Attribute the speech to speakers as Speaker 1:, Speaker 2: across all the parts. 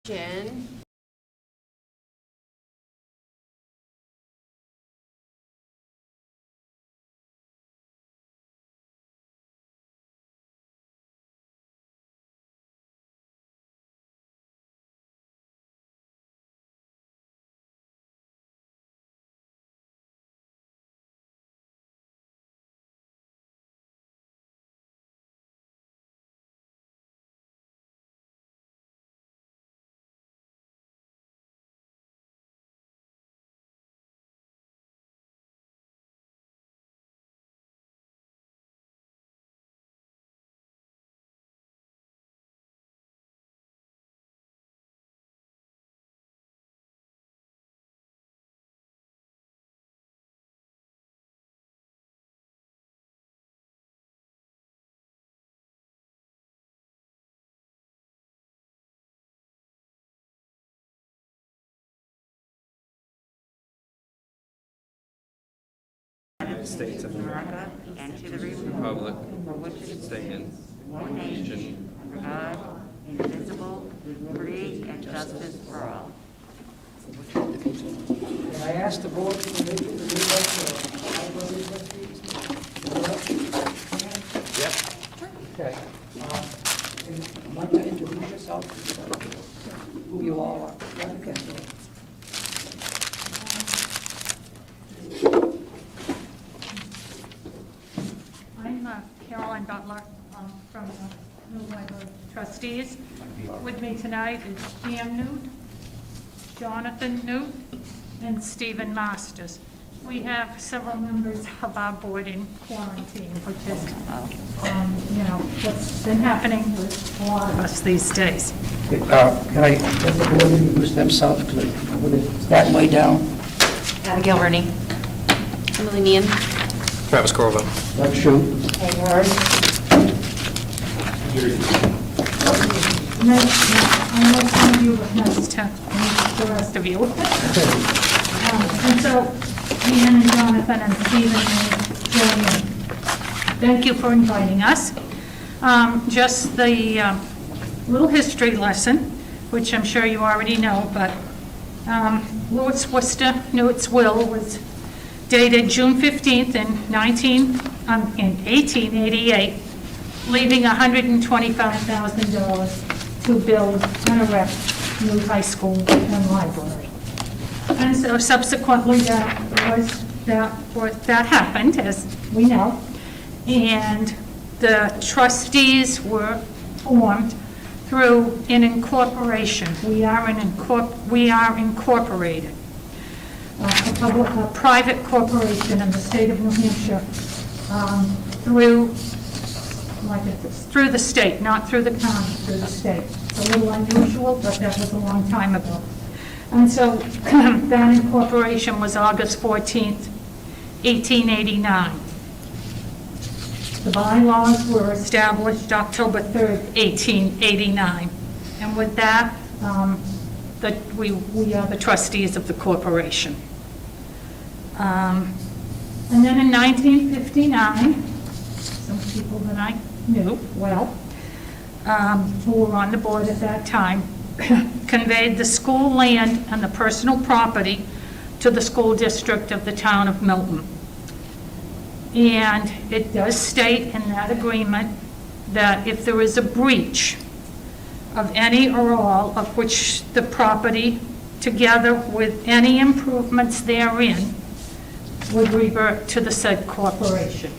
Speaker 1: Jen.
Speaker 2: United States of America
Speaker 3: and to the
Speaker 2: Republic
Speaker 3: for which it
Speaker 2: stands
Speaker 3: one nation, under God, indivisible, with liberty and justice for all.
Speaker 4: May I ask the board to make it the
Speaker 2: Yep.
Speaker 4: Okay. I'd like to introduce yourself, who you all are. Okay.
Speaker 5: I'm Caroline Butler from the New Library Trustees. With me tonight is Jan Newt, Jonathan Newt, and Stephen Masters. We have several members of our board in quarantine, which is, what's been happening with a lot of us these days.
Speaker 4: Can I let the board introduce themselves, with that way down?
Speaker 6: Abigail Rooney. Emily Meehan.
Speaker 2: Travis Corvo.
Speaker 4: Let's shoot.
Speaker 5: I know some of you, but nice to meet the rest of you. And so, Ian and Jonathan and Stephen will join in. Thank you for inviting us. Just the little history lesson, which I'm sure you already know, but Louis Worcester Newt's will was dated June 15th in 1888, leaving $125,000 to build and erect new high school and library. And so subsequently that happened, as we know, and the trustees were formed through an incorporation. We are incorporated. A private corporation in the state of New Hampshire through the state, not through the county, through the state. It's a little unusual, but that was a long time ago. And so that incorporation was August 14th, 1889. The bylaws were established October 3rd, 1889. And with that, we are the trustees of the corporation. And then in 1959, some people that I knew well, who were on the board at that time, conveyed the school land and the personal property to the school district of the town of Milton. And it does state in that agreement that if there is a breach of any or all of which the property, together with any improvements therein, would revert to the said corporation.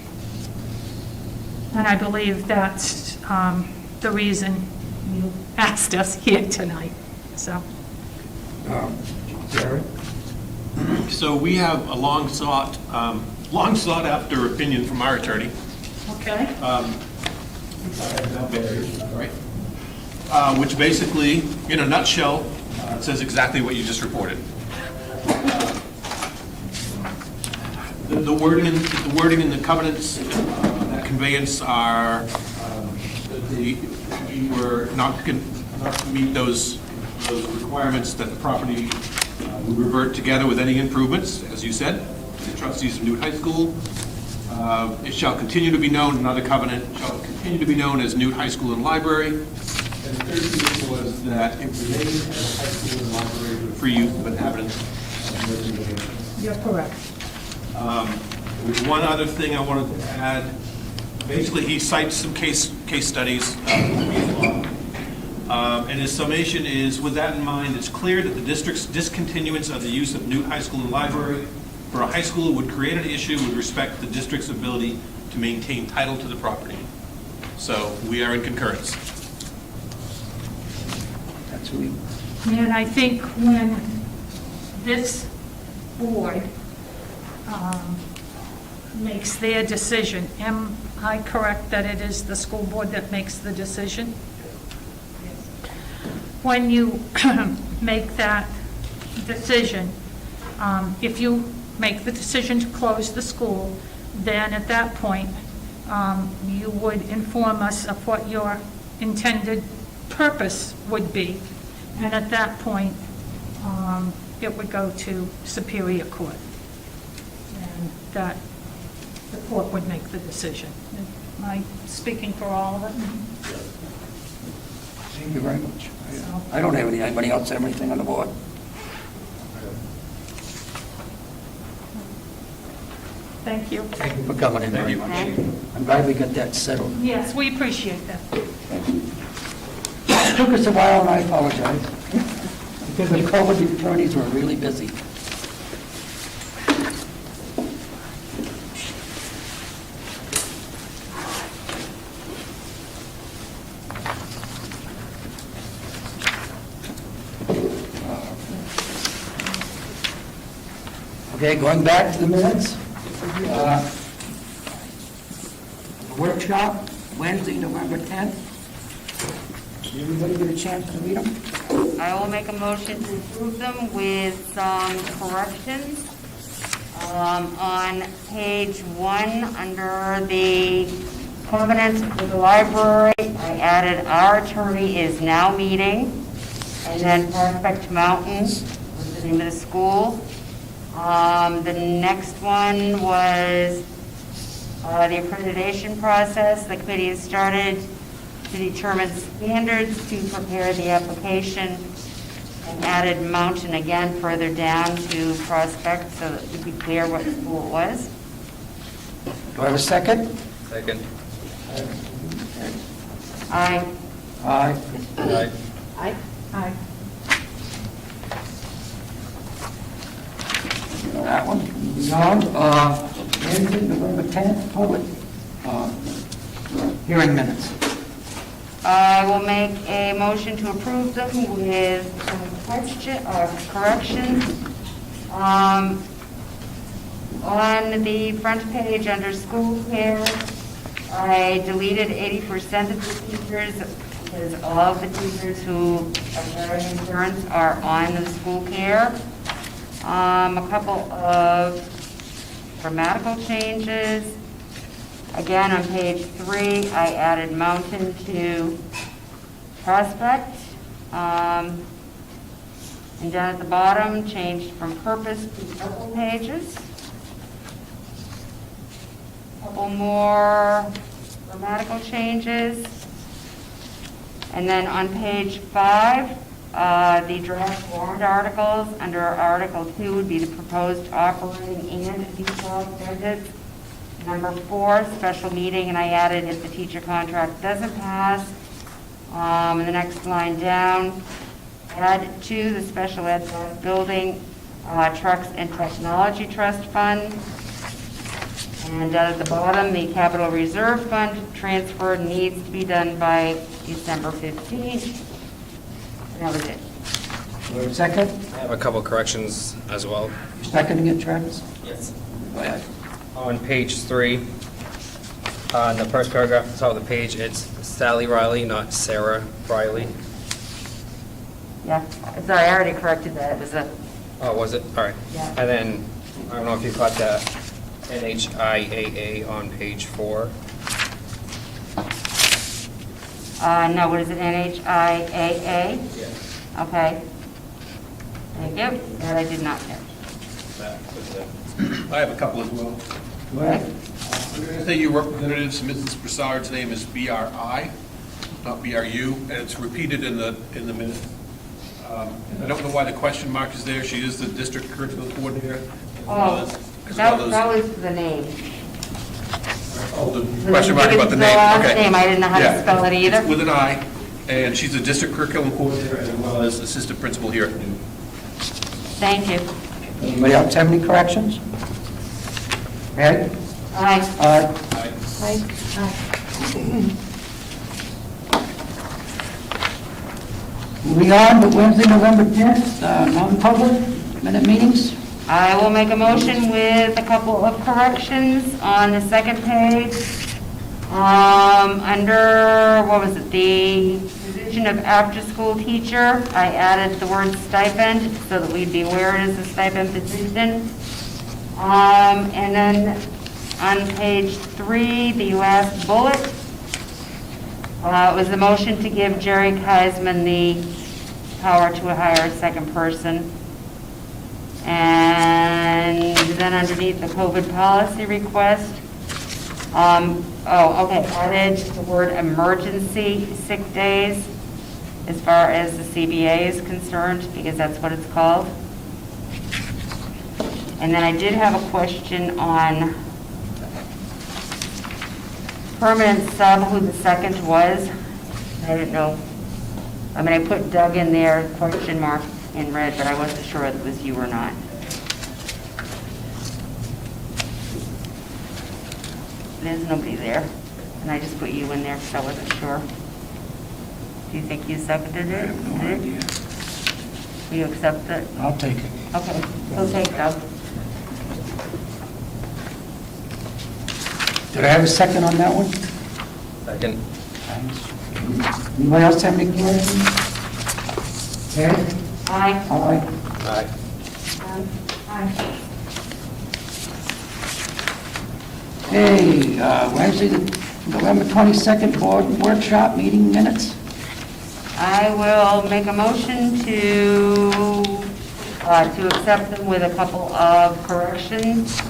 Speaker 5: And I believe that's the reason you asked us here tonight. So,
Speaker 4: Jared?
Speaker 7: So we have a long sought after opinion from our attorney.
Speaker 5: okay.
Speaker 7: Which basically, in a nutshell, says exactly what you just reported. The wording in the covenants, that conveyance are, we were not to meet those requirements that the property would revert together with any improvements, as you said, to the trustees of Newt High School. It shall continue to be known, another covenant, shall continue to be known as Newt High School and Library. And the third condition was that it remained as a high school and library for free use of inhabitants of Milton, New Hampshire.
Speaker 5: You're correct.
Speaker 7: There's one other thing I wanted to add. Basically, he cites some case studies. And his summation is, with that in mind, it's clear that the district's discontinuance of the use of Newt High School and library for a high school would create an issue with respect to the district's ability to maintain title to the property. So we are in concurrence.
Speaker 4: That's who we,
Speaker 5: And I think when this board makes their decision, am I correct that it is the school board that makes the decision? When you make that decision, if you make the decision to close the school, then at that point, you would inform us of what your intended purpose would be. And at that point, it would go to Superior Court. And that, the court would make the decision. Am I speaking for all of it?
Speaker 4: thank you very much. I don't have anybody else have anything on the board?
Speaker 5: Thank you.
Speaker 4: Thank you for coming in very much. I'm glad we got that settled.
Speaker 5: Yes, we appreciate that.
Speaker 4: It took us a while, and I apologize. Because of COVID, the attorneys were really busy. Okay, going back to the minutes. Workshop, Wednesday, November 10th. Did everybody get a chance to read them?
Speaker 3: I will make a motion to approve them with some corrections. On page 1, under the covenant with the library, I added "our attorney is now meeting," and then Prospect Mountain was the name of the school. The next one was the accreditation process. The committee has started to determine standards to prepare the application, and added Mountain again further down to Prospect so that it would be clear what school it was.
Speaker 4: Do I have a second?
Speaker 2: Second.
Speaker 3: Aye.
Speaker 4: Aye.
Speaker 2: Aye.
Speaker 3: Aye.
Speaker 5: Aye.
Speaker 4: That one. Moving on. Wednesday, November 10th, public hearing minutes.
Speaker 3: I will make a motion to approve them with some corrections. On the front page under school care, I deleted 80% of the teachers because all of the teachers who are carrying insurance are on the school care. A couple of grammatical changes. Again, on page 3, I added Mountain to Prospect. And down at the bottom, changed from purpose to purple pages. Couple more grammatical changes. And then on page 5, the draft warrant articles, under Article 2 would be the proposed operating and default budgets. Number 4, special meeting, and I added if the teacher contract doesn't pass. And the next line down, add to the special ed building, trucks and technology trust fund. And down at the bottom, the capital reserve fund transfer needs to be done by December 15th. And that was it.
Speaker 4: Do I have a second?
Speaker 2: I have a couple corrections as well.
Speaker 4: You seconding it, Travis?
Speaker 2: Yes.
Speaker 4: Go ahead.
Speaker 2: On page 3, in the first paragraph, at the top of the page, it's Sally Riley, not Sarah Riley.
Speaker 3: Yeah, sorry, I already corrected that. It was a,
Speaker 2: Oh, was it? All right.
Speaker 3: Yeah.
Speaker 2: And then, I don't know if you caught that NHIAA on page 4.
Speaker 3: no, what is it, NHIAA?
Speaker 2: Yes.
Speaker 3: Okay. Thank you. That I did not catch.
Speaker 7: I have a couple as well.
Speaker 4: Go ahead.
Speaker 7: I'm going to say your representative, Mrs. Broussard's name is B-R-I. not BRU, and it's repeated in the minute. I don't know why the question mark is there. She is the district curriculum coordinator.
Speaker 3: Oh, that was the name.
Speaker 7: Oh, the question mark about the name.
Speaker 3: last
Speaker 7: Okay.
Speaker 3: name, I didn't know how to
Speaker 7: Yeah,
Speaker 3: spell it either.
Speaker 7: it's with an I, and she's the district curriculum coordinator as well as assistant principal here at Newton.
Speaker 3: Thank you.
Speaker 4: Anybody else have any corrections? Ed?
Speaker 3: Aye.
Speaker 4: Moving on to Wednesday, November 10th, non-public minute meetings.
Speaker 3: I will make a motion with a couple of corrections on the second page. Under, what was it, the position of after-school teacher, I added the word stipend so that we'd be aware it is a stipend position. And then on page 3, the last bullet, was the motion to give Jerry Keisman the power to hire a second person. And then underneath the COVID policy request, added the word emergency sick days as far as the CBA is concerned, because that's what it's called. And then I did have a question on permanent sub, who the second was. I didn't know. I mean, I put Doug in there, question mark in red, but I wasn't sure if it was you or not. There's nobody there, and I just put you in there because I wasn't sure. Do you think you seconded it?
Speaker 4: No idea.
Speaker 3: Do you accept it?
Speaker 4: I'll take it.
Speaker 3: Okay, we'll take Doug.
Speaker 4: Did I have a second on that one?
Speaker 2: Second.
Speaker 4: Thanks. Anybody else have any questions? Ed?
Speaker 3: Aye.
Speaker 4: Aye.
Speaker 2: Aye.
Speaker 4: Okay, Wednesday, November 22nd, board workshop meeting minutes.
Speaker 3: I will make a motion to accept them with a couple of corrections.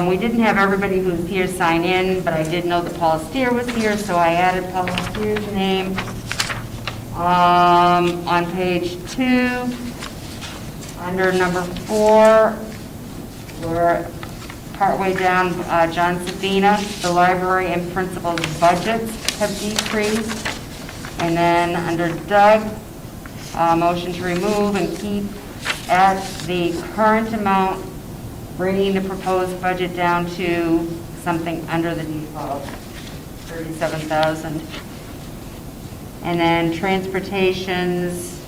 Speaker 3: We didn't have everybody who was here sign in, but I did know that Paul Steer was here, so I added Paul Steer's name. On page 2, under number 4, we're partway down, John Sabina, the library and principal's budgets have decreased. And then under Doug, motion to remove and keep at the current amount, bringing the proposed budget down to something under the default, 37,000. And then transportations,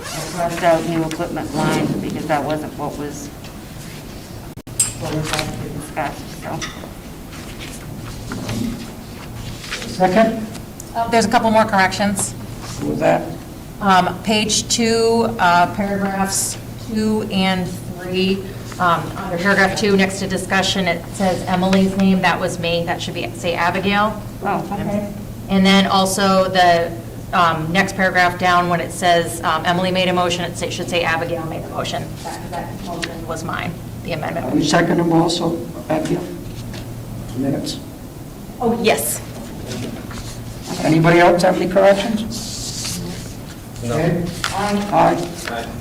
Speaker 3: I crossed out new equipment line because that wasn't what was actually discussed, so.
Speaker 4: Second?
Speaker 6: There's a couple more corrections.
Speaker 4: Who was that?
Speaker 6: Page 2, paragraphs 2 and 3. Under paragraph 2, next to discussion, it says Emily's name. That was me. That should be, say, Abigail.
Speaker 3: Oh, okay.
Speaker 6: And then also the next paragraph down, when it says Emily made a motion, it should say Abigail made a motion. That motion was mine, the amendment.
Speaker 4: We second them also, Abigail? Minutes.
Speaker 6: Oh, yes.
Speaker 4: Anybody else have any corrections?
Speaker 2: No.
Speaker 4: Ed?
Speaker 3: Aye.
Speaker 4: Aye.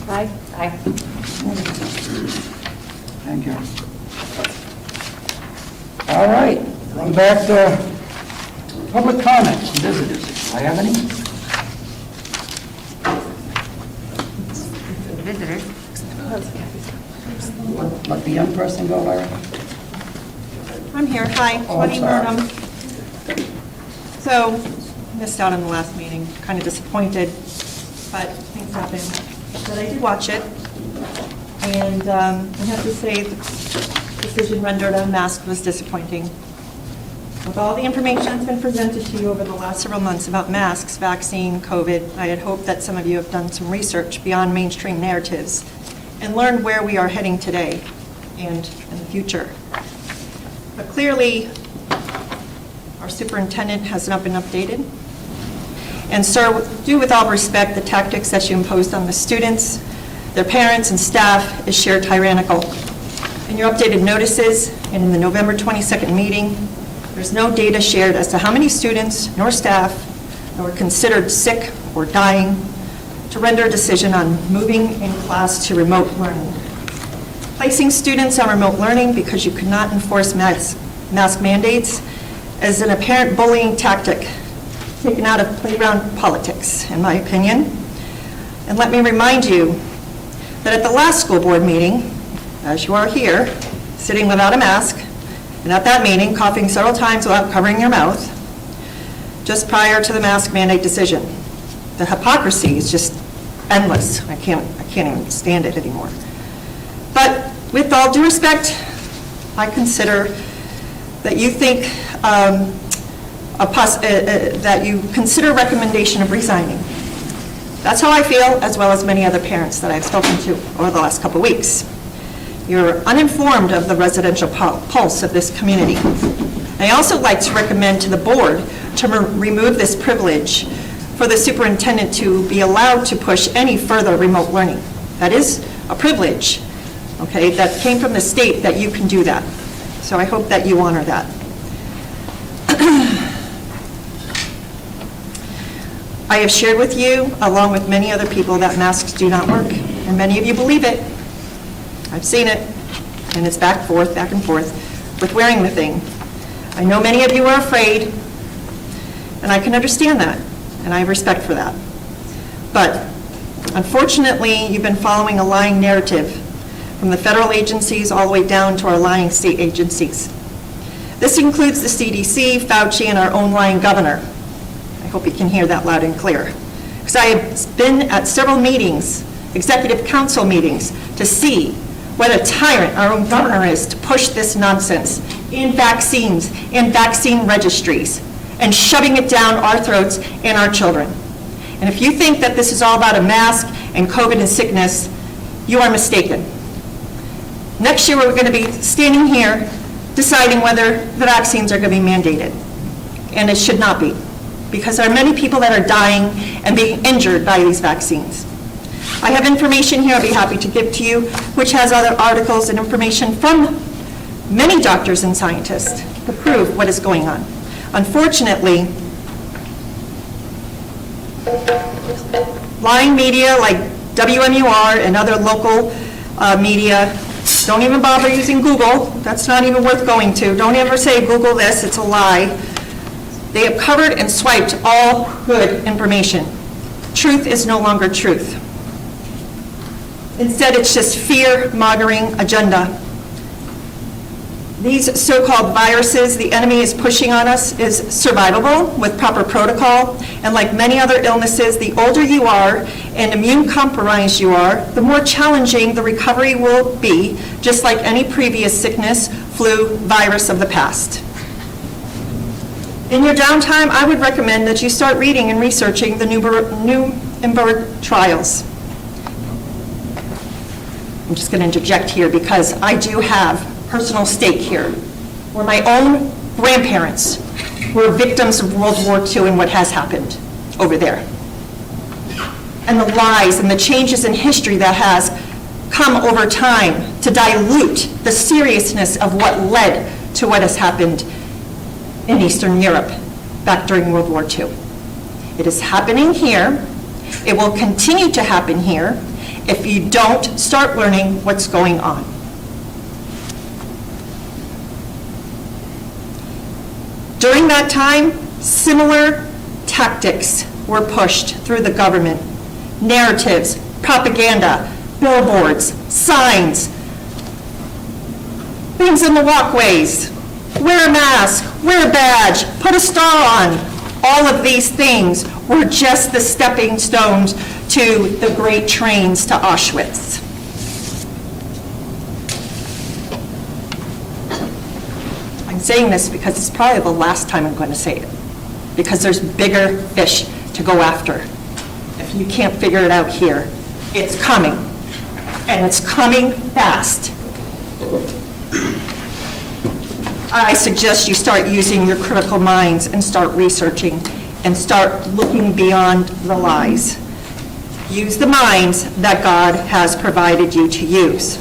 Speaker 6: Aye. Aye.
Speaker 4: Thank you. All right, run back to public comments and visitors. Do I have any?
Speaker 3: Visitors.
Speaker 4: Let the young person go, Larry.
Speaker 1: I'm here. Hi,
Speaker 4: Oh, I'm
Speaker 1: Tony
Speaker 4: sorry.
Speaker 1: Burnham. So, missed out on the last meeting, kind of disappointed, but things happen. But I did watch it, and I have to say the decision rendered on mask was disappointing. With all the information that's been presented to you over the last several months about masks, vaccine, COVID, I had hoped that some of you have done some research beyond mainstream narratives and learned where we are heading today and in the future. But clearly, our superintendent has not been updated. And sir, do with all respect, the tactics that you imposed on the students, their parents and staff is sheer tyrannical. In your updated notices and in the November 22nd meeting, there's no data shared as to how many students nor staff or considered sick or dying to render a decision on moving in class to remote learning. Placing students on remote learning because you could not enforce mask mandates is an apparent bullying tactic taken out of playground politics, in my opinion. And let me remind you that at the last school board meeting, as you are here, sitting without a mask, and at that meeting, coughing several times without covering your mouth, just prior to the mask mandate decision. The hypocrisy is just endless. I can't even stand it anymore. But with all due respect, I consider that you think that you consider recommendation of resigning. That's how I feel, as well as many other parents that I've spoken to over the last couple of weeks. You're uninformed of the residential pulse of this community. I also like to recommend to the board to remove this privilege for the superintendent to be allowed to push any further remote learning. That is a privilege, okay, that came from the state that you can do that. So I hope that you honor that. I have shared with you, along with many other people, that masks do not work, and many of you believe it. I've seen it, and it's back and forth with wearing the thing. I know many of you are afraid, and I can understand that, and I have respect for that. But unfortunately, you've been following a lying narrative from the federal agencies all the way down to our lying state agencies. This includes the CDC, Fauci, and our own lying governor. I hope you can hear that loud and clear. Because I have been at several meetings, executive council meetings, to see what a tyrant our own governor is to push this nonsense in vaccines, in vaccine registries, and shoving it down our throats and our children. And if you think that this is all about a mask and COVID and sickness, you are mistaken. Next year, we're going to be standing here deciding whether the vaccines are going to be mandated. And it should not be, because there are many people that are dying and being injured by these vaccines. I have information here I'll be happy to give to you, which has other articles and information from many doctors and scientists to prove what is going on. Unfortunately, lying media like WMUR and other local media, don't even bother using Google. That's not even worth going to. Don't ever say Google this, it's a lie. They have covered and swiped all good information. Truth is no longer truth. Instead, it's just fear-mongering agenda. These so-called viruses the enemy is pushing on us is survivable with proper protocol, and like many other illnesses, the older you are and immune compromised you are, the more challenging the recovery will be, just like any previous sickness, flu, virus of the past. In your downtime, I would recommend that you start reading and researching the Nuremberg trials. I'm just going to interject here because I do have personal stake here, where my own grandparents were victims of World War II and what has happened over there. And the lies and the changes in history that has come over time to dilute the seriousness of what led to what has happened in Eastern Europe back during World War II. It is happening here. It will continue to happen here if you don't start learning what's going on. During that time, similar tactics were pushed through the government. Narratives, propaganda, billboards, signs, things in the walkways, wear a mask, wear a badge, put a star on. All of these things were just the stepping stones to the great trains to Auschwitz. I'm saying this because it's probably the last time I'm going to say it, because there's bigger fish to go after. If you can't figure it out here, it's coming, and it's coming fast. I suggest you start using your critical minds and start researching and start looking beyond the lies. Use the minds that God has provided you to use.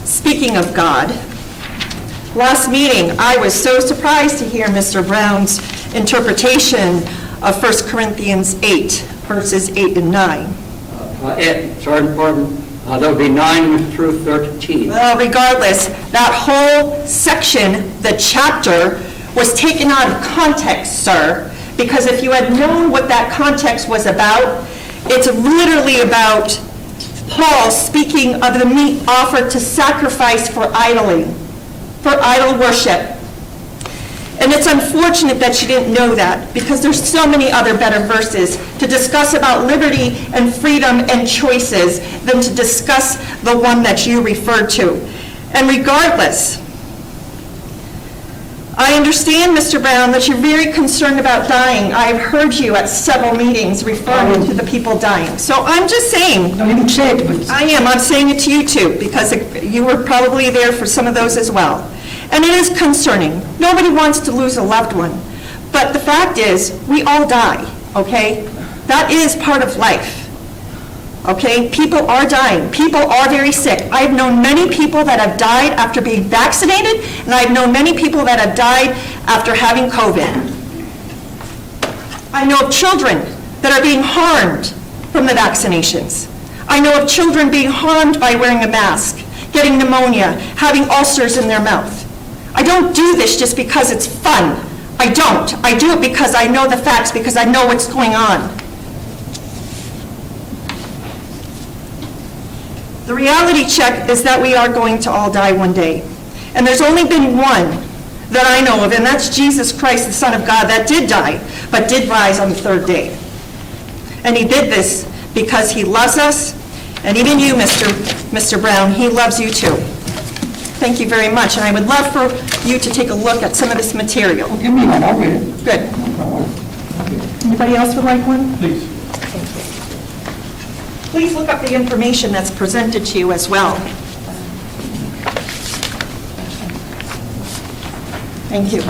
Speaker 1: Speaking of God, last meeting, I was so surprised to hear Mr. Brown's interpretation of 1 Corinthians 8, verses 8 and 9.
Speaker 4: Pardon, that would be 9 through 13.
Speaker 1: Well, regardless, that whole section, the chapter, was taken out of context, sir, because if you had known what that context was about, it's literally about Paul speaking of the meat offered to sacrifice for idol worship. And it's unfortunate that you didn't know that, because there's so many other better verses to discuss about liberty and freedom and choices than to discuss the one that you referred to. And regardless, I understand, Mr. Brown, that you're very concerned about dying. I've heard you at several meetings referring to the people dying. So I'm just saying.
Speaker 4: No, you can say it, but
Speaker 1: I am. I'm saying it to you too, because you were probably there for some of those as well. And it is concerning. Nobody wants to lose a loved one. But the fact is, we all die, okay? That is part of life. Okay? People are dying. People are very sick. I've known many people that have died after being vaccinated, and I've known many people that have died after having COVID. I know of children that are being harmed from the vaccinations. I know of children being harmed by wearing a mask, getting pneumonia, having ulcers in their mouth. I don't do this just because it's fun. I don't. I do it because I know the facts, because I know what's going on. The reality check is that we are going to all die one day. And there's only been one that I know of, and that's Jesus Christ, the Son of God, that did die, but did rise on the third day. And he did this because he loves us, and even you, Mr. Brown, he loves you too. Thank you very much, and I would love for you to take a look at some of this material.
Speaker 4: give me one, I'll read it.
Speaker 1: Good. Anybody else would like one?
Speaker 7: Please.
Speaker 1: Please look up the information that's presented to you as well. Thank you.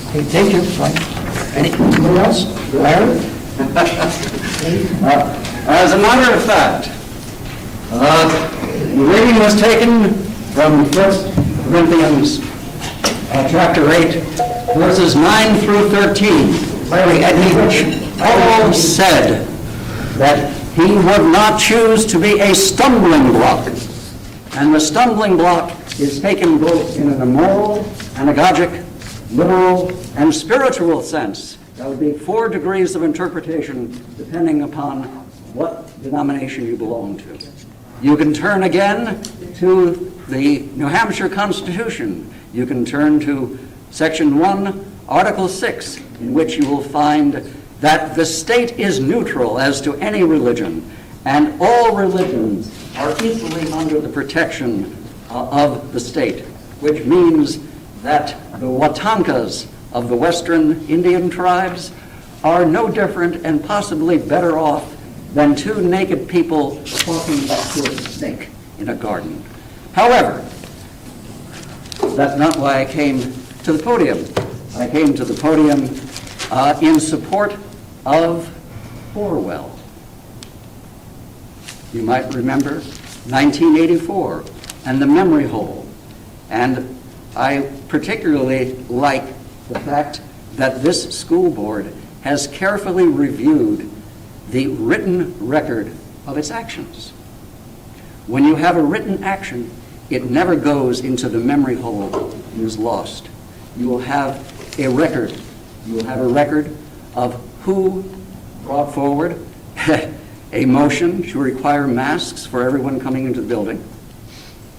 Speaker 4: Okay, thank you. Fine. Anybody else? Larry?
Speaker 8: As a matter of fact, the reading was taken from 1 Corinthians chapter 8, verses 9 through 13.
Speaker 4: Larry,
Speaker 8: Paul said that he would not choose to be a stumbling block. And the stumbling block is taken both in an immoral, anagogic, literal, and spiritual sense. That would be 4 degrees of interpretation depending upon what denomination you belong to. You can turn again to the New Hampshire Constitution. You can turn to Section 1, Article 6, in which you will find that the state is neutral as to any religion, and all religions are equally under the protection of the state, which means that the Watankas of the Western Indian tribes are no different and possibly better off than 2 naked people talking to a snake in a garden. However, that's not why I came to the podium. I came to the podium in support of Orwell. You might remember 1984 and the memory hole. And I particularly like the fact that this school board has carefully reviewed the written record of its actions. When you have a written action, it never goes into the memory hole and is lost. You will have a record. You will have a record of who brought forward a motion to require masks for everyone coming into the building.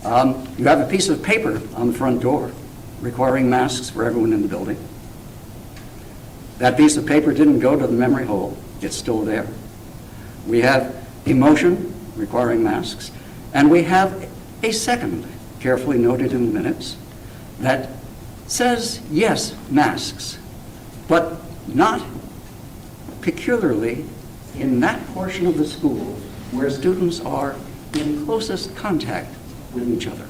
Speaker 8: You have a piece of paper on the front door requiring masks for everyone in the building. That piece of paper didn't go to the memory hole. It's still there. We have a motion requiring masks, and we have a second, carefully noted in the minutes, that says, yes, masks, but not peculiarly in that portion of the school where students are in closest contact with each other.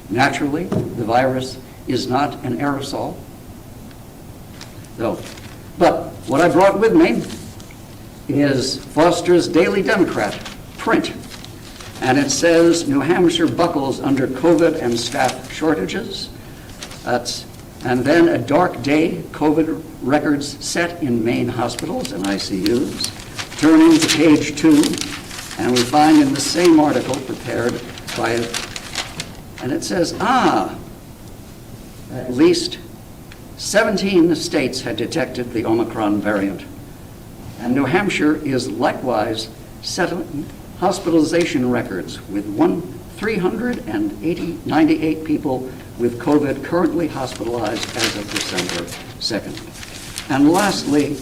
Speaker 8: Naturally, the virus is not an aerosol. But what I brought with me is Foster's Daily Democrat print. And it says, New Hampshire buckles under COVID and staff shortages. And then a dark day, COVID records set in main hospitals and ICUs. Turning to page 2, and we find in the same article prepared by, and it says, at least 17 states had detected the Omicron variant. And New Hampshire is likewise settling hospitalization records with 398 people with COVID currently hospitalized as of December 2nd. And lastly,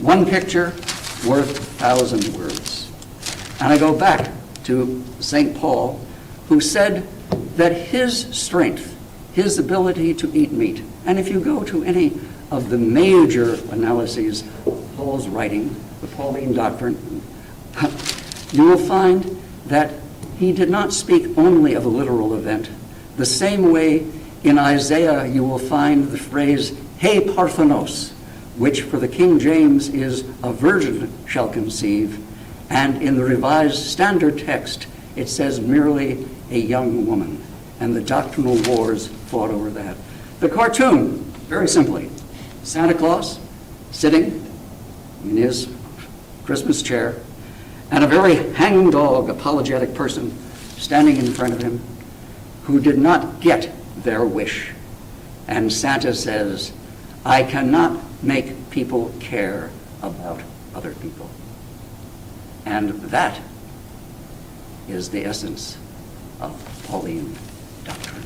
Speaker 8: one picture worth 1,000 words. And I go back to St. Paul, who said that his strength, his ability to eat meat, and if you go to any of the major analyses of Paul's writing, the Pauline Doctrine, you will find that he did not speak only of a literal event. The same way in Isaiah you will find the phrase, "He Parthenos," which for the King James is "a virgin shall conceive," and in the Revised Standard Text it says merely "a young woman," and the doctrinal wars fought over that. The cartoon, very simply, Santa Claus sitting in his Christmas chair, and a very hangdog apologetic person standing in front of him who did not get their wish. And Santa says, "I cannot make people care about other people." And that is the essence of Pauline doctrine,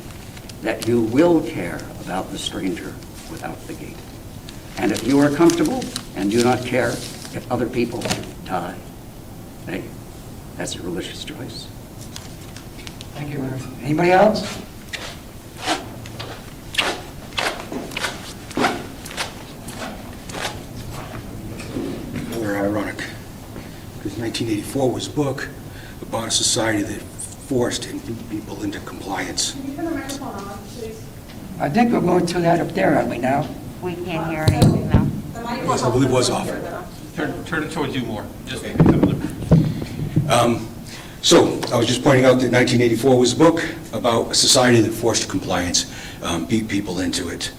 Speaker 8: that you will care about the stranger without the gate. And if you are comfortable and do not care if other people die, hey, that's a religious choice.
Speaker 4: Thank you, Murph. Anybody else?
Speaker 9: Rather ironic, because 1984 was a book about a society that forced and beat people into compliance.
Speaker 5: Can you turn the microphone on, please?
Speaker 4: I think we're going to that up there, aren't we now?
Speaker 3: We can't hear anything now.
Speaker 9: Yes, I believe it was off.
Speaker 7: Turn it towards you more. Just
Speaker 9: So, I was just pointing out that 1984 was a book about a society that forced compliance, beat people into it.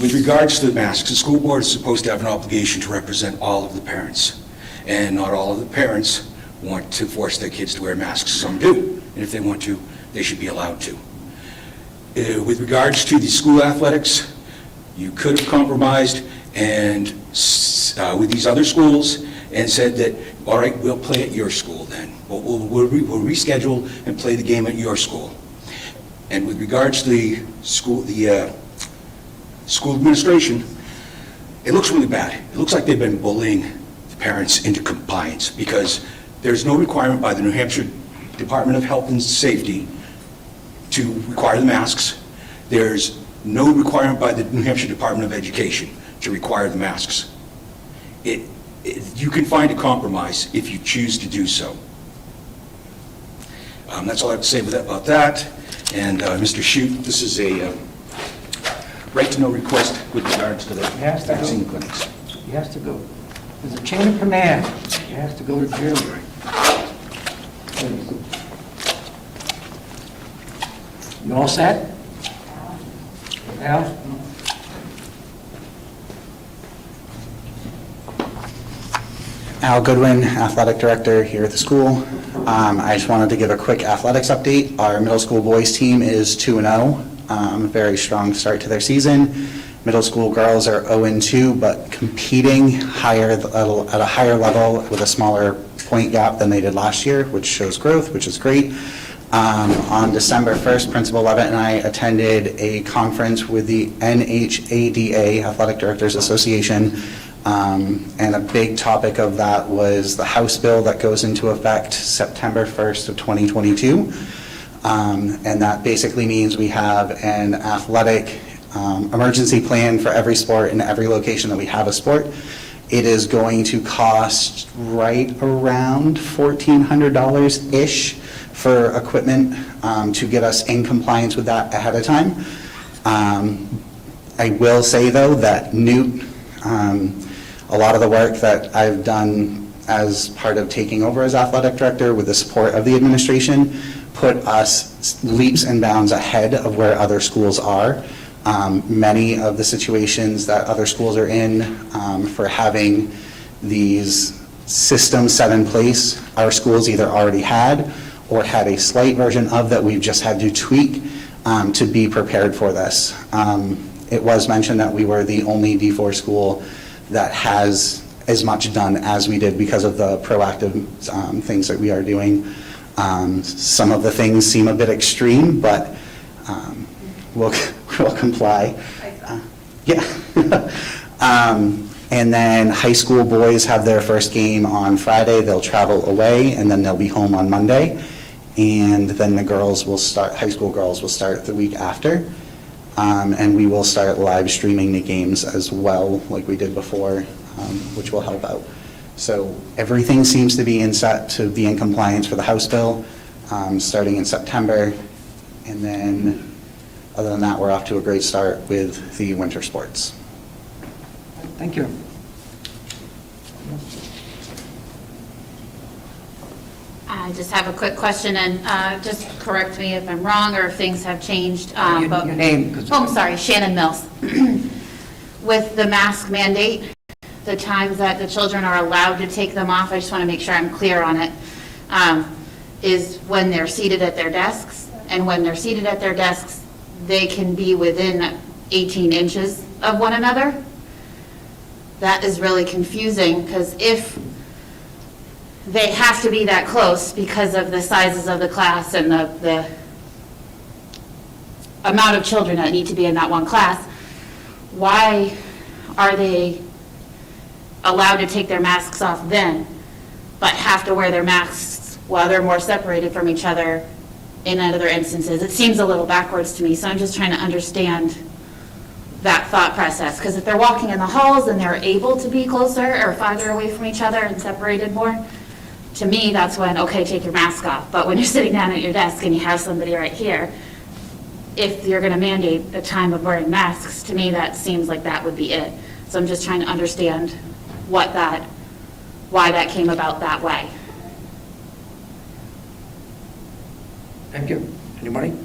Speaker 9: With regards to the masks, the school board is supposed to have an obligation to represent all of the parents. And not all of the parents want to force their kids to wear masks. Some do. And if they want to, they should be allowed to. With regards to the school athletics, you could have compromised and with these other schools and said that, all right, we'll play at your school then. We'll reschedule and play the game at your school. And with regards to the school administration, it looks really bad. It looks like they've been bullying the parents into compliance because there's no requirement by the New Hampshire Department of Health and Safety to require the masks. There's no requirement by the New Hampshire Department of Education to require the masks. You can find a compromise if you choose to do so. That's all I have to say about that. And Mr. Shute, this is a right-to-know request with regards to the
Speaker 4: Yes, I do.
Speaker 9: vaccine clinics.
Speaker 4: He has to go. There's a chain of command. He has to go to jail. You all set? Al?
Speaker 10: Al Goodwin, Athletic Director here at the school. I just wanted to give a quick athletics update. Our middle school boys team is 2-0, very strong start to their season. Middle school girls are 0-2, but competing at a higher level with a smaller point gap than they did last year, which shows growth, which is great. On December 1st, Principal Levitt and I attended a conference with the NHADA, Athletic Directors Association, and a big topic of that was the House bill that goes into effect September 1st of 2022. And that basically means we have an athletic emergency plan for every sport in every location that we have a sport. It is going to cost right around $1,400-ish for equipment to get us in compliance with that ahead of time. I will say, though, that Newt, a lot of the work that I've done as part of taking over as athletic director with the support of the administration, put us leaps and bounds ahead of where other schools are. Many of the situations that other schools are in for having these systems set in place, our schools either already had or had a slight version of that we've just had to tweak to be prepared for this. It was mentioned that we were the only D4 school that has as much done as we did because of the proactive things that we are doing. Some of the things seem a bit extreme, but we'll comply. Yeah. And then high school boys have their first game on Friday. They'll travel away, and then they'll be home on Monday. And then the girls will start, high school girls will start the week after. And we will start live streaming the games as well, like we did before, which will help out. So everything seems to be to be in compliance for the House bill, starting in September. And then, other than that, we're off to a great start with the winter sports.
Speaker 4: Thank you.
Speaker 11: I just have a quick question, and just correct me if I'm wrong or if things have changed.
Speaker 4: Your name, 'cause-
Speaker 11: Oh, I'm sorry, Shannon Mills. With the mask mandate, the times that the children are allowed to take them off, I just want to make sure I'm clear on it, is when they're seated at their desks. And when they're seated at their desks, they can be within 18 inches of one another. That is really confusing, because if they have to be that close because of the sizes of the class and the amount of children that need to be in that one class, why are they allowed to take their masks off then, but have to wear their masks while they're more separated from each other in other instances? It seems a little backwards to me, so I'm just trying to understand that thought process, because if they're walking in the halls and they're able to be closer or farther away from each other and separated more, to me, that's when, okay, take your mask off. But when you're sitting down at your desk and you have somebody right here, if you're going to mandate the time of wearing masks, to me, that seems like that would be it. So I'm just trying to understand why that came about that way.
Speaker 4: Thank you. Anybody?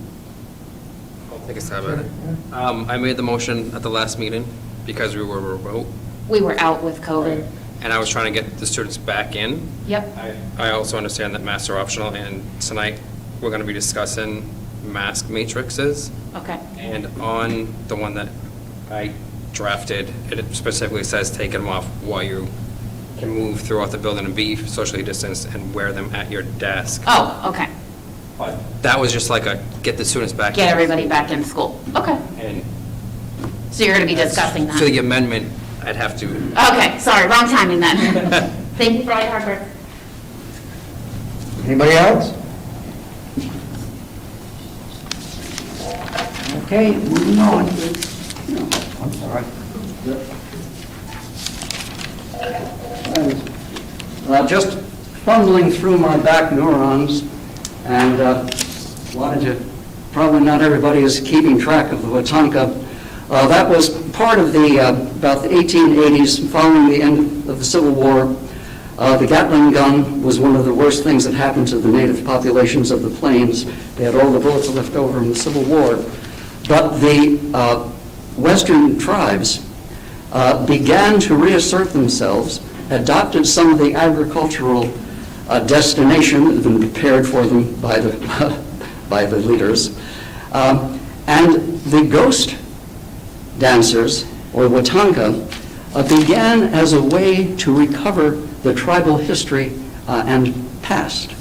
Speaker 2: I'll take a stab at it. I made the motion at the last meeting because we were remote,
Speaker 11: We were out with COVID.
Speaker 2: and I was trying to get the students back in.
Speaker 11: Yep.
Speaker 2: I also understand that masks are optional, and tonight, we're going to be discussing mask matrices.
Speaker 11: Okay.
Speaker 2: And on the one that I drafted, it specifically says take them off while you can move throughout the building and be socially distanced and wear them at your desk.
Speaker 11: Oh, okay.
Speaker 2: But that was just like a, get the students back in.
Speaker 11: Get everybody back in school. Okay.
Speaker 2: And
Speaker 11: So you're going to be discussing
Speaker 2: to the
Speaker 11: that?
Speaker 2: amendment, I'd have to.
Speaker 11: Okay, sorry, wrong timing then. Thank you for all your hard work.
Speaker 4: Anybody else? Okay, moving on. No, I'm sorry.
Speaker 8: Just fumbling through my back neurons, and wanted to, probably not everybody is keeping track of the Wetumpka. That was part of the, about the 1880s, following the end of the Civil War. The Gatling gun was one of the worst things that happened to the native populations of the plains. They had all the bullets left over in the Civil War. But the Western tribes began to reassert themselves, adopted some of the agricultural destination that had been prepared for them by the leaders. And the ghost dancers, or Wetumpka, began as a way to recover the tribal history and past.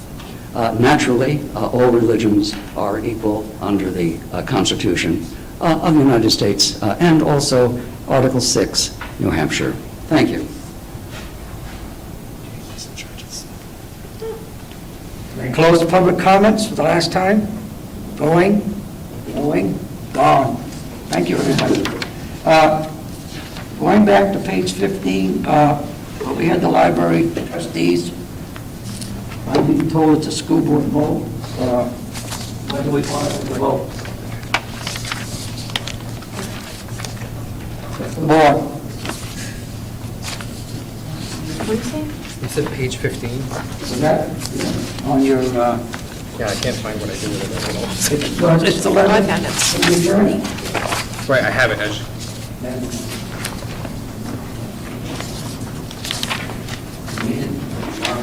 Speaker 8: Naturally, all religions are equal under the Constitution of the United States and also Article 6, New Hampshire. Thank you.
Speaker 4: Can I close the public comments for the last time? Going, gone. Thank you, everybody. Going back to page 15, we had the library trustees. I've been told it's a school board vote. When do we want it to vote? The board.
Speaker 2: You said page 15?
Speaker 4: Is that on your,
Speaker 2: Yeah, I can't find what I did with it.
Speaker 4: it's the letter from the attorney?
Speaker 2: Right, I have it. I just-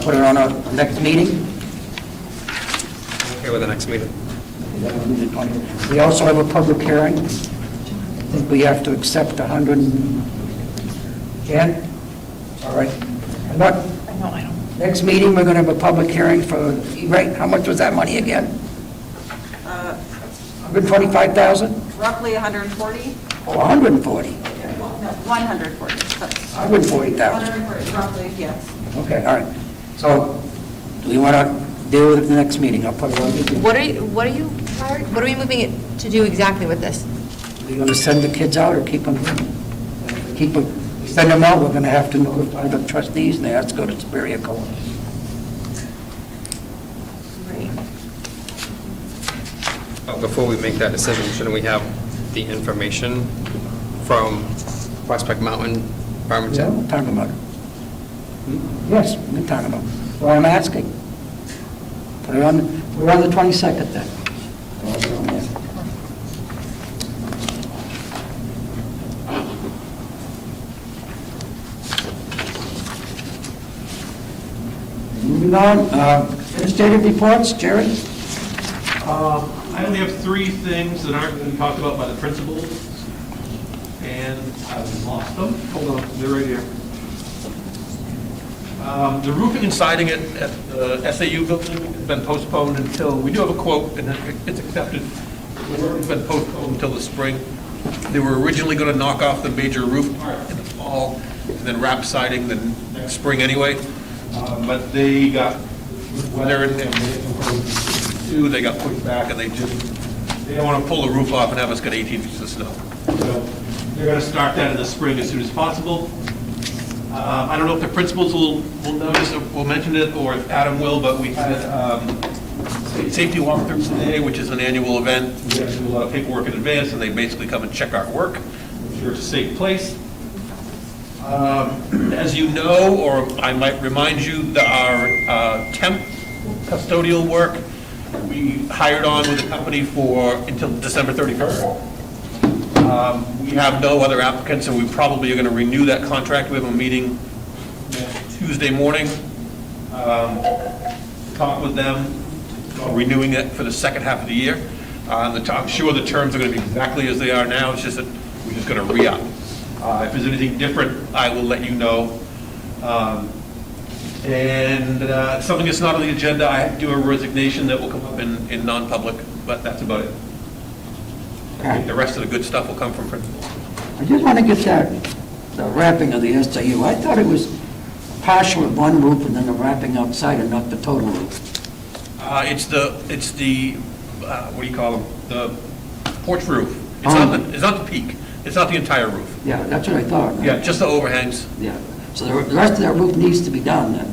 Speaker 4: Put it on our next meeting?
Speaker 2: Okay with the next meeting.
Speaker 4: We also have a public hearing. I think we have to accept 110. All right. And what?
Speaker 6: No, I don't.
Speaker 4: Next meeting, we're going to have a public hearing for, right, how much was that money again? 125,000?
Speaker 1: Roughly 140?
Speaker 4: Oh, 140.
Speaker 1: No, 140.
Speaker 4: 140,000.
Speaker 1: 140, roughly, yes.
Speaker 4: Okay, all right. So, do we want to deal with it at the next meeting? I'll put it on.
Speaker 6: What are we moving it to do exactly with this?
Speaker 4: We're going to send the kids out or keep them, send them out, we're going to have to notify the trustees, and they have to go to Superior Court.
Speaker 2: Before we make that decision, shouldn't we have the information from Prospect Mountain,
Speaker 4: Yeah,
Speaker 2: Farmington?
Speaker 4: we're talking about it. Yes, we're talking about it. That's why I'm asking. Put it on, we're on the 22nd then. Moving on, administrative reports, Jerry?
Speaker 7: I only have 3 things that aren't going to be talked about by the principals, and I've lost them. Hold on, they're right here. The roofing and siding at the SAU building has been postponed until, we do have a quote, and it's accepted. The work has been postponed until the spring. They were originally going to knock off the major roof part in the fall, and then wrap siding the next spring anyway. But they got weather and they got pushed back, and they don't want to pull the roof off and have us get 18 inches of snow. So they're going to start that in the spring as soon as possible. I don't know if the principals will notice or will mention it, or if Adam will, but we had safety walkthrough today, which is an annual event. We have to do a lot of paperwork in advance, and they basically come and check our work, make sure it's a safe place. As you know, or I might remind you, that our temp custodial work, we hired on with the company for until December 31st. We have no other applicants, and we probably are going to renew that contract. We have a meeting next Tuesday morning. Talk with them about renewing it for the second half of the year. I'm sure the terms are going to be exactly as they are now. It's just that we're just going to re-up. If there's anything different, I will let you know. And something that's not on the agenda, I have to do a resignation that will come up in non-public, but that's about it. I think the rest of the good stuff will come from principals.
Speaker 4: I just want to get the wrapping of the SAU. I thought it was partial of one roof and then the wrapping outside and not the total roof.
Speaker 7: It's the what do you call them? The porch roof. It's not the peak. It's not the entire roof.
Speaker 4: Yeah, that's what I thought.
Speaker 7: Yeah, just the overhangs.
Speaker 4: Yeah. So the rest of that roof needs to be done then?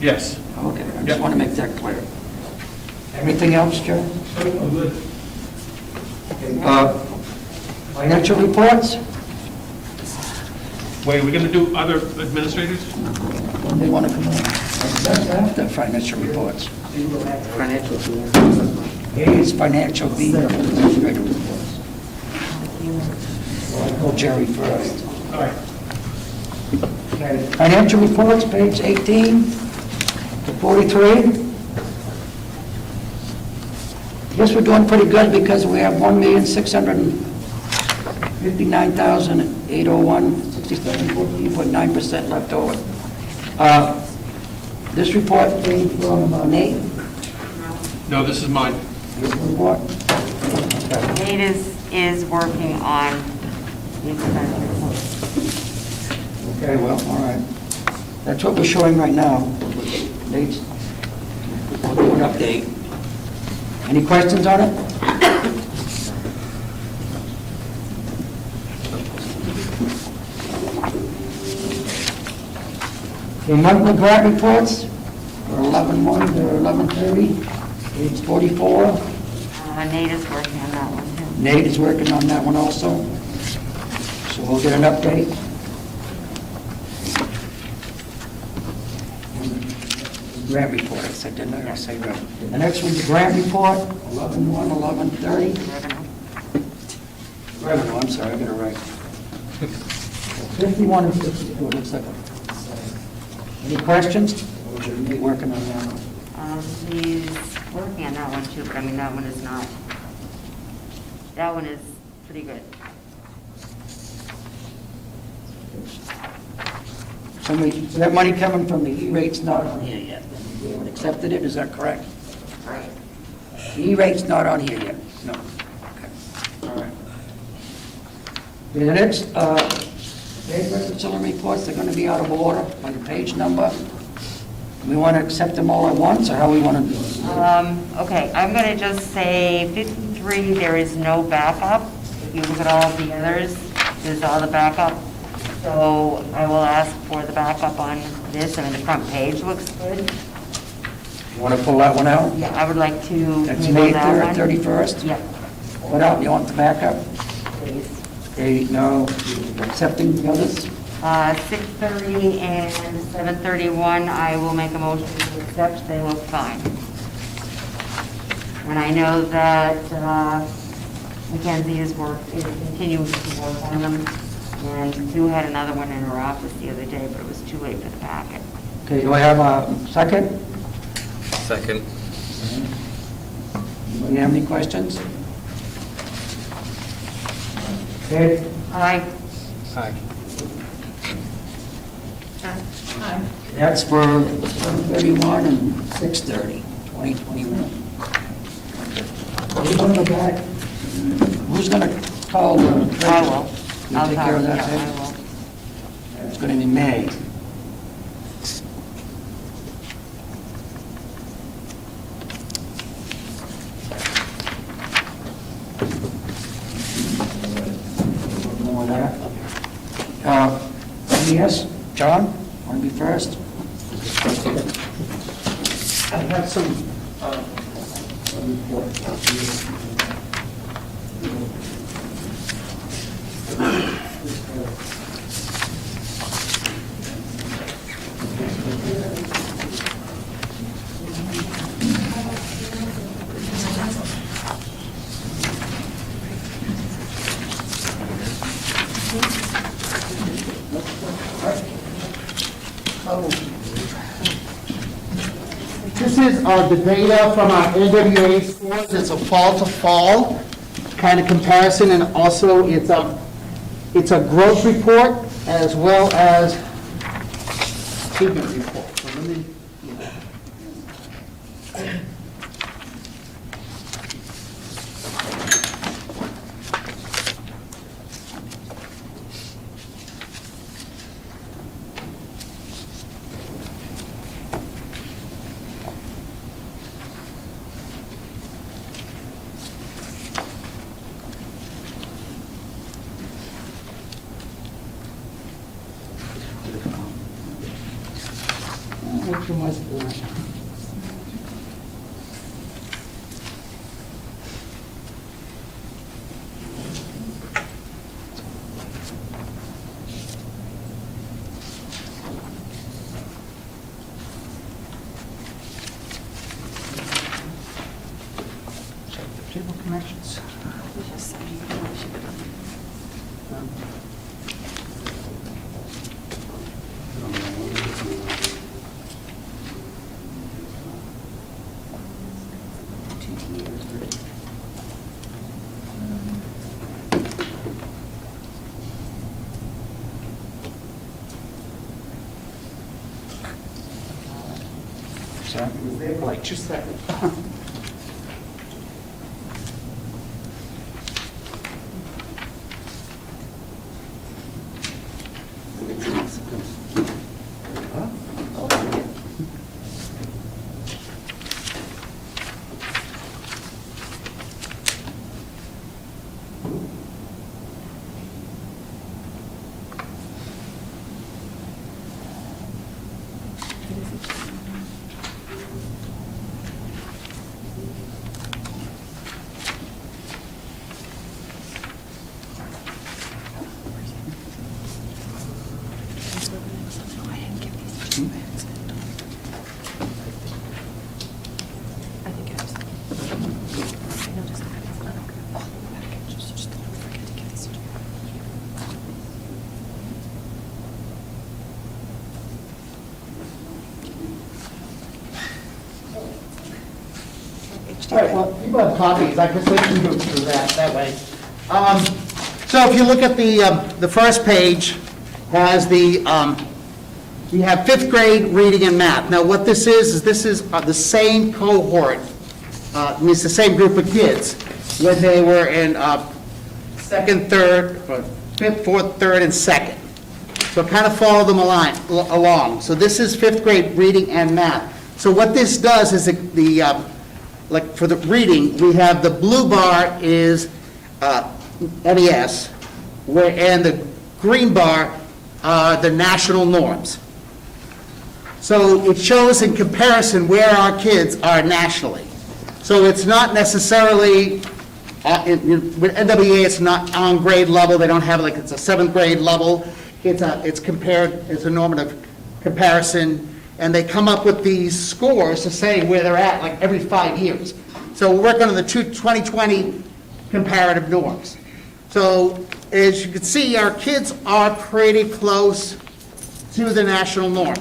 Speaker 7: Yes.
Speaker 4: Okay, I
Speaker 7: Yeah.
Speaker 4: just want to make that clear. Anything else, Joe?
Speaker 7: I'm good.
Speaker 4: Financial reports?
Speaker 7: Wait, are we going to do other administrators?
Speaker 4: When they want to come on? That's after financial reports. Financial. A is financial, B is administrative reports. I'll call Jerry first.
Speaker 7: All right.
Speaker 4: Okay, financial reports, page 18 to 43. Guess we're doing pretty good because we have 1,659,801.67, 14.9% left over. This report came from Nate.
Speaker 7: No, this is mine.
Speaker 4: Your report.
Speaker 3: Nate is working on the expense report.
Speaker 4: Okay, well, all right. That's what we're showing right now. Nate's, we'll do an update. Any questions on it? The monthly grant reports are 11/1 to 11/30, page 44.
Speaker 3: Nate is working on that one, too.
Speaker 4: Nate is working on that one also. So we'll get an update. grant report, I said, didn't I? I say right. The next one's the grant report, 11/1, 11/30. Revenue, I'm sorry, I got it right. 51 and 52, it looks like. Any questions? Or should we be working on that one?
Speaker 3: He's working on that one too, but I mean, that one is not, that one is pretty good.
Speaker 4: So that money coming from the E-rate's not on here yet. We haven't accepted it, is that correct?
Speaker 3: Right.
Speaker 4: The E-rate's not on here yet? No. Okay. All right. The next, page reconciliation reports, they're going to be out of order by the page number. We want to accept them all at once, or how we want to do it?
Speaker 3: Okay, I'm going to just say 53, there is no backup. If you look at all the others, there's all the backup. So I will ask for the backup on this. I mean, the front page looks good.
Speaker 4: You want to pull that one out?
Speaker 3: Yeah, I would like to
Speaker 4: That's
Speaker 3: table
Speaker 4: May
Speaker 3: that
Speaker 4: 3rd,
Speaker 3: one.
Speaker 4: 31st?
Speaker 3: Yeah,
Speaker 4: What out, you want the backup?
Speaker 3: please.
Speaker 4: Okay, no, accepting the others?
Speaker 3: 6:30 and 7:31, I will make a motion to accept. They look fine. And I know that Mackenzie is continuing to work on them. And Sue had another one in her office the other day, but it was too late for the packet.
Speaker 4: Okay, do I have a second?
Speaker 2: Second.
Speaker 4: Anybody have any questions? Okay,
Speaker 3: Aye.
Speaker 2: Aye.
Speaker 4: that's for 7:31 and 6:30, 2021. Who's going to go back? Who's going to call the treasurer?
Speaker 3: I will.
Speaker 4: You
Speaker 3: I'll
Speaker 4: take
Speaker 3: talk,
Speaker 4: care of that,
Speaker 3: yeah,
Speaker 4: Ted?
Speaker 3: I will.
Speaker 4: It's going to be May. More of that. Yes, John, want to be first?
Speaker 12: I have some report. This is the data from our NWA scores. It's a fall to fall kind of comparison, and also it's a growth report as well as achievement report. So let me,
Speaker 4: Which one was it?
Speaker 12: table connections.
Speaker 4: Sorry?
Speaker 12: Like 2 seconds. All right, well, people have copies, I guess they can go through that way. So if you look at the first page, has you have fifth grade reading and math. Now, what this is the same cohort, it's the same group of kids when they were in second, third, or fifth, fourth, third, and second. So kind of follow them along. So this is fifth grade reading and math. So what this does is like for the reading, we have the blue bar is NES, and the green bar are the national norms. So it shows in comparison where our kids are nationally. So it's not necessarily, with NWA, it's not on grade level, they don't have like, it's a seventh grade level, it's compared, it's a normative comparison, and they come up with these scores to say where they're at like every 5 years. So we're working on the 2020 comparative norms. So as you can see, our kids are pretty close to the national norm.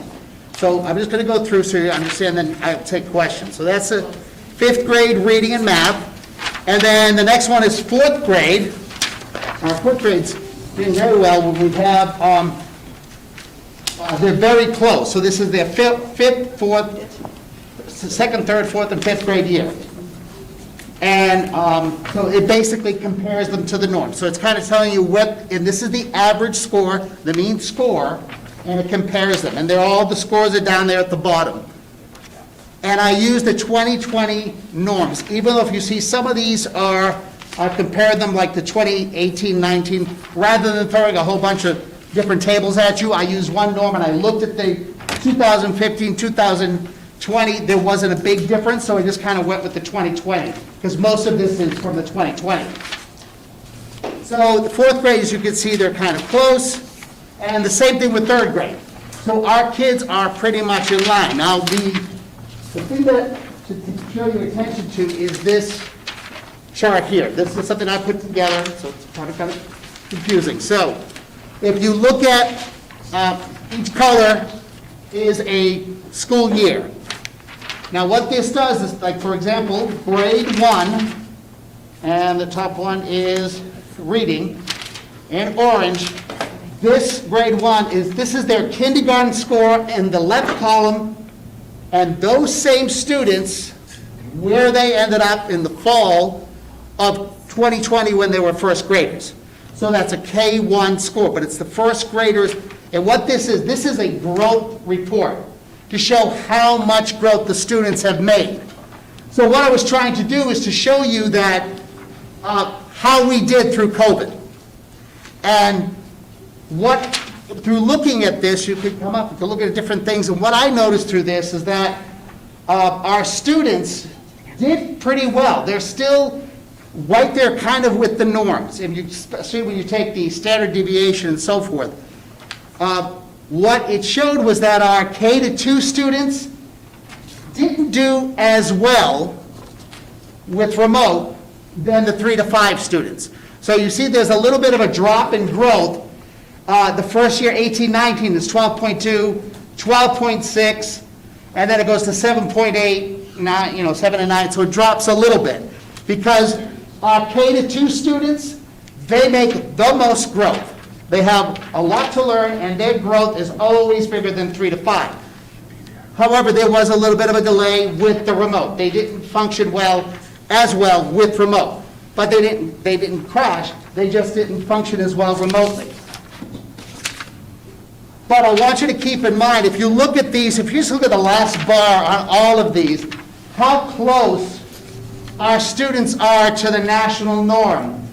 Speaker 12: So I'm just going to go through so you understand, then I'll take questions. So that's a fifth grade reading and math. And then the next one is fourth grade. Our fourth grade's doing very well. We have, they're very close. So this is their fifth, fourth, second, third, fourth, and fifth grade year. And so it basically compares them to the norm. So it's kind of telling you what, and this is the average score, the mean score, and it compares them. And the scores are down there at the bottom. And I use the 2020 norms, even though if you see some of these I compared them like the 2018, 19, rather than throwing a whole bunch of different tables at you, I used one norm and I looked at the 2015, 2020, there wasn't a big difference, so I just kind of went with the 2020, because most of this is from the 2020. So the fourth grade, as you can see, they're kind of close, and the same thing with third grade. So our kids are pretty much in line. Now, the thing that to show your attention to is this chart here. This is something I put together, so it's kind of confusing. So if you look at each color is a school year. Now what this does is, like for example, grade 1, and the top one is reading, in orange, this grade 1 this is their kindergarten score in the left column, and those same students, where they ended up in the fall of 2020 when they were first graders. So that's a K1 score, but it's the first graders. And what this is a growth report to show how much growth the students have made. So what I was trying to do is to show you that how we did through COVID. And through looking at this, you could come up, you could look at different things, and what I noticed through this is that our students did pretty well. They're still right there kind of with the norms, especially when you take the standard deviation and so forth. What it showed was that our K-2 students didn't do as well with remote than the 3 to 5 students. So you see there's a little bit of a drop in growth. The first year, 18-19, is 12.2, 12.6, and then it goes to 7.8, 9, 7 and 9, so it drops a little bit. Because our K-2 students, they make the most growth. They have a lot to learn, and their growth is always bigger than 3 to 5. However, there was a little bit of a delay with the remote. They didn't function as well with remote. But they didn't crash, they just didn't function as well remotely. But I want you to keep in mind, if you look at these, if you just look at the last bar on all of these, how close our students are to the national norm,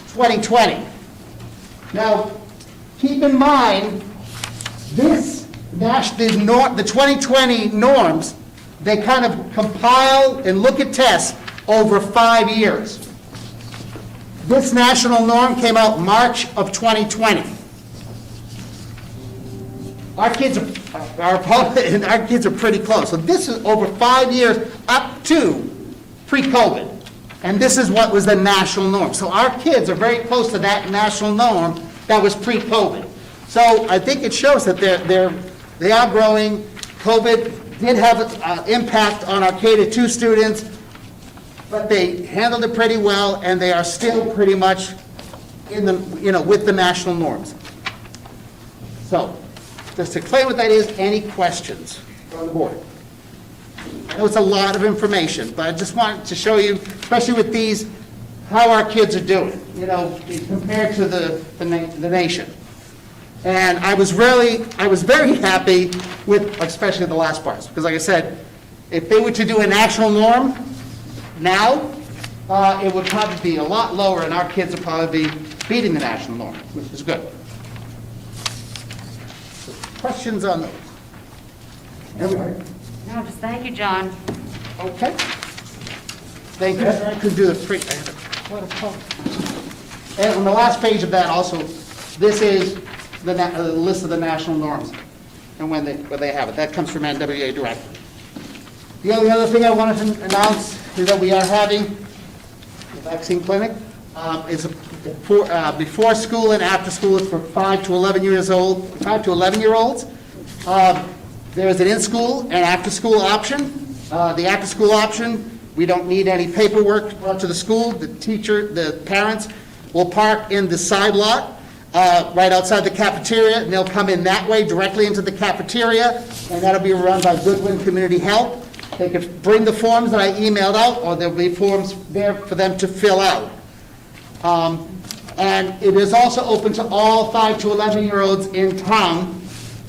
Speaker 12: 2020. Now, keep in mind, the 2020 norms, they kind of compile and look at tests over 5 years. This national norm came out March of 2020. Our kids are pretty close. So this is over 5 years up to pre-COVID. And this is what was the national norm. So our kids are very close to that national norm that was pre-COVID. So I think it shows that they are growing. COVID did have an impact on our K-2 students. but they handled it pretty well, and they are still pretty much in the, with the national norms. So, just to explain what that is, any questions from the board? I know it's a lot of information, but I just wanted to show you, especially with these, how our kids are doing, compared to the nation. And I was very happy with, especially the last parts, because like I said, if they were to do a national norm now, it would probably be a lot lower, and our kids would probably be beating the national norm, which is good. Questions on those? Everybody?
Speaker 3: No, just thank you, John.
Speaker 12: Okay. Thank you. I could do the three. I have quite a problem. And on the last page of that also, this is the list of the national norms and when they have it. That comes from NWA directly. The only other thing I wanted to announce is that we are having the vaccine clinic. It's before school and after school. It's for 5 to 11-year-olds. There is an in-school and after-school option. The after-school option, we don't need any paperwork brought to the school. The parents will park in the side lot right outside the cafeteria, and they'll come in that way directly into the cafeteria, and that'll be run by Goodwin Community Health. They can bring the forms that I emailed out, or there'll be forms there for them to fill out. And it is also open to all 5 to 11-year-olds in town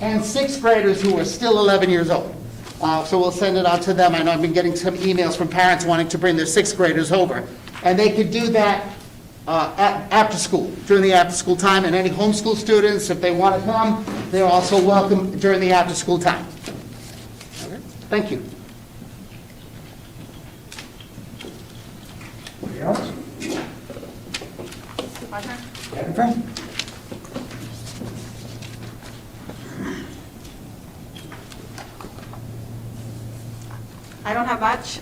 Speaker 12: and 6th graders who are still 11 years old. So we'll send it out to them. I know I've been getting some emails from parents wanting to bring their 6th graders over. And they could do that after school, during the after-school time. And any homeschool students, if they want to come, they're also welcome during the after-school time. Okay. Thank you.
Speaker 4: Anybody else? Jennifer?
Speaker 13: I don't have much.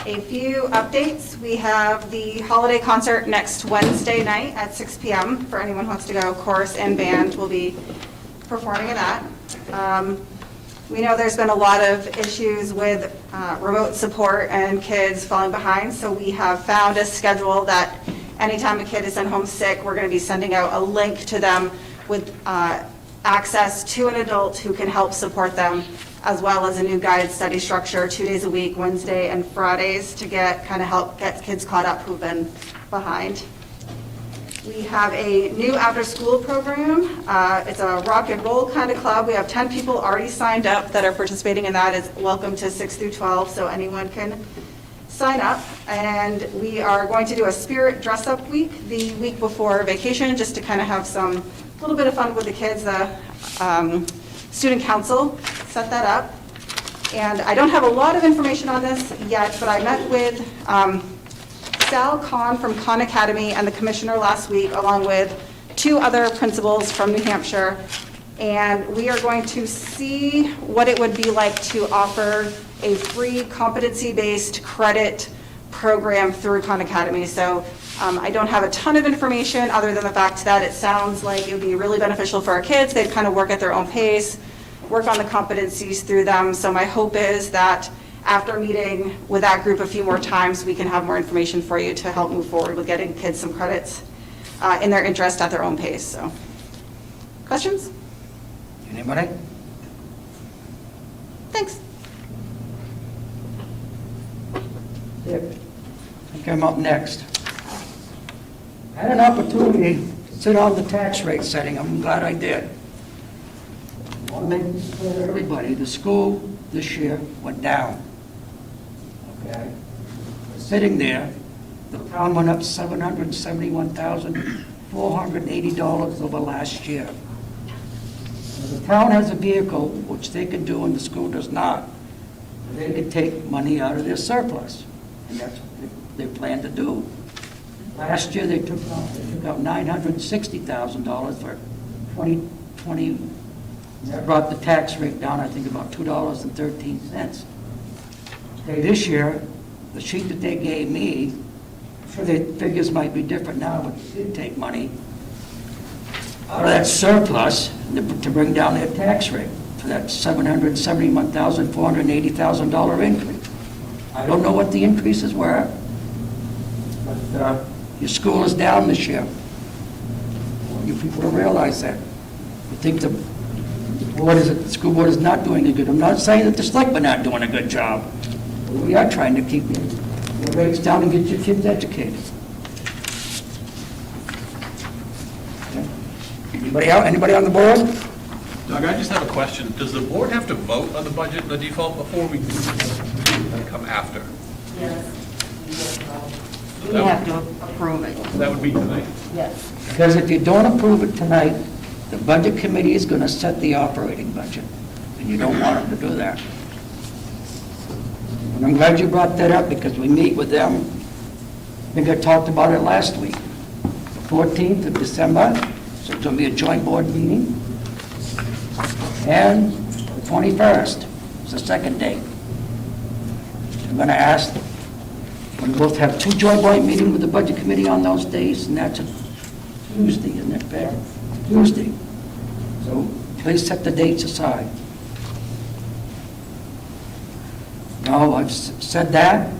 Speaker 13: A few updates. We have the holiday concert next Wednesday night at 6 p.m. for anyone who wants to go. Chorus and band will be performing at that. We know there's been a lot of issues with remote support and kids falling behind, so we have found a schedule that anytime a kid is sent home sick, we're going to be sending out a link to them with access to an adult who can help support them, as well as a new guided study structure 2 days a week, Wednesday and Fridays, to help get kids caught up who've been behind. We have a new after-school program. It's a rock and roll kind of club. We have 10 people already signed up that are participating in that. It's welcome to 6 through 12, so anyone can sign up. And we are going to do a spirit dress-up week the week before vacation, just to kind of have some little bit of fun with the kids. The student council set that up. And I don't have a lot of information on this yet, but I met with Sal Kahn from Khan Academy and the commissioner last week, along with 2 other principals from New Hampshire. And we are going to see what it would be like to offer a free competency-based credit program through Khan Academy. So I don't have a ton of information other than the fact that it sounds like it would be really beneficial for our kids. They'd kind of work at their own pace, work on the competencies through them. So my hope is that after meeting with that group a few more times, we can have more information for you to help move forward with getting kids some credits in their interest at their own pace. So, questions?
Speaker 4: Anybody?
Speaker 13: Thanks.
Speaker 4: Yep. I think I'm up next. I had an opportunity to sit on the tax rate setting. I'm glad I did. I want to make this clear to everybody. The school this year went down. Okay? Sitting there, the town went up $771,480 over last year. The town has a vehicle, which they can do and the school does not. They can take money out of their surplus, and that's what they plan to do. Last year, they took out $960,000 for 2020. That brought the tax rate down, I think, about $2.13. Okay, this year, the sheet that they gave me, I'm sure the figures might be different now, but they did take money out of that surplus to bring down their tax rate for that $771,480,000 increase. I don't know what the increases were, but your school is down this year. I want you people to realize that. You think the school board is not doing a good, I'm not saying that the selectmen aren't doing a good job. We are trying to keep your rates down and get your kids educated. Anybody on the board?
Speaker 7: Doug, I just have a question. Does the board have to vote on the budget and the default before we come after?
Speaker 3: We have to approve it.
Speaker 7: That would be tonight.
Speaker 3: Yes.
Speaker 4: Because if you don't approve it tonight, the budget committee is going to set the operating budget, and you don't want them to do that. And I'm glad you brought that up, because we meet with them. I think I talked about it last week, the 14th of December, so it's going to be a joint board meeting. And the 21st is the second date. I'm going to ask, we both have two joint board meetings with the budget committee on those days, and that's a Tuesday, isn't it, Beck? Tuesday. So please set the dates aside. Now, I've said that.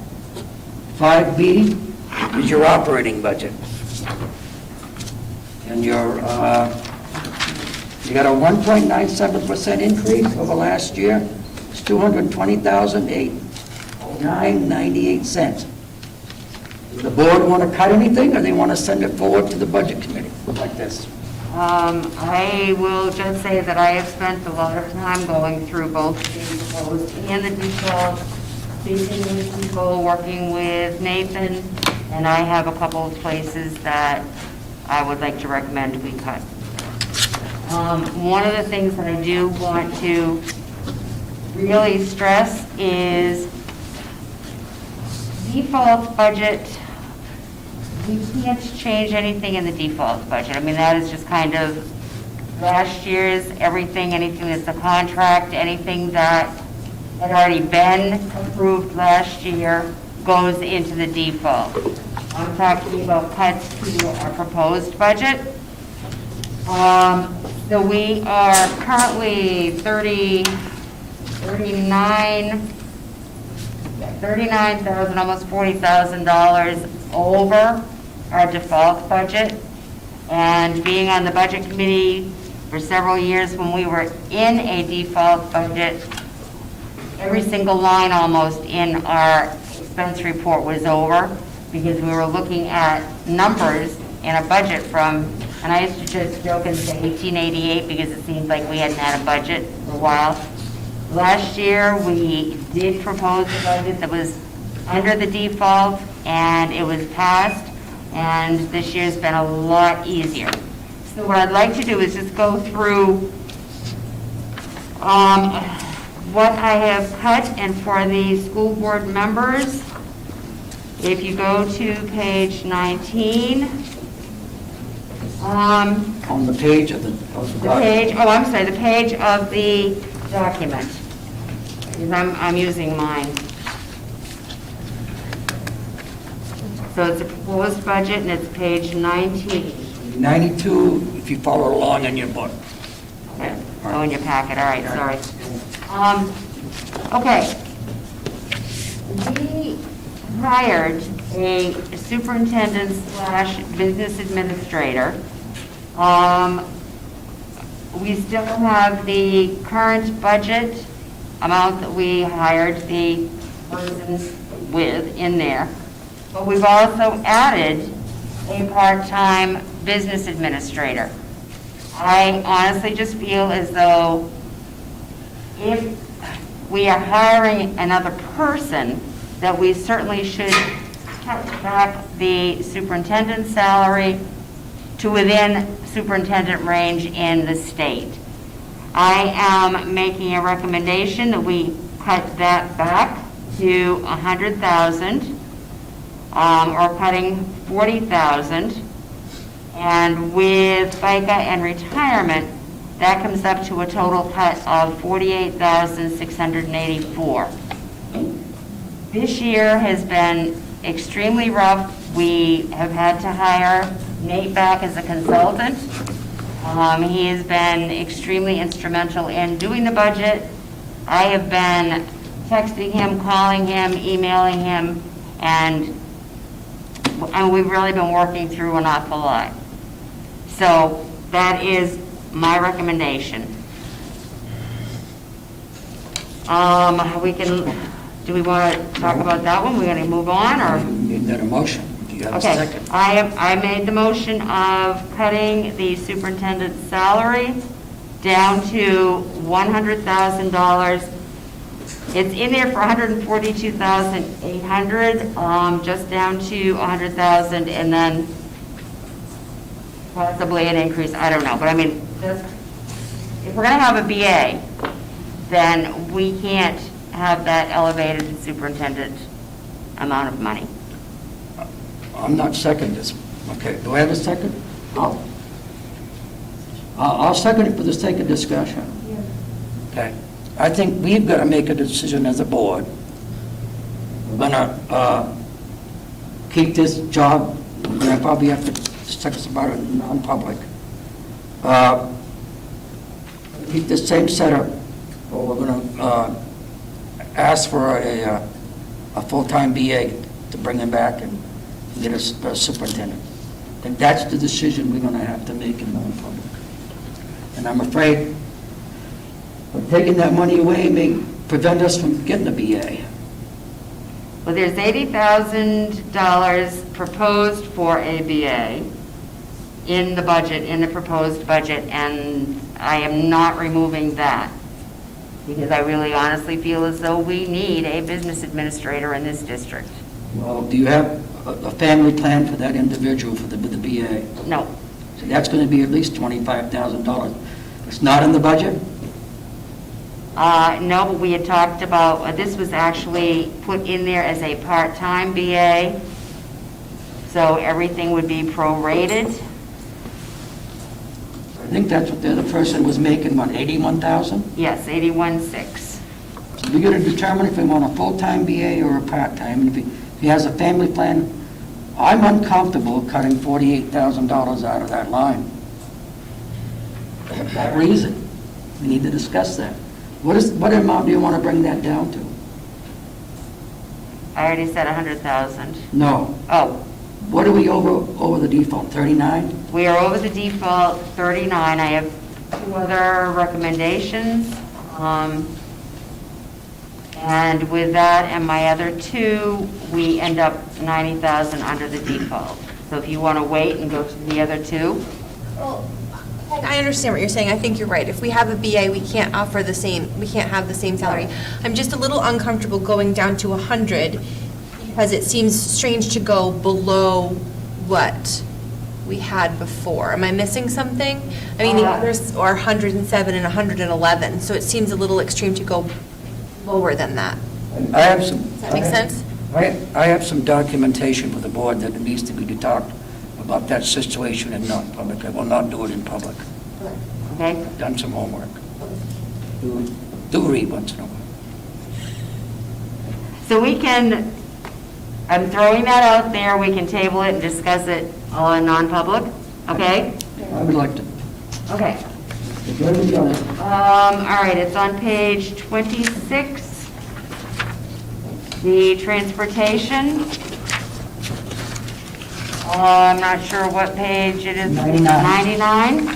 Speaker 4: 5B is your operating budget. And you got a 1.97% increase over last year. It's $220,809.98. Does the board want to cut anything, or they want to send it forward to the budget committee like this?
Speaker 3: I will just say that I have spent a lot of time going through both the proposed and the default, speaking with people, working with Nathan, and I have a couple of places that I would like to recommend we cut. One of the things that I do want to really stress is default budget. We can't change anything in the default budget. I mean, that is just kind of last year's everything, anything that's a contract, anything that had already been approved last year goes into the default. I'm talking about cuts to our proposed budget. So we are currently $39,000, almost $40,000 over our default budget. And being on the budget committee for several years when we were in a default budget, every single line almost in our expense report was over, because we were looking at numbers in a budget from, and I used to just joke and say 1888 because it seems like we hadn't had a budget for a while. Last year, we did propose a budget that was under the default, and it was passed, and this year's been a lot easier. So what I'd like to do is just go through what I have cut, and for the school board members, if you go to page 19,
Speaker 4: On the page of the
Speaker 3: page, oh, I'm sorry, the page of the document, because I'm using mine. So it's a proposed budget, and it's page 19.
Speaker 4: 92, if you follow along in your book.
Speaker 3: Okay, oh, in your packet, all right, sorry. Okay. We hired a superintendent / business administrator. We still have the current budget amount that we hired the person with in there. But we've also added a part-time business administrator. I honestly just feel as though if we are hiring another person, that we certainly should cut back the superintendent's salary to within superintendent range in the state. I am making a recommendation that we cut that back to $100,000, or cutting $40,000. And with FICA and retirement, that comes up to a total cut of $48,684. This year has been extremely rough. We have had to hire Nate back as a consultant. He has been extremely instrumental in doing the budget. I have been texting him, calling him, emailing him, and we've really been working through an awful lot. So that is my recommendation. Do we want to talk about that one? We're going to move on, or?
Speaker 4: You need a motion. Do you have a
Speaker 3: Okay,
Speaker 4: second?
Speaker 3: I made the motion of cutting the superintendent's salary down to $100,000. It's in there for $142,800, just down to $100,000, and then possibly an increase, I don't know. But I mean, if we're going to have a BA, then we can't have that elevated superintendent amount of money.
Speaker 4: I'm not second this. Okay, do I have a second? I'll second it for the sake of discussion. Okay. I think we've got to make a decision as a board. We're going to keep this job, we're going to probably have to discuss about it in non-public. Keep the same setup, or we're going to ask for a full-time BA to bring him back and get a superintendent. And that's the decision we're going to have to make in non-public. And I'm afraid taking that money away may prevent us from getting a BA.
Speaker 3: Well, there's $80,000 proposed for a BA in the budget, in the proposed budget, and I am not removing that, because I really honestly feel as though we need a business administrator in this district.
Speaker 4: Well, do you have a family plan for that individual with the BA?
Speaker 3: No.
Speaker 4: So that's going to be at least $25,000. It's not in the budget?
Speaker 3: No, but we had talked about, this was actually put in there as a part-time BA, so everything would be prorated.
Speaker 4: I think that's what the other person was making, what, $81,000?
Speaker 3: Yes, 81.6.
Speaker 4: So we got to determine if we want a full-time BA or a part-time. And if he has a family plan, I'm uncomfortable cutting $48,000 out of that line. For that reason, we need to discuss that. What amount do you want to bring that down to?
Speaker 3: I already said 100,000.
Speaker 4: No.
Speaker 3: Oh,
Speaker 4: What are we over the default, 39?
Speaker 3: we are over the default 39. I have two other recommendations. And with that and my other two, we end up 90,000 under the default. So if you want to wait and go to the other two.
Speaker 14: Well, I understand what you're saying. I think you're right. If we have a BA, we can't offer the same, we can't have the same salary. I'm just a little uncomfortable going down to 100 because it seems strange to go below what we had before. Am I missing something? I mean, the others are 107 and 111, so it seems a little extreme to go lower than that.
Speaker 4: I have some.
Speaker 14: Does that make sense?
Speaker 4: I have some documentation for the board that needs to be talked about that situation in non-public. I will not do it in public.
Speaker 3: Okay?
Speaker 4: I've done some homework. Do read once in a while.
Speaker 3: So we can, I'm throwing that out there, we can table it and discuss it all in non-public, okay?
Speaker 4: I would like to.
Speaker 3: Okay. All right, it's on page 26. The transportation. I'm not sure what page it is.
Speaker 4: 99.
Speaker 3: 99?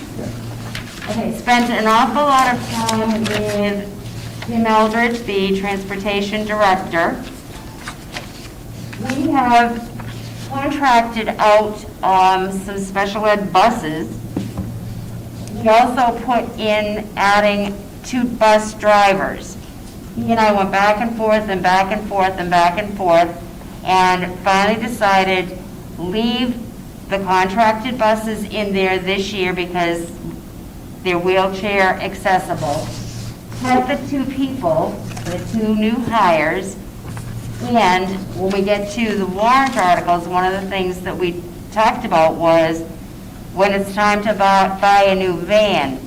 Speaker 3: Okay, spent an awful lot of time with Tim Eldridge, the transportation director. We have contracted out some special ed buses. We also put in adding 2 bus drivers. He and I went back and forth and back and forth and back and forth, and finally decided leave the contracted buses in there this year because they're wheelchair accessible. Cut the 2 people, the 2 new hires, and when we get to the warrant articles, one of the things that we talked about was when it's time to buy a new van,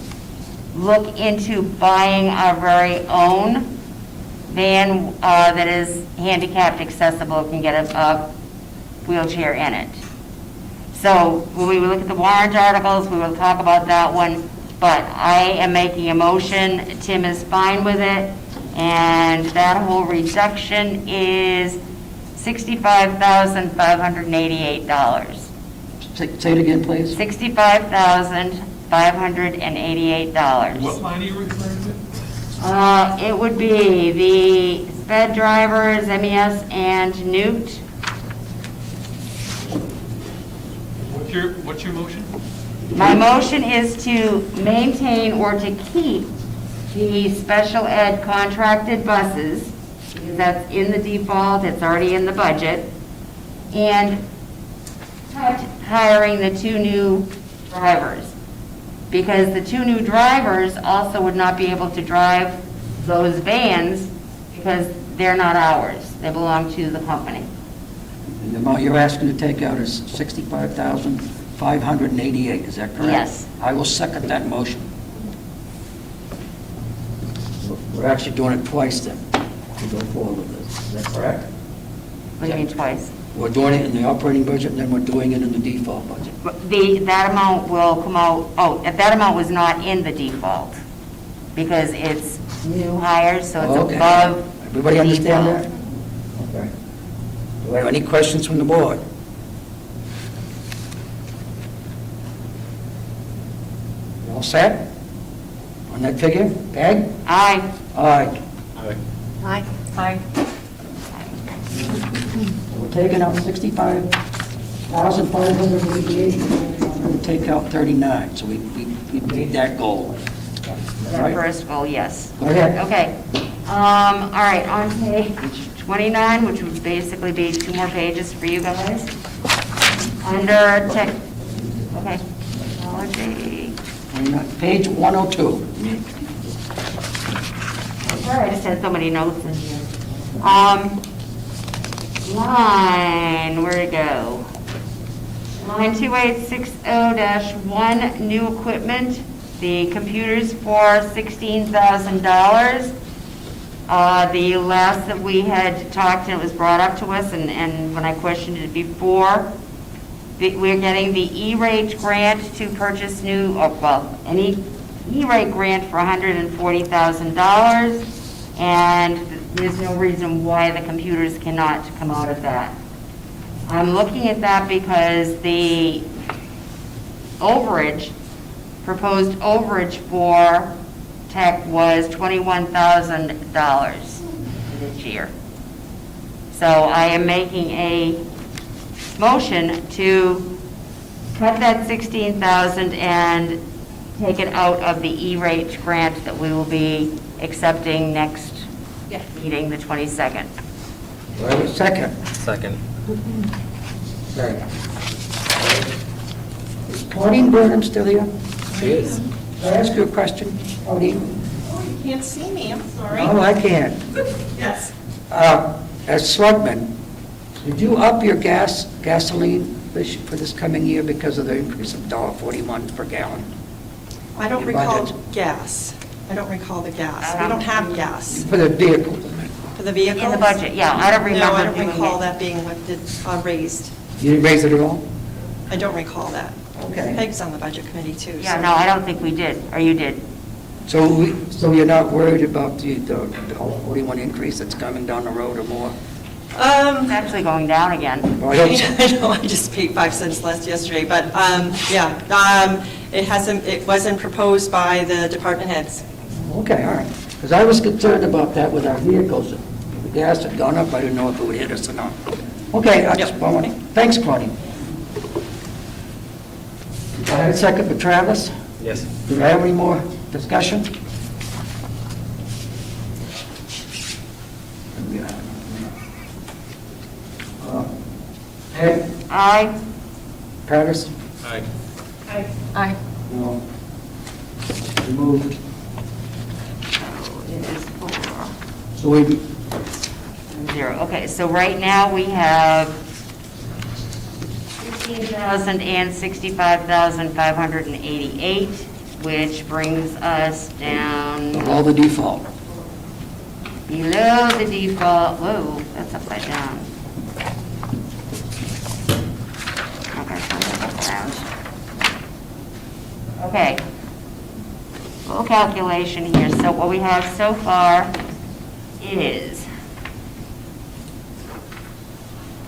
Speaker 3: look into buying our very own van that is handicapped accessible, can get a wheelchair in it. So when we look at the warrant articles, we will talk about that one, but I am making a motion. Tim is fine with it, And that whole reduction is $65,588.
Speaker 4: Say it again, please.
Speaker 3: $65,588.
Speaker 7: What line are you referring to?
Speaker 3: It would be the sped drivers, MES, and Newt.
Speaker 7: What's your motion?
Speaker 3: My motion is to maintain or to keep the special ed contracted buses, because that's in the default, it's already in the budget, and cut hiring the 2 new drivers. Because the 2 new drivers also would not be able to drive those vans because they're not ours. They belong to the company.
Speaker 4: The amount you're asking to take out is $65,588, is that correct?
Speaker 3: Yes.
Speaker 4: I will second that motion. We're actually doing it twice then, to go forward with this, is that correct?
Speaker 3: What do you mean twice?
Speaker 4: We're doing it in the operating budget, and then we're doing it in the default budget.
Speaker 3: That amount will come out, that amount was not in the default because it's new hires, so it's
Speaker 4: Okay.
Speaker 3: above.
Speaker 4: Everybody understand that? Okay. Do we have any questions from the board? You all set? On that figure? Peg?
Speaker 3: Aye.
Speaker 4: Aye.
Speaker 14: Aye.
Speaker 6: Aye.
Speaker 4: We're taking out 65,588, we'll take out 39, so we made that goal.
Speaker 3: That
Speaker 4: Right?
Speaker 3: first goal, yes.
Speaker 4: Go ahead.
Speaker 3: Okay. All right, on page 29, which would basically be 2 more pages for you guys. Under tech, okay, technology.
Speaker 4: Page 102.
Speaker 3: Sorry, I just had so many notes in here. Line, where'd it go? Line 2860-1, new equipment, the computers for $16,000. The last that we had talked, and it was brought up to us, and when I questioned it before, we're getting the E-rate grant to purchase new, an E-rate grant for $140,000, and there's no reason why the computers cannot come out of that. I'm looking at that because the proposed overage for tech was $21,000 this year. So I am making a motion to cut that $16,000 and take it out of the E-rate grant that we will be accepting next meeting, the 22nd.
Speaker 4: Do I have a second?
Speaker 2: Second.
Speaker 4: Okay. Is Claudine Burnham still here?
Speaker 2: She is.
Speaker 4: Can I ask you a question, Claudine?
Speaker 1: Oh, you can't see me, I'm sorry.
Speaker 4: No, I can't.
Speaker 1: Yes.
Speaker 4: As selectman, did you up your gasoline for this coming year because of the increase of $1.41 per gallon?
Speaker 1: I don't
Speaker 4: Your
Speaker 1: recall
Speaker 4: budget.
Speaker 1: gas. I don't recall the gas. We don't have gas.
Speaker 4: For the vehicles?
Speaker 1: For the vehicles?
Speaker 3: In the budget, yeah, I don't remember
Speaker 1: No, I don't
Speaker 3: doing
Speaker 1: recall
Speaker 3: it.
Speaker 1: that being lifted, raised.
Speaker 4: You didn't raise it at all?
Speaker 1: I don't recall that.
Speaker 4: Okay.
Speaker 1: Peg's on the budget committee too.
Speaker 3: Yeah,
Speaker 1: so-
Speaker 3: no, I don't think we did, or you did.
Speaker 4: So you're not worried about the whole 41 increase that's coming down the road or more?
Speaker 3: It's actually going down again.
Speaker 4: Well, I hope so.
Speaker 1: I know, I just paid 5 cents less yesterday, but, it wasn't proposed by the department heads.
Speaker 4: Okay, all right. Because I was concerned about that with our vehicles. If the gas had gone up, I didn't know if it would hit us or not. Okay, thanks, Claudine. I have a second for Travis.
Speaker 2: Yes.
Speaker 4: Do I have any more discussion? Ed?
Speaker 3: Aye.
Speaker 4: Travis?
Speaker 2: Aye.
Speaker 6: Aye.
Speaker 4: No. Removed.
Speaker 3: It is 4.
Speaker 4: So we,
Speaker 3: 0. Okay, so right now we have 16,000 and 65,588, which brings us down
Speaker 4: below the default.
Speaker 3: below the default. Whoa, that's upside down. Okay, so that's around. Okay. Little calculation here. So what we have so far is,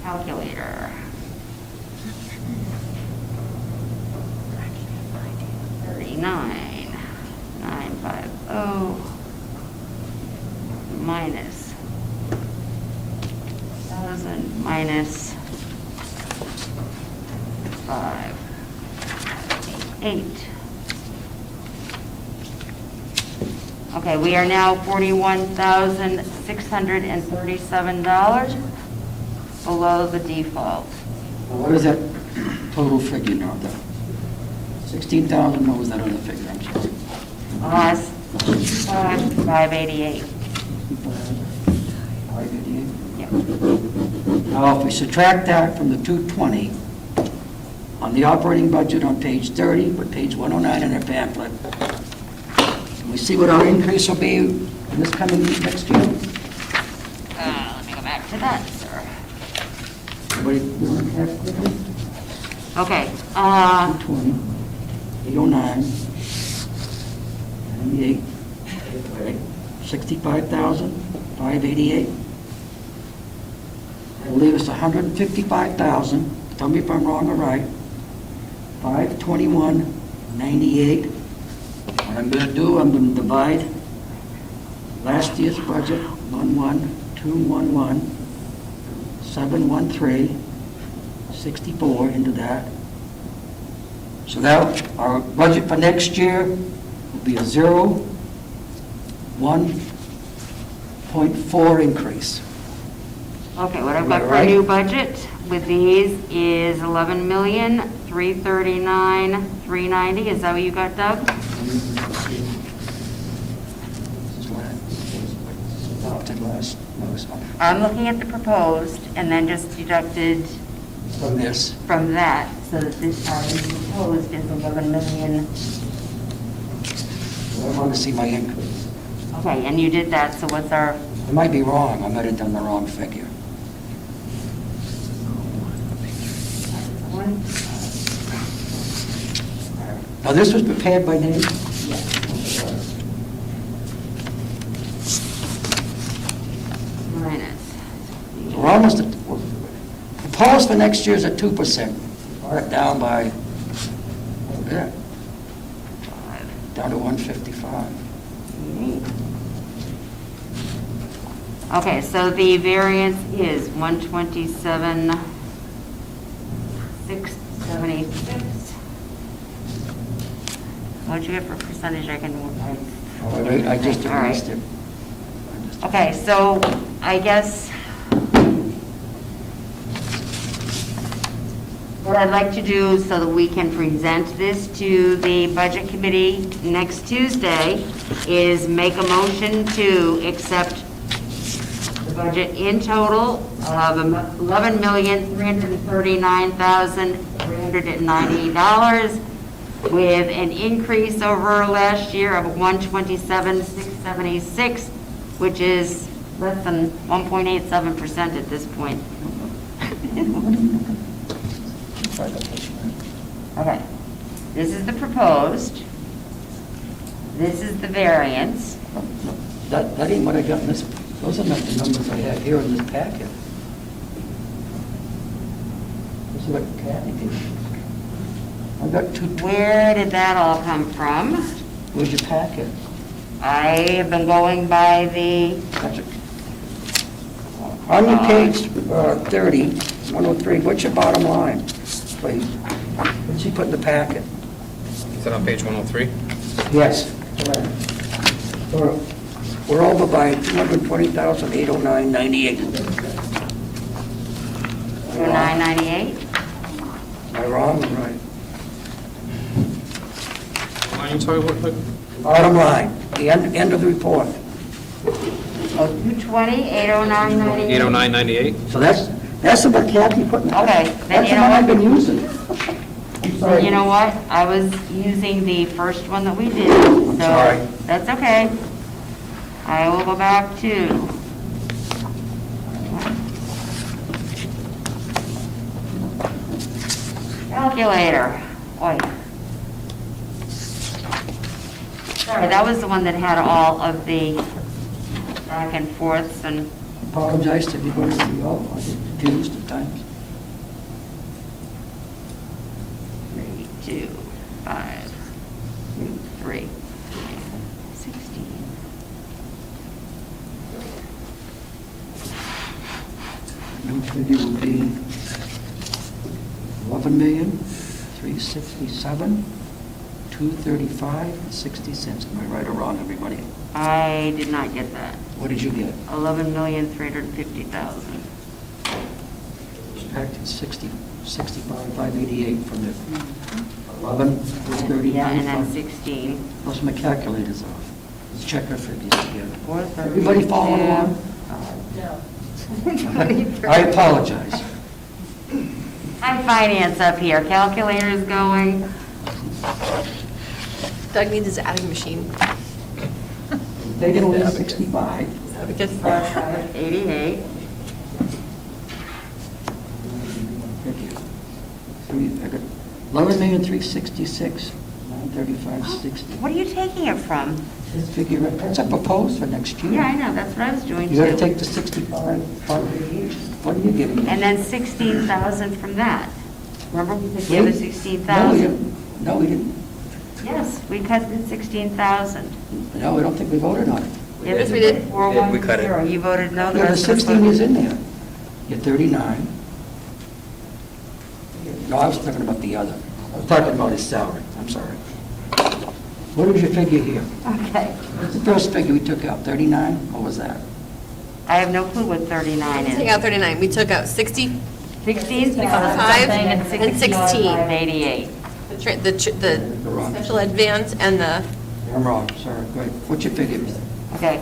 Speaker 3: calculator, 39,950 minus 1,000 minus 588. Okay, we are now $41,637 below the default.
Speaker 4: What is that total figure now? 16,000, what was that other figure? I'm sorry.
Speaker 3: 588.
Speaker 4: 588?
Speaker 3: Yep.
Speaker 4: Now, if we subtract that from the 220, on the operating budget on page 30, but page 109 in our pamphlet, can we see what our increase will be in this coming next year?
Speaker 3: Let me go back to that, sir.
Speaker 4: Everybody, you want to have quickly?
Speaker 3: Okay,
Speaker 4: 220, 809, 98, 65,588. That'll leave us 155,000, tell me if I'm wrong or right, 521.98. What I'm going to do, I'm going to divide last year's budget, 11,211, 713, 64 into that. So that our budget for next year will be a 1.4 increase.
Speaker 3: okay, what I've got for a new budget with these is 11,339,390. Is that what you got, Doug?
Speaker 4: Adopted last,
Speaker 3: I'm looking at the proposed and then just deducted
Speaker 4: from this.
Speaker 3: from that, so that this proposed is 11 million.
Speaker 4: I want to see my increase.
Speaker 3: Okay, and you did that, so what's our,
Speaker 4: I might be wrong, I might have done the wrong figure. Now, this was prepared by name?
Speaker 3: minus?
Speaker 4: We're almost, proposed for next year is at 2%. Brought it down by, yeah, down to 155.
Speaker 3: Okay, so the variance is 127,676. What'd you get for percentage? I
Speaker 4: I just
Speaker 3: All right.
Speaker 4: erased it.
Speaker 3: Okay, so I guess what I'd like to do so that we can present this to the Budget Committee next Tuesday is make a motion to accept the budget in total of $11,339,398 with an increase over last year of 127,676, which is less than 1.87% at this point. Okay, this is the proposed. This is the variance.
Speaker 4: That ain't what I got in this, those are not the numbers I have here in this packet. This is what Kathy did. I got two,
Speaker 3: Where did that all come from?
Speaker 4: where's your packet?
Speaker 3: I have been going by the,
Speaker 4: That's it. On your page 30, 103, what's your bottom line, please? What's he put in the packet?
Speaker 2: Is that on page 103?
Speaker 4: Yes. We're over by 220,809.98.
Speaker 3: 998?
Speaker 4: Am I wrong or right?
Speaker 2: Line you talking about?
Speaker 4: Bottom line, the end of the report.
Speaker 3: Oh, 220, 809.98?
Speaker 2: 809.98?
Speaker 4: So that's what Kathy put in the
Speaker 3: Okay,
Speaker 4: packet.
Speaker 3: then
Speaker 4: That's
Speaker 3: you
Speaker 4: the
Speaker 3: know
Speaker 4: one I've
Speaker 3: what?
Speaker 4: been using. I'm sorry.
Speaker 3: You know what? I was using the first one that we did, so
Speaker 4: sorry.
Speaker 3: that's okay. I will go back to. Calculator. Oi. Sorry, that was the one that had all of the back and forths and
Speaker 4: Apologize to everybody, we all are confused at times.
Speaker 3: 3, 2, 5, 3, 16.
Speaker 4: New figure will be 11,367,235.60. Am I right or wrong, everybody?
Speaker 3: I did not get that.
Speaker 4: What did you get?
Speaker 3: 11,350,000.
Speaker 4: Subtracted 65,588 from the 11,335.
Speaker 3: Yeah, and then 16.
Speaker 4: Plus my calculator's off. Let's check our figures together.
Speaker 3: 432.
Speaker 4: Everybody following along? I apologize.
Speaker 3: I'm finance up here, calculator's going.
Speaker 14: Doug needs his adding machine.
Speaker 4: Taking away 65.
Speaker 14: Because
Speaker 3: 88.
Speaker 4: Thank you. 11,366,935.60.
Speaker 3: What are you taking it from?
Speaker 4: This figure, that's a proposed for next year.
Speaker 3: Yeah, I know, that's what I was doing
Speaker 4: You gotta
Speaker 3: too.
Speaker 4: take the 65,588. What are you giving me?
Speaker 3: And then 16,000 from that. Remember we took the other
Speaker 4: See?
Speaker 3: 16,000?
Speaker 4: No, we didn't.
Speaker 3: Yes, we cut the 16,000.
Speaker 4: No, I don't think we voted on it.
Speaker 3: Yes, we did.
Speaker 2: We cut it.
Speaker 3: 410. You voted no.
Speaker 4: Yeah, the
Speaker 3: rest of us
Speaker 4: 16 is
Speaker 3: voted-
Speaker 4: in there. You're 39. No, I was talking about the other. I was talking about his salary. I'm sorry. What was your figure here?
Speaker 3: Okay.
Speaker 4: What's the first figure we took out? 39? What was that?
Speaker 3: I have no clue what 39
Speaker 14: Take
Speaker 3: is.
Speaker 14: out 39. We took out 60,
Speaker 3: 16,500 and
Speaker 14: and 16.
Speaker 3: 16,588.
Speaker 14: the special ed vans and the,
Speaker 4: I'm wrong, sorry. Go ahead. What's your figure?
Speaker 3: Okay,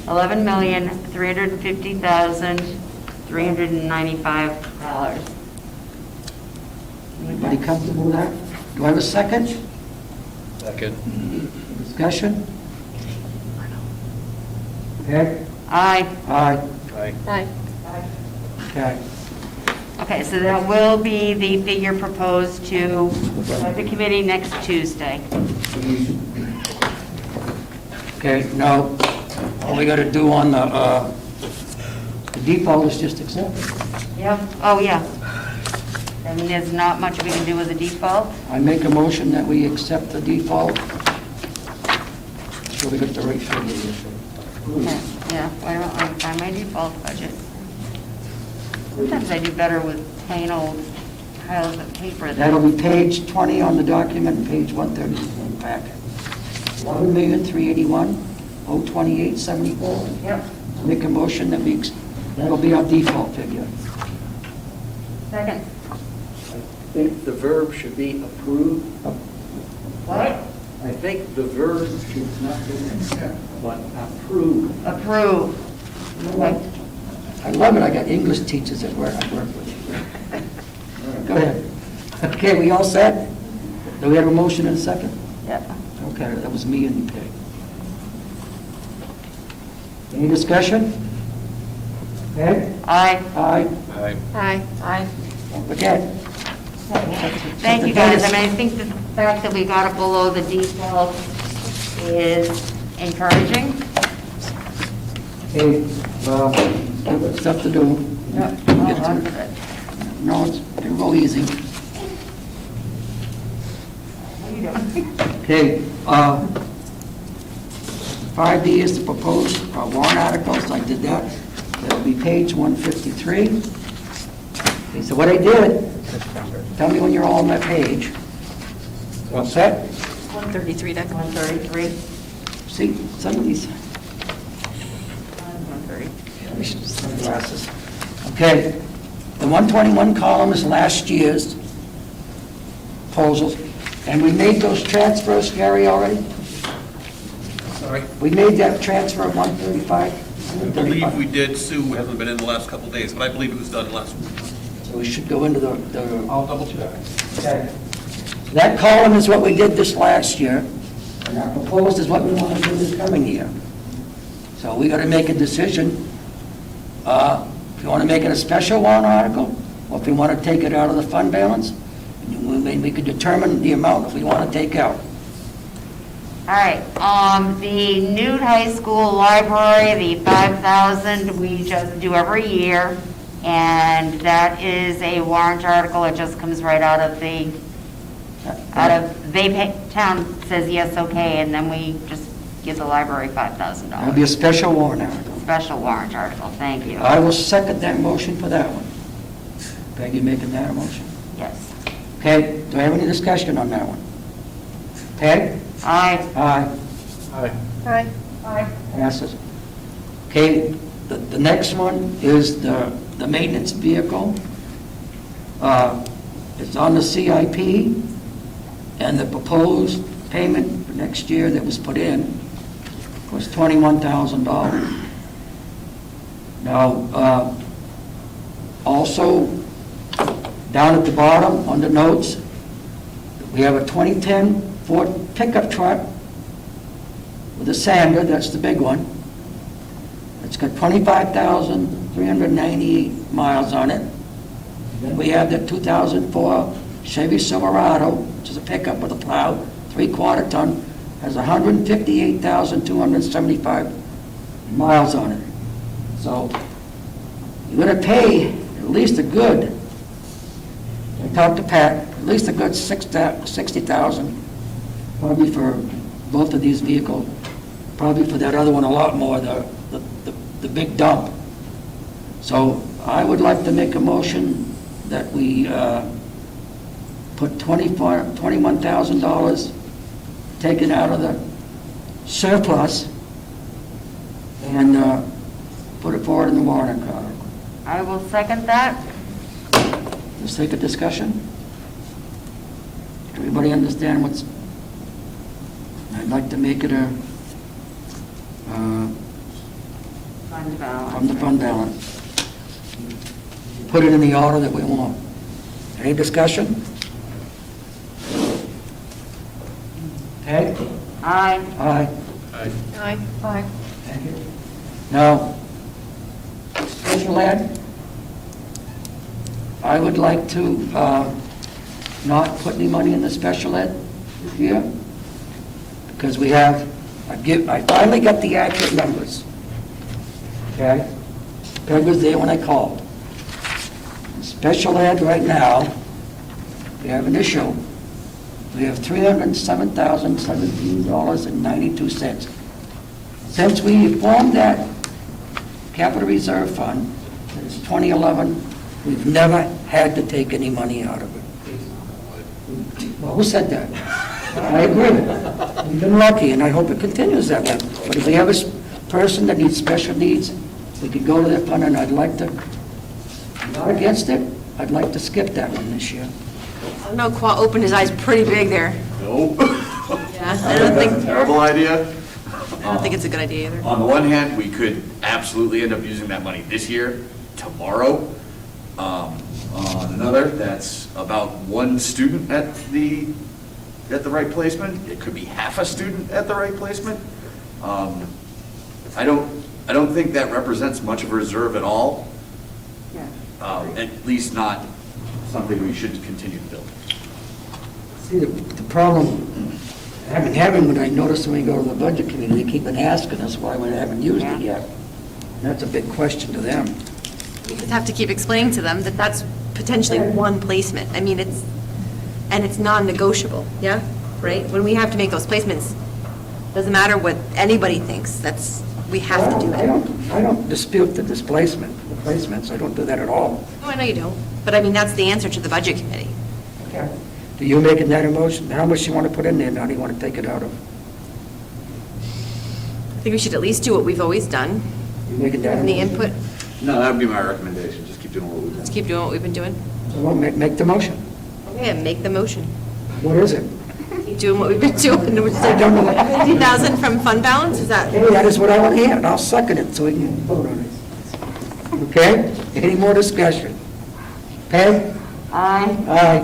Speaker 3: $11,350,395.
Speaker 4: Anybody comfortable with that? Do I have a second?
Speaker 2: Second.
Speaker 4: Discussion? Okay?
Speaker 3: Aye.
Speaker 4: Aye.
Speaker 2: Aye.
Speaker 4: Okay.
Speaker 3: Okay, so that will be the figure proposed to the committee next Tuesday.
Speaker 4: Okay, now, all we got to do on the default is just accept it.
Speaker 3: Yep, oh, yeah. I mean, there's not much we can do with the default.
Speaker 4: I make a motion that we accept the default. Sure we got the right figure here.
Speaker 3: Yeah, why don't I find my default budget? Sometimes I do better with plain old piles of paper.
Speaker 4: That'll be page 20 on the document, and page 130 in the packet. 11,381,028.74.
Speaker 3: Yep.
Speaker 4: Make a motion that that'll be our default figure.
Speaker 3: Second.
Speaker 8: I think the verb should be approved.
Speaker 3: What?
Speaker 8: I think the verb should not be accept, but approve.
Speaker 3: Approve. Okay.
Speaker 4: I love it, I got English teachers at work, I work with. Go ahead. Okay, we all set? Do we have a motion in a second?
Speaker 3: Yep.
Speaker 4: Okay, that was me and Peg. Any discussion? Peg?
Speaker 3: Aye.
Speaker 4: Aye.
Speaker 2: Aye.
Speaker 14: aye.
Speaker 3: Aye.
Speaker 4: Don't forget.
Speaker 3: Thank you, guys. I mean, I think the fact that we got it below the default is encouraging.
Speaker 4: Hey, we've got stuff to do.
Speaker 3: Yep.
Speaker 4: Get to it. No, it'll go easy. Okay, 5D is the proposed warrant articles, I did that. That'll be page 153. Okay, so what I did, tell me when you're all on that page. All set?
Speaker 14: 133, Doug.
Speaker 3: 133.
Speaker 4: See, some of these
Speaker 3: 130.
Speaker 4: sunglasses. Okay, the 121 column is last year's proposals, and we made those transfers, Gary, already?
Speaker 7: Sorry?
Speaker 4: We made that transfer of 135?
Speaker 7: I believe we did. Sue hasn't been in the last couple of days, but I believe it was done last week.
Speaker 4: So we should go into the...
Speaker 7: I'll double check.
Speaker 4: Okay. That column is what we did this last year, and our proposed is what we want to do this coming year. So we got to make a decision, if you want to make it a special warrant article, or if we want to take it out of the fund balance, we could determine the amount if we want to take out.
Speaker 3: right, the Newt High School Library, the 5,000, we just do every year, and that is a warrant article, it just comes right out of town says yes, okay, and then we just give the library $5,000.
Speaker 4: That'll be a special warrant article.
Speaker 3: Special warrant article, thank you.
Speaker 4: I will second that motion for that one. Peggy making that a motion?
Speaker 3: Yes.
Speaker 4: Okay, do I have any discussion on that one? Peg?
Speaker 3: Aye.
Speaker 4: Aye.
Speaker 14: Aye. Aye.
Speaker 4: Passes. Okay, the next one is the maintenance vehicle. It's on the CIP, and the proposed payment for next year that was put in was $21,000. Now, also, down at the bottom, on the notes, we have a 2010 Ford pickup truck with a sander, that's the big one. It's got 25,398 miles on it. Then we have the 2004 Chevy Silverado, which is a pickup with a plow, 3/4 ton, has 158,275 miles on it. So you're going to pay at least a good, I talked to Pat, at least a good $60,000 probably for both of these vehicles, probably for that other one a lot more, the big dump. So I would like to make a motion that we put $21,000 taken out of the surplus and put it forward in the warrant article.
Speaker 3: I will second that.
Speaker 4: Let's take a discussion. Everybody understand what's, I'd like to make it a,
Speaker 3: Fund balance.
Speaker 4: from the fund balance. Put it in the order that we want. Any discussion? Okay?
Speaker 3: Aye.
Speaker 4: Aye.
Speaker 14: Aye. Aye.
Speaker 4: Thank you. Now, special ed, I would like to not put any money in the special ed this year, because we have, I finally got the accurate numbers. Okay? Peg was there when I called. Special ed right now, we have an issue. We have $307,017.92. Since we formed that capital reserve fund, since 2011, we've never had to take any money out of it. Well, who said that? I agree. We've been lucky, and I hope it continues that way. But if we have a person that needs special needs, we could go to that fund, and I'd like to, I'm not against it, I'd like to skip that one this year.
Speaker 14: I don't know, Qua opened his eyes pretty big there.
Speaker 15: No.
Speaker 14: Yeah, I don't think,
Speaker 15: Terrible idea.
Speaker 14: I don't think it's a good idea either.
Speaker 15: On the one hand, we could absolutely end up using that money this year, tomorrow. On another, that's about one student at the right placement. It could be half a student at the right placement. I don't think that represents much of a reserve at all. At least not something we should continue to build.
Speaker 4: See, the problem I've been having when I notice when we go to the budget committee, they keep on asking us why we haven't used it yet. And that's a big question to them.
Speaker 14: We just have to keep explaining to them that that's potentially one placement. I mean, it's non-negotiable, yeah? Right? When we have to make those placements, doesn't matter what anybody thinks, we have to do it.
Speaker 4: I don't dispute the placements, I don't do that at all.
Speaker 14: No, I know you don't, but I mean, that's the answer to the budget committee.
Speaker 4: Okay. Do you making that a motion? How much you want to put in there, now do you want to take it out of?
Speaker 14: I think we should at least do what we've always done,
Speaker 4: You making that a
Speaker 14: and the
Speaker 4: motion?
Speaker 14: input,
Speaker 15: No, that would be my recommendation, just keep doing what we've done.
Speaker 14: let's keep doing what we've been doing.
Speaker 4: So we'll make the motion.
Speaker 14: Okay, and make the motion.
Speaker 4: What is it?
Speaker 14: Keep doing what we've been doing. We're just
Speaker 4: I don't know.
Speaker 14: 50,000 from fund balance, is that?
Speaker 4: Hey, that is what I want to hear, and I'll second it so we can vote on it. Okay? Any more discussion? Peg?
Speaker 3: Aye.
Speaker 4: Aye.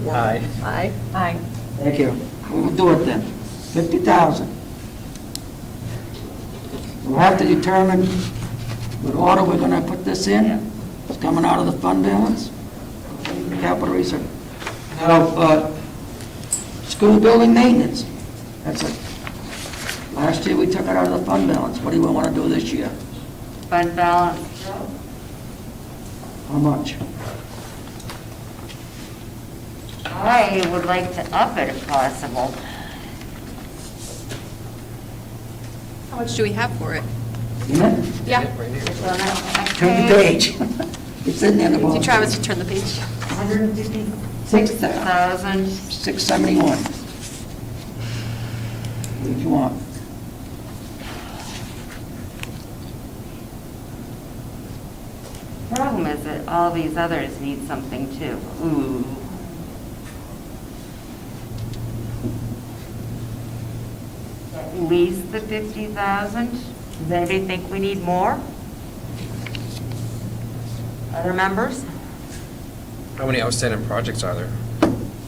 Speaker 5: Aye. Aye. Aye.
Speaker 4: Thank you. We'll do it then. 50,000. We'll have to determine what order we're going to put this in. It's coming out of the fund balance, capital reserve. Now, school building maintenance. That's a Last year, we took it out of the fund balance. What do we want to do this year?
Speaker 3: Fund balance,
Speaker 4: How much?
Speaker 3: I would like to up it if possible.
Speaker 14: How much do we have for it?
Speaker 4: In it?
Speaker 14: Yeah.
Speaker 3: It's on that next
Speaker 4: Turn the page. It's in there.
Speaker 14: Did Travis to turn the page?
Speaker 3: 156,000.
Speaker 4: 671. What do you want?
Speaker 3: Problem is that all these others need something too. Ooh. At least the 50,000? Does anybody think we need more? Other members?
Speaker 2: How many outstanding projects are there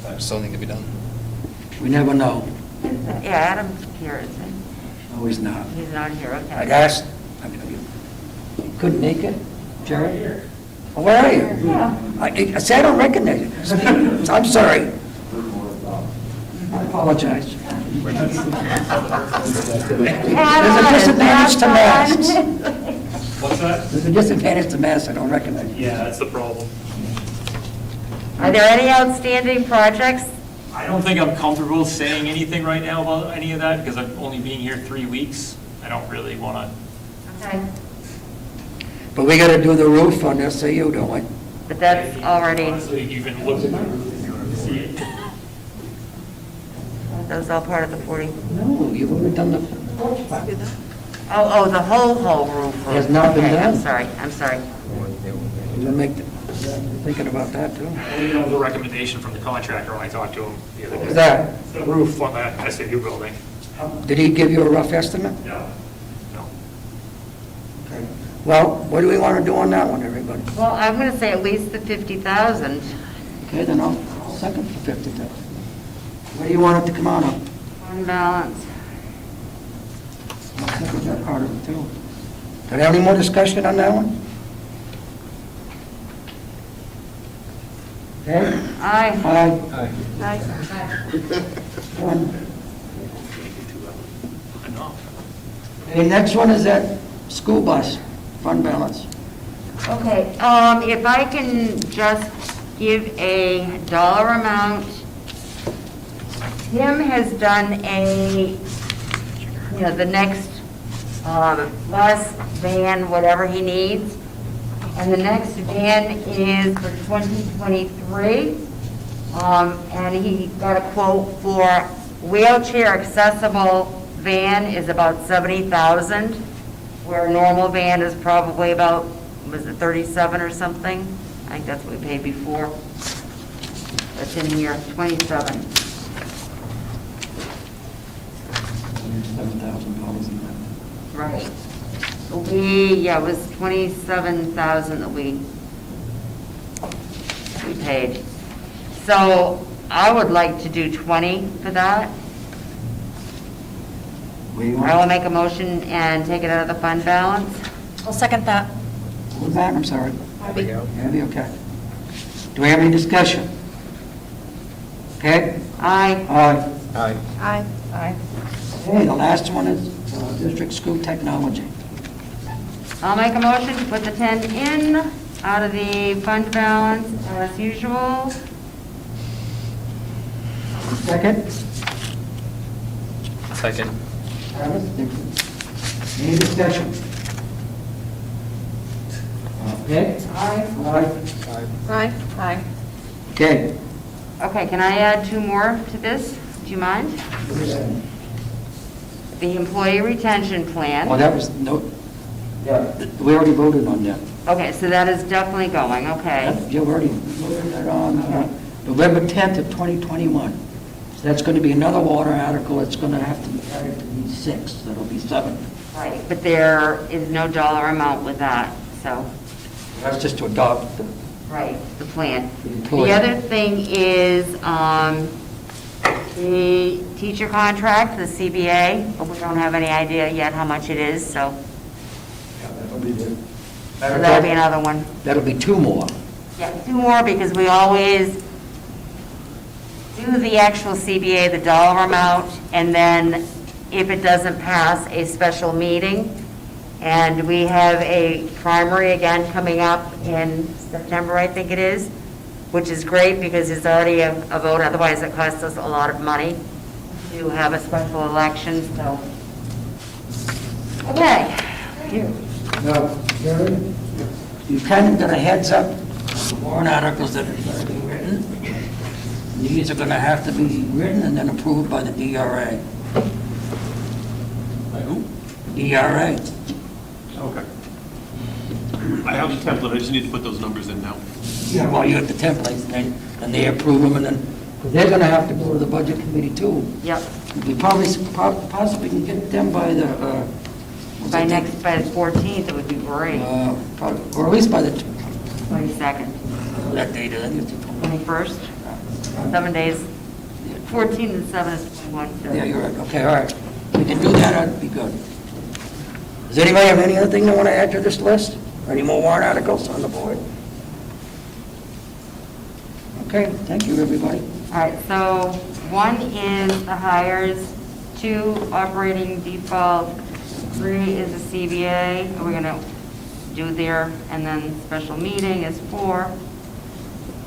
Speaker 2: that still need to be done?
Speaker 4: We never know.
Speaker 3: Yeah, Adam's here, isn't he?
Speaker 4: No, he's not.
Speaker 3: He's not here, okay.
Speaker 4: I'd asked, you couldn't make it, Jerry? Oh, where are you? I said I don't recognize you. I'm sorry. I apologize. There's a disadvantage to masks.
Speaker 16: What's that?
Speaker 4: There's a disadvantage to masks I don't recognize.
Speaker 16: Yeah, that's the problem.
Speaker 3: Are there any outstanding projects?
Speaker 16: I don't think I'm comfortable saying anything right now about any of that because I'm only being here 3 weeks. I don't really want
Speaker 3: Okay.
Speaker 4: But we gotta do the roof on SAU, don't we?
Speaker 3: But that's
Speaker 16: to,
Speaker 3: already,
Speaker 16: honestly, even look at the roof if you want to see it.
Speaker 3: that was all part of the 40.
Speaker 4: No, you've already done the porch part.
Speaker 3: Oh, the whole roof.
Speaker 4: Has not been
Speaker 3: Okay,
Speaker 4: done.
Speaker 3: I'm sorry.
Speaker 4: You're gonna make, thinking about that too.
Speaker 16: I only know the recommendation from the contractor when I talked to him the other day.
Speaker 4: What's that?
Speaker 16: The roof on that SAU building.
Speaker 4: Did he give you a rough estimate?
Speaker 16: No, no.
Speaker 4: Okay. Well, what do we wanna do on that one, everybody?
Speaker 3: Well, I'm going to say at least the 50,000.
Speaker 4: Okay, then I'll second for 50,000. What do you want it to come out of?
Speaker 3: Fund balance.
Speaker 4: I'll second that part of it too. Do we have any more discussion on that one? Okay?
Speaker 3: Aye.
Speaker 4: Aye. One. Okay, next one is that school bus, fund balance.
Speaker 3: Okay, if I can just give a dollar amount. Tim has done the next bus, van, whatever he needs. And the next van is for 2023. And he got a quote for wheelchair accessible van is about 70,000, where a normal van is probably about, was it 37 or something? I think that's what we paid before. That's in here, 27.
Speaker 4: $7,000 in that.
Speaker 3: Right. It was 27,000 that we paid. So I would like to do 20 for that. I will make a motion and take it out of the fund balance.
Speaker 6: I'll second that.
Speaker 4: Who was that? I'm sorry. Abby, okay. Do we have any discussion? Okay?
Speaker 3: Aye.
Speaker 4: Aye.
Speaker 14: Aye.
Speaker 3: Aye.
Speaker 4: Okay, the last one is district school technology.
Speaker 3: I'll make a motion to put the 10 in, out of the fund balance as usual.
Speaker 4: Second?
Speaker 2: Second.
Speaker 4: Travis? Any discussion? Okay? Aye.
Speaker 14: Aye. Aye.
Speaker 4: Okay.
Speaker 3: Okay, can I add 2 more to this? Do you mind? The employee retention plan.
Speaker 4: Well, that was, no, yeah, we already voted on that.
Speaker 3: Okay, so that is definitely going, okay.
Speaker 4: You already voted that on November 10th of 2021. So that's going to be another water article. It's going to have to be added to be 6, so it'll be 7.
Speaker 3: Right, but there is no dollar amount with that, so,
Speaker 4: That's just to adopt the
Speaker 3: right, the plan.
Speaker 4: employee.
Speaker 3: The other thing is the teacher contract, the CBA, but we don't have any idea yet how much it is, so that'll be another one.
Speaker 4: That'll be 2 more.
Speaker 3: Yeah, 2 more because we always do the actual CBA, the dollar amount, and then if it doesn't pass, a special meeting. And we have a primary again coming up in September, I think it is, which is great because it's already a vote. Otherwise, it costs us a lot of money to have a special election, so. Okay.
Speaker 4: Now, Jerry, you kind of got a heads up, the warrant articles that are going to be written. These are going to have to be written and then approved by the DRA.
Speaker 7: By who?
Speaker 4: DRA.
Speaker 7: Okay. I have the template, I just need to put those numbers in now.
Speaker 4: Yeah, well, you have the templates, and they approve them, and then, because they're going to have to go to the budget committee too.
Speaker 3: Yep.
Speaker 4: We probably, possibly can get them by the,
Speaker 3: By the 14th, it would be great.
Speaker 4: probably, or at least by the
Speaker 3: 22nd,
Speaker 4: that date, I think it's
Speaker 3: 21st, 7 days. 14 and 7 is 21. so-
Speaker 4: Yeah, you're right, okay, all right. We can do that, that'd be good. Does anybody have any other thing they want to add to this list? Or any more warrant articles on the board? Okay, thank you, everybody.
Speaker 3: All right, so 1 is the hires, 2 operating default, 3 is the CBA, we're going to do there, and then special meeting is 4.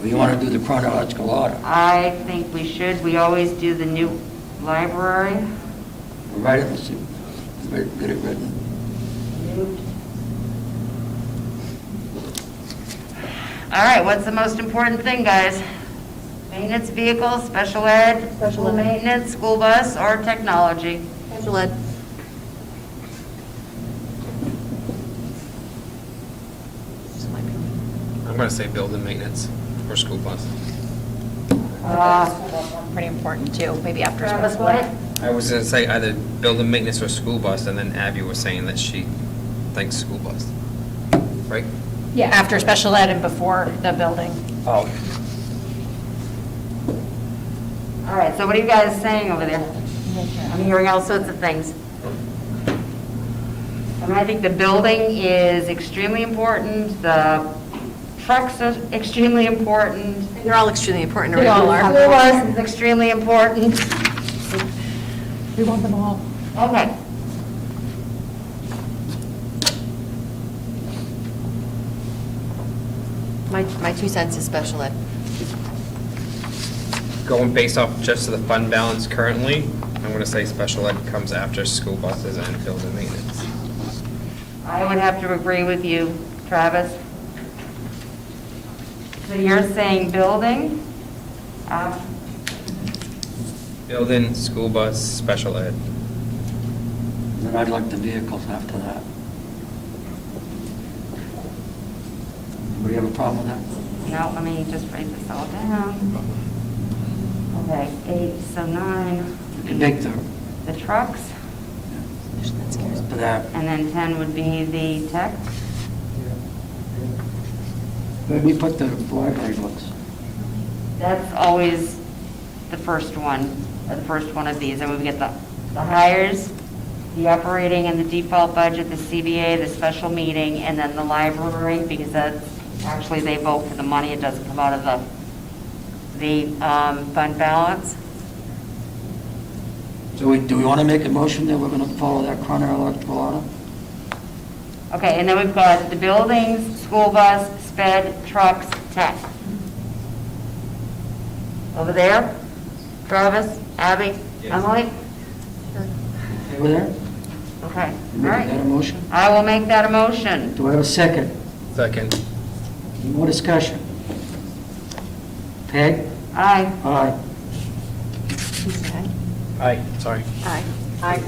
Speaker 4: You want to do the chronological order?
Speaker 3: I think we should, we always do the new library.
Speaker 4: Right, let's see, get it written.
Speaker 3: All right, what's the most important thing, guys? Maintenance vehicle, special ed, special maintenance, school bus, or technology?
Speaker 14: Special ed.
Speaker 2: I'm going to say building maintenance or school bus.
Speaker 6: Pretty important too, maybe after
Speaker 3: Travis,
Speaker 6: special
Speaker 3: what?
Speaker 6: ed.
Speaker 2: I was going to say either building maintenance or school bus, and then Abby was saying that she thinks school bus. Right?
Speaker 6: Yeah, after special ed and before the building.
Speaker 2: Oh.
Speaker 3: All right, so what are you guys saying over there? I'm hearing all sorts of things. And I think the building is extremely important, the trucks are extremely important.
Speaker 14: They're all extremely important.
Speaker 6: They all are.
Speaker 3: School bus is extremely important.
Speaker 5: We want them all.
Speaker 3: Okay.
Speaker 14: My 2 cents is special ed.
Speaker 2: Going based off just the fund balance currently, I'm going to say special ed comes after school buses and building maintenance.
Speaker 3: I would have to agree with you, Travis. So you're saying building?
Speaker 2: Building, school bus, special ed.
Speaker 4: Then I'd like the vehicles after that. Anybody have a problem with that?
Speaker 3: No, let me just write this all down. Okay, 8, so 9.
Speaker 4: You make the,
Speaker 3: The trucks,
Speaker 4: for that.
Speaker 3: and then 10 would be the tech.
Speaker 4: Where'd we put the library books?
Speaker 3: That's always the first one, or the first one of these. And we get the hires, the operating and the default budget, the CBA, the special meeting, and then the library, because that's, actually, they vote for the money. It doesn't come out of the fund balance.
Speaker 4: So do we want to make a motion that we're going to follow that chronological order?
Speaker 3: Okay, and then we've got the buildings, school bus, sped, trucks, tech. Over there, Travis, Abby, Emily?
Speaker 4: Okay with that?
Speaker 3: Okay, all
Speaker 4: Make that a
Speaker 3: right.
Speaker 4: motion?
Speaker 3: I will make that a motion.
Speaker 4: Do I have a second?
Speaker 2: Second.
Speaker 4: Any more discussion? Peg?
Speaker 3: Aye.
Speaker 4: Aye.
Speaker 2: Aye, sorry.
Speaker 14: Aye.
Speaker 3: Aye.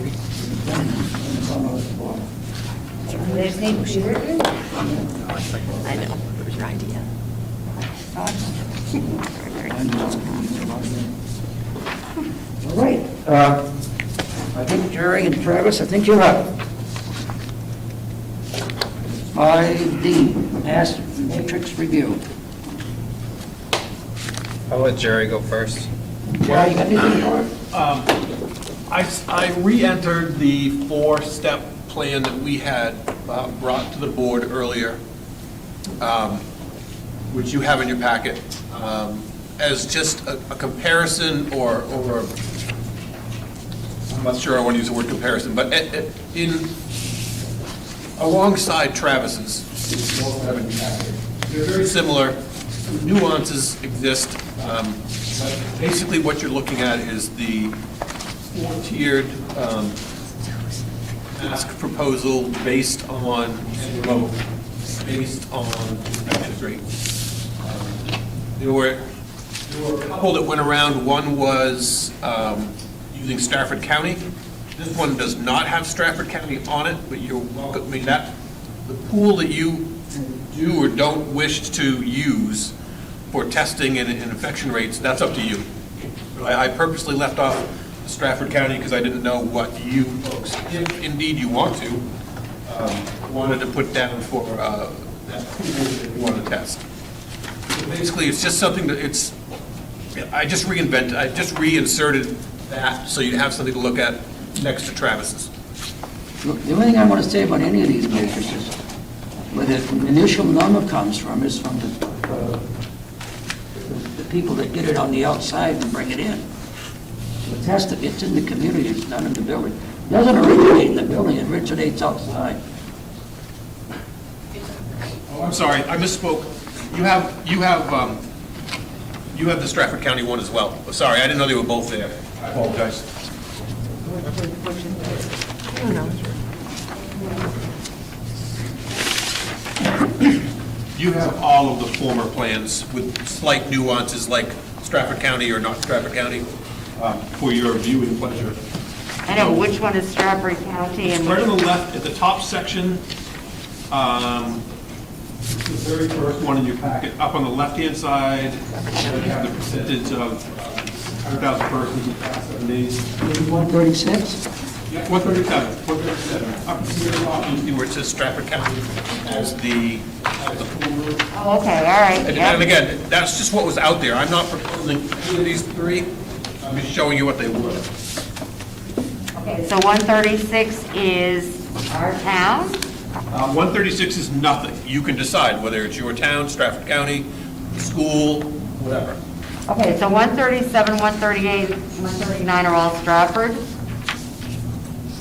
Speaker 3: They just need to be written?
Speaker 14: I know, it was your idea.
Speaker 4: All right. I think Jerry and Travis, I think you have it. 5D, Mass Matrix Review.
Speaker 2: I'll let Jerry go first.
Speaker 4: Jerry, you got anything for it?
Speaker 7: I re-entered the 4-step plan that we had brought to the board earlier, which you have in your packet, as just a comparison or I'm not sure I want to use the word comparison, but alongside Travis's, they're very similar, nuances exist. Basically, what you're looking at is the tiered mask proposal based on infection rate. There were a couple that went around. One was using Stratford County. This one does not have Stratford County on it, but you're welcome. I mean, the pool that you do or don't wish to use for testing and infection rates, that's up to you. I purposely left off Stratford County because I didn't know what you folks, if indeed you want to, wanted to put down for that pool that you want to test. So basically, it's just something that I just reinserted that so you have something to look at next to Travis's.
Speaker 4: Look, the only thing I want to say about any of these matrices, where the initial number comes from, is from the people that get it on the outside and bring it in. The test, it's in the community, it's not in the building. It doesn't originate in the building, it originates outside.
Speaker 7: Oh, I'm sorry, I misspoke. You have the Stratford County one as well. Sorry, I didn't know they were both there. I apologize.
Speaker 14: I don't know.
Speaker 7: You have all of the former plans with slight nuances like Stratford County or not Stratford County for your viewing pleasure.
Speaker 3: I know, which one is Stratford County and
Speaker 7: Right
Speaker 3: which?
Speaker 7: on the left, at the top section, the very first one in your packet, up on the left-hand side, you have the percentage of 100,000 persons in the past 7 days.
Speaker 4: 136?
Speaker 7: Yeah, 137. Up here, you see where it says Stratford County as the pool.
Speaker 3: Oh, okay, all right,
Speaker 7: And
Speaker 3: yep.
Speaker 7: again, that's just what was out there. I'm not proposing any of these three. I'm just showing you what they were.
Speaker 3: Okay, so 136 is our town?
Speaker 7: 136 is nothing. You can decide whether it's your town, Stratford County, school, whatever.
Speaker 3: Okay, so 137, 138, 139 are all Stratford?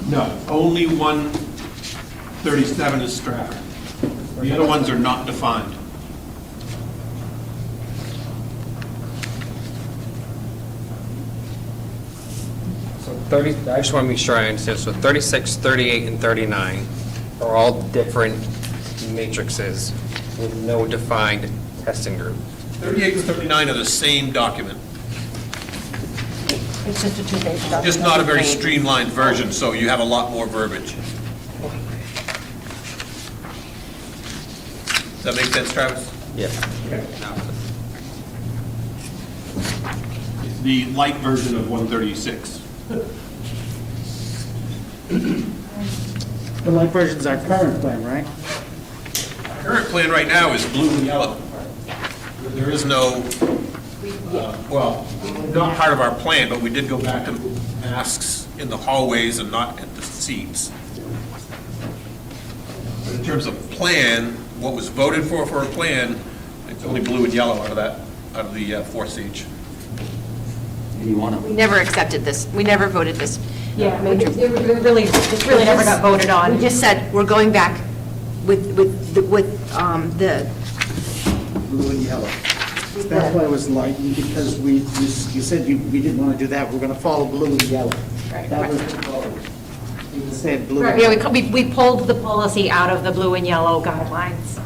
Speaker 7: No, only 137 is Stratford. The other ones are not defined.
Speaker 2: So 30, I just want to make sure I understand. So 36, 38, and 39 are all different matrices with no defined testing group.
Speaker 7: 38 and 39 are the same document,
Speaker 6: It's just a two-page document.
Speaker 7: just not a very streamlined version, so you have a lot more verbiage. Does that make sense, Travis?
Speaker 2: Yes.
Speaker 7: It's the light version of 136.
Speaker 12: The light version's our current plan, right?
Speaker 7: Current plan right now is blue and yellow. There is no, well, not part of our plan, but we did go back to masks in the hallways and not at the seats. But in terms of plan, what was voted for a plan, it's only blue and yellow out of that, out of the fourth stage.
Speaker 4: And you want
Speaker 14: We
Speaker 4: to,
Speaker 14: never accepted this. We never voted this.
Speaker 6: Yeah, it really never got voted on.
Speaker 14: We just said, we're going back with the
Speaker 12: Blue and yellow. That's why it was light, because you said we didn't want to do that, we're going to follow blue and yellow.
Speaker 6: Right.
Speaker 12: That was the goal. You said blue.
Speaker 6: Right, yeah, we pulled the policy out of the blue and yellow guidelines.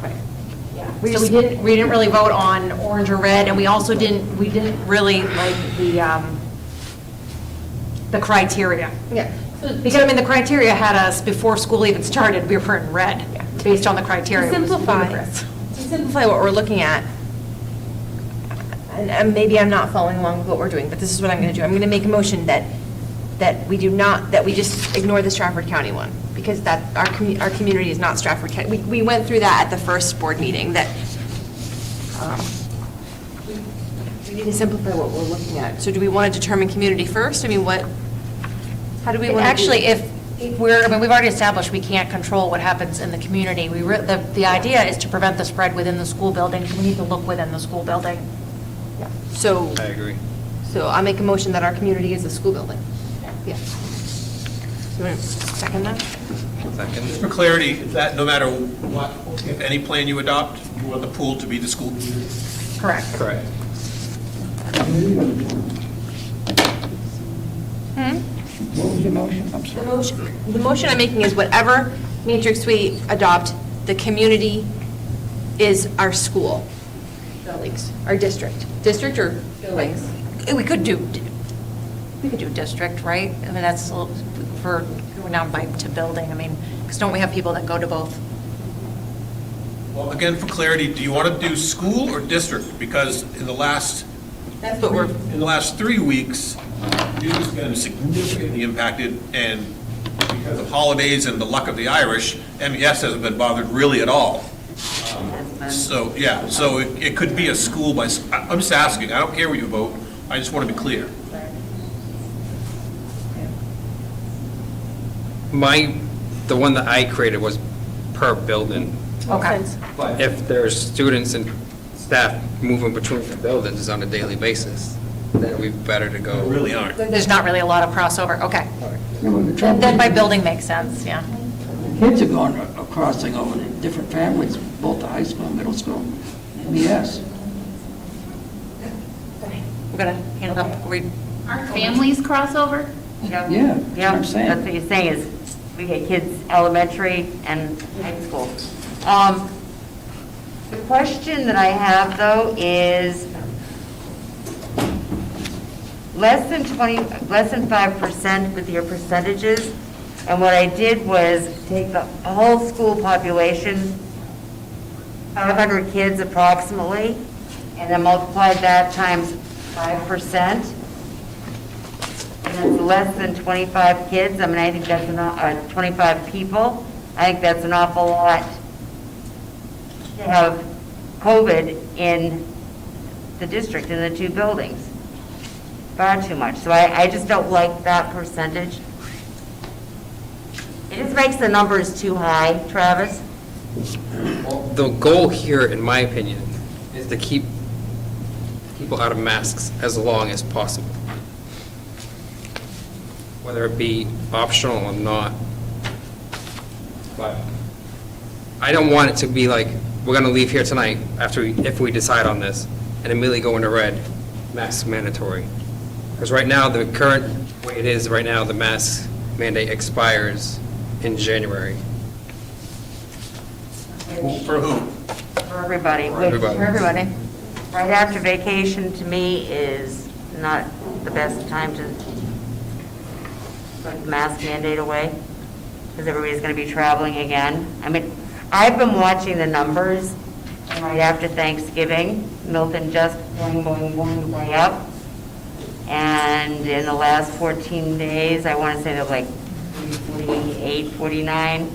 Speaker 6: Yeah. So we didn't really vote on orange or red, and we also didn't really like the criteria.
Speaker 14: Yeah.
Speaker 6: Because, I mean, the criteria had us, before school even started, we were in red, based on the criteria.
Speaker 14: To
Speaker 6: It was
Speaker 14: simplify,
Speaker 6: ludicrous.
Speaker 14: what we're looking at, and maybe I'm not following along with what we're doing, but this is what I'm going to do. I'm going to make a motion that we just ignore the Stratford County one, because that, our community is not Stratford County. We went through that at the first board meeting, that we need to simplify what we're looking at. So do we want to determine community first? I mean, how do we want to do?
Speaker 6: Actually, if we're, I mean, we've already established we can't control what happens in the community. The idea is to prevent the spread within the school building. We need to look within the school building.
Speaker 14: So,
Speaker 2: I agree.
Speaker 14: so I make a motion that our community is a school building. Yeah. Second that?
Speaker 2: Second.
Speaker 7: Just for clarity, is that no matter what, if any plan you adopt, you want the pool to be the school community?
Speaker 14: Correct.
Speaker 2: Correct.
Speaker 4: What was your motion? I'm sorry.
Speaker 14: The motion I'm making is whatever matrix we adopt, the community is our school buildings, our district. District or buildings?
Speaker 6: We could do district, right? I mean, that's a little, for going down to building, I mean, because don't we have people that go to both?
Speaker 7: Well, again, for clarity, do you want to do school or district? Because in the last,
Speaker 14: That's what we're,
Speaker 7: in the last 3 weeks, news been significantly impacted, and because of holidays and the luck of the Irish, MES hasn't been bothered really at all. So, yeah, so it could be a school by, I'm just asking, I don't care what you vote, I just want to be clear.
Speaker 2: The one that I created was per building.
Speaker 6: Okay.
Speaker 2: But if there's students and staff moving between the buildings on a daily basis, then it would be better to go.
Speaker 7: Really aren't.
Speaker 6: There's not really a lot of crossover, okay.
Speaker 4: Remember, the trouble
Speaker 6: Then by
Speaker 4: is,
Speaker 6: building makes sense, yeah.
Speaker 4: Kids are going, crossing over to different families, both the high school and middle school. Yes.
Speaker 6: We're gonna handle that,
Speaker 11: Our families crossover?
Speaker 4: Yeah, that's what I'm saying.
Speaker 3: That's what you're saying is, we get kids elementary and high school. The question that I have, though, is less than 5% with your percentages, and what I did was take the whole school population, 500 kids approximately, and then multiplied that times 5%. And it's less than 25 kids. I mean, I think that's 25 people. I think that's an awful lot to have COVID in the district, in the two buildings. Far too much. So I just don't like that percentage. It just makes the numbers too high, Travis.
Speaker 2: The goal here, in my opinion, is to keep people out of masks as long as possible. Whether it be optional or not. But I don't want it to be like, we're going to leave here tonight if we decide on this, and immediately go into red, mask mandatory. Because right now, the current way it is right now, the mask mandate expires in January.
Speaker 7: For who?
Speaker 3: For everybody.
Speaker 2: For everybody.
Speaker 3: For everybody. Right after vacation, to me, is not the best time to put the mask mandate away, because everybody's going to be traveling again. I mean, I've been watching the numbers, and right after Thanksgiving, Milton just going way up. And in the last 14 days, I want to say that like 48, 49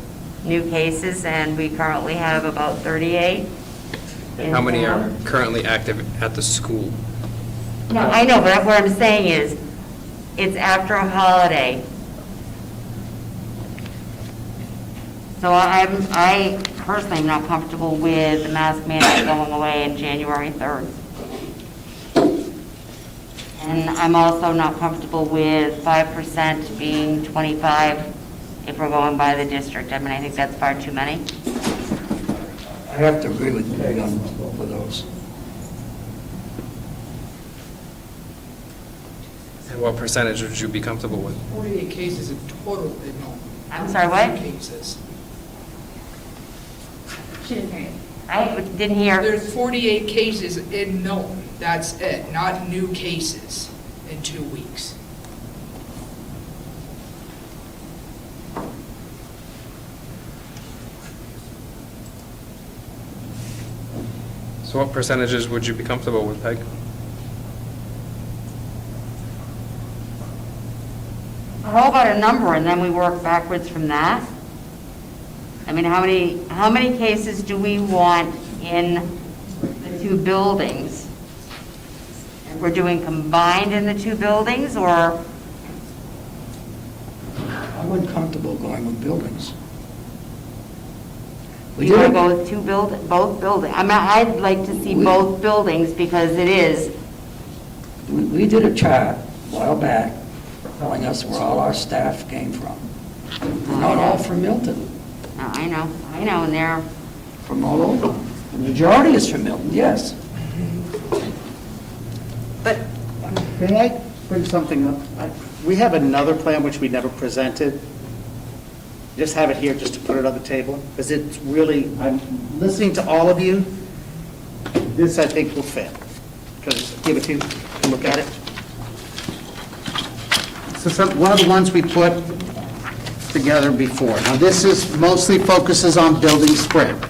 Speaker 3: new cases, and we currently have about 38.
Speaker 2: How many are currently active at the school?
Speaker 3: No, I know, but what I'm saying is, it's after a holiday. So I personally am not comfortable with the mask mandate going away on January 3rd. And I'm also not comfortable with 5% being 25 if we're going by the district. I mean, I think that's far too many.
Speaker 4: I have to agree with Peg on both of those.
Speaker 2: And what percentage would you be comfortable with?
Speaker 17: 48 cases in total in Milton.
Speaker 3: I'm sorry, what?
Speaker 17: Cases.
Speaker 11: She didn't hear you.
Speaker 3: I didn't hear.
Speaker 17: There's 48 cases in Milton. That's it, not new cases in 2 weeks.
Speaker 2: So what percentages would you be comfortable with, Peg?
Speaker 3: How about a number, and then we work backwards from that? I mean, how many cases do we want in the two buildings? If we're doing combined in the two buildings, or?
Speaker 4: I wasn't comfortable going with buildings.
Speaker 3: You want to go with both buildings? I mean, I'd like to see both buildings, because it is.
Speaker 4: We did a chart a while back telling us where all our staff came from. Not all from Milton,
Speaker 3: No, I know, and they're,
Speaker 4: from all over. The majority is from Milton, yes.
Speaker 14: But
Speaker 12: May I bring something up? We have another plan which we never presented. Just have it here just to put it on the table, because it's really, I'm listening to all of you. This, I think, will fit. Because, give it to you, look at it. So one of the ones we put together before. Now, this is mostly focuses on building spread.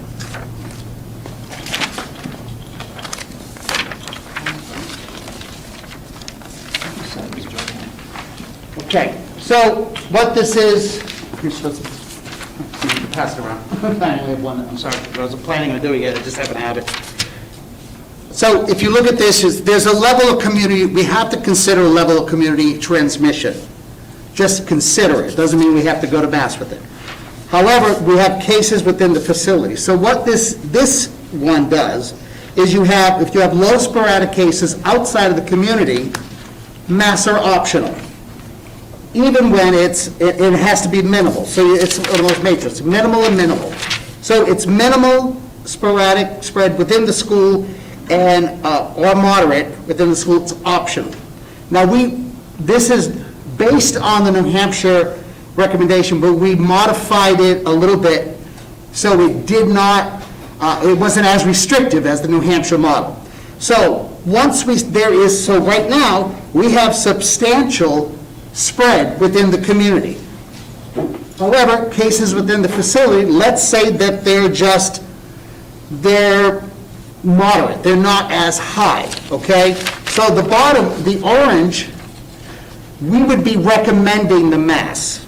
Speaker 12: Okay, so what this is, you're supposed to pass it around. I only have one, I'm sorry, I wasn't planning on doing it, I just happen to have it. So if you look at this, there's a level of community, we have to consider a level of community transmission. Just consider it, doesn't mean we have to go to mass with it. However, we have cases within the facility. So what this one does is if you have low sporadic cases outside of the community, masks are optional. Even when it has to be minimal. So it's almost matrix, minimal and minimal. So it's minimal sporadic spread within the school and or moderate within the school, it's optional. Now this is based on the New Hampshire recommendation, but we modified it a little bit so it did not, it wasn't as restrictive as the New Hampshire model. So so right now, we have substantial spread within the community. However, cases within the facility, let's say that they're moderate, they're not as high, okay? So the bottom, the orange, we would be recommending the mask.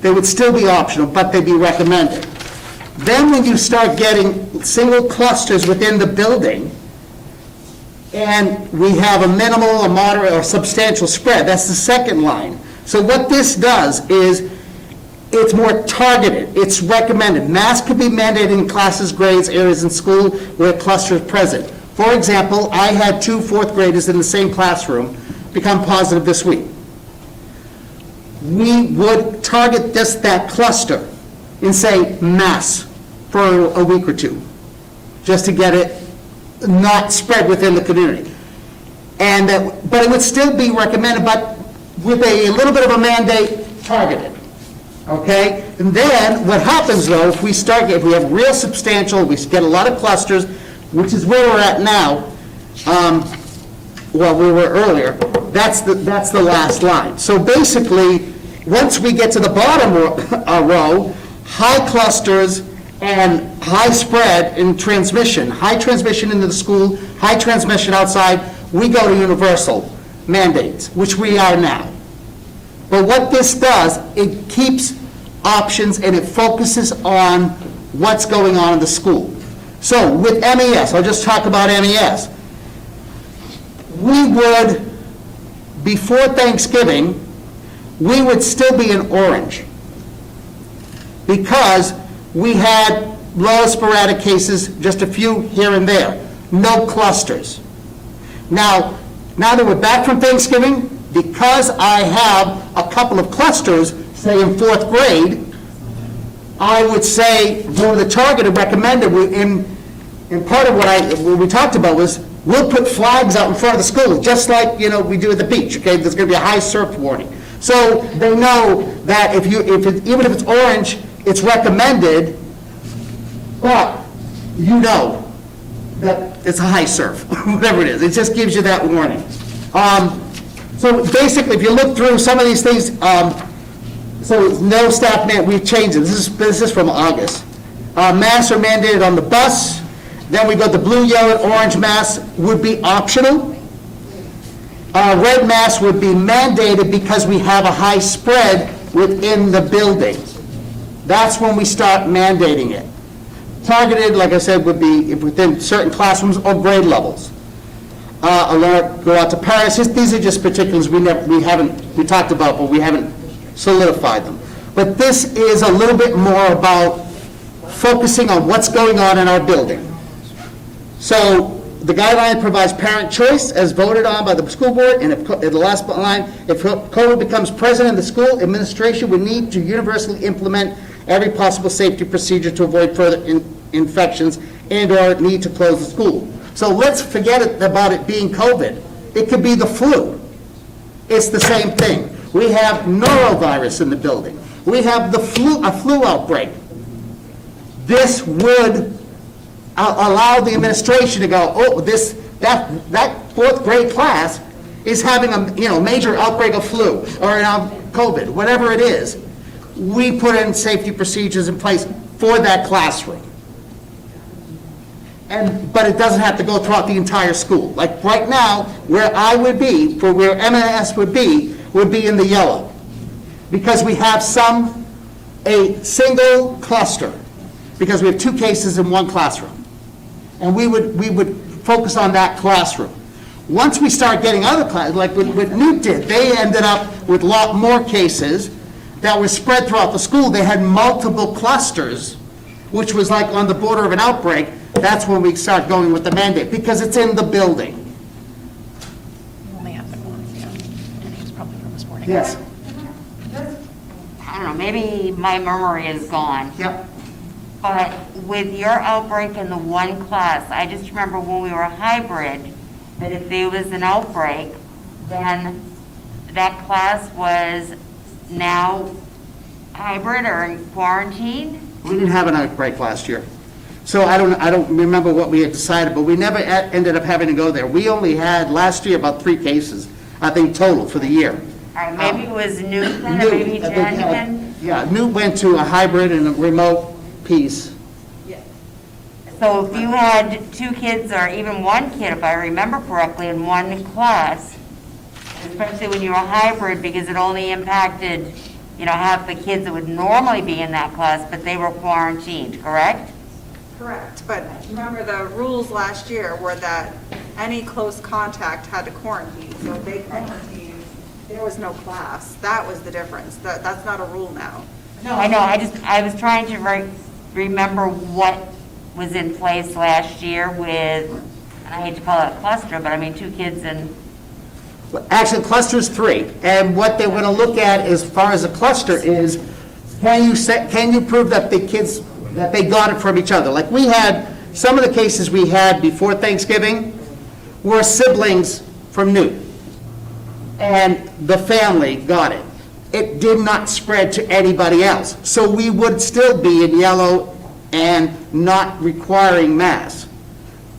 Speaker 12: They would still be optional, but they'd be recommended. Then when you start getting single clusters within the building, and we have a minimal, a moderate, or substantial spread, that's the second line. So what this does is, it's more targeted, it's recommended. Masks could be mandated in classes, grades, areas in school where a cluster is present. For example, I had 2 fourth graders in the same classroom become positive this week. We would target just that cluster and say masks for a week or two, just to get it not spread within the community. But it would still be recommended, but with a little bit of a mandate targeted. Okay? And then what happens though, if we have real substantial, we get a lot of clusters, which is where we're at now, well, we were earlier, that's the last line. So basically, once we get to the bottom row, high clusters and high spread in transmission, high transmission into the school, high transmission outside, we go to universal mandates, which we are now. But what this does, it keeps options and it focuses on what's going on in the school. So with MES, I'll just talk about MES. We would, before Thanksgiving, we would still be in orange because we had low sporadic cases, just a few here and there, no clusters. Now that we're back from Thanksgiving, because I have a couple of clusters, say in 4th grade, I would say go to the targeted recommended, and part of what we talked about was we'll put flags out in front of the school, just like we do at the beach, okay? There's going to be a high surf warning. So they know that even if it's orange, it's recommended, but you know that it's a high surf, whatever it is. It just gives you that warning. So basically, if you look through some of these things, so no staff man, we've changed it. This is from August. Masks are mandated on the bus. Then we go to blue, yellow, and orange masks would be optional. Red masks would be mandated because we have a high spread within the building. That's when we start mandating it. Targeted, like I said, would be within certain classrooms or grade levels. Alert, go out to Paris. These are just particulars we talked about, but we haven't solidified them. But this is a little bit more about focusing on what's going on in our building. So The guideline provides parent choice as voted on by the school board, and if, in the last line, if COVID becomes present in the school, administration would need to universally implement every possible safety procedure to avoid further infections and/or need to close the school. So let's forget about it being COVID. It could be the flu. It's the same thing. We have norovirus in the building. We have a flu outbreak. This would allow the administration to go, oh, that fourth grade class is having a major outbreak of flu or COVID, whatever it is. We put in safety procedures in place for that classroom. But it doesn't have to go throughout the entire school. Like right now, where I would be, for where M&S would be in the yellow. Because we have a single cluster, because we have 2 cases in one classroom. And we would focus on that classroom. Once we start getting other classes, like what Newt did, they ended up with a lot more cases that were spread throughout the school. They had multiple clusters, which was like on the border of an outbreak. That's when we start going with the mandate, because it's in the building.
Speaker 6: Only happened once, yeah. And he was probably from this morning.
Speaker 12: Yes.
Speaker 3: I don't know, maybe my memory is gone.
Speaker 12: Yep.
Speaker 3: But with your outbreak in the one class, I just remember when we were hybrid, that if there was an outbreak, then that class was now hybrid or in quarantine?
Speaker 12: We didn't have an outbreak last year. So I don't remember what we had decided, but we never ended up having to go there. We only had last year about 3 cases, I think, total for the year.
Speaker 3: All right, maybe it was Newt then, or maybe Jen.
Speaker 12: Yeah, Newt went to a hybrid and a remote piece.
Speaker 3: So if you had 2 kids or even 1 kid, if I remember correctly, in one class, especially when you were hybrid, because it only impacted, half the kids that would normally be in that class, but they were quarantined, correct?
Speaker 13: Correct, but remember the rules last year were that any close contact had to quarantine. So if they quarantined, there was no class. That was the difference. That's not a rule now.
Speaker 3: No, I know, I was trying to remember what was in place last year with, and I hate to call it a cluster, but I mean 2 kids and...
Speaker 12: Actually, cluster is 3, and what they're going to look at as far as a cluster is, can you prove that the kids, that they got it from each other? Like we had, some of the cases we had before Thanksgiving were siblings from Newt, and the family got it. It did not spread to anybody else, so we would still be in yellow and not requiring masks.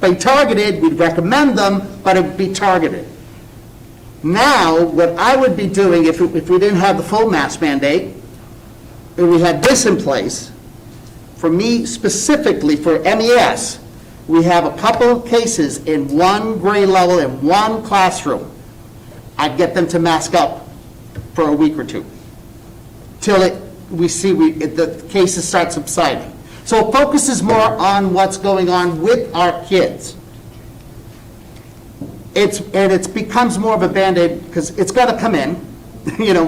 Speaker 12: By targeted, we'd recommend them, but it would be targeted. Now, what I would be doing if we didn't have the full mask mandate, and we had this in place, for me specifically for MES, we have a couple of cases in one grade level in one classroom. I'd get them to mask up for a week or 2 till the cases start subsiding. So it focuses more on what's going on with our kids. It becomes more of a Band-Aid because it's got to come in.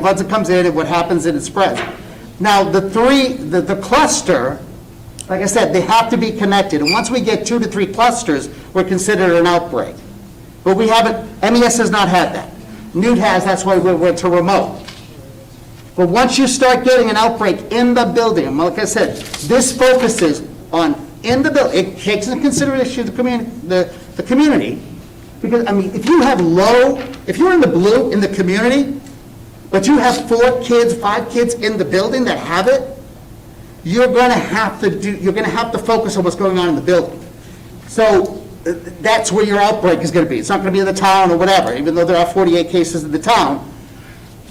Speaker 12: Once it comes in, what happens and it spreads. Now, the cluster, like I said, they have to be connected. And once we get 2 to 3 clusters, we're considered an outbreak. But we haven't, MES has not had that. Newt has, that's why we went to remote. But once you start getting an outbreak in the building, and like I said, this focuses on in the building. It takes into consideration the community. Because, if you have if you're in the blue in the community, but you have 4 kids, 5 kids in the building that have it, you're going to have to focus on what's going on in the building. So that's where your outbreak is going to be. It's not going to be in the town or whatever, even though there are 48 cases in the town.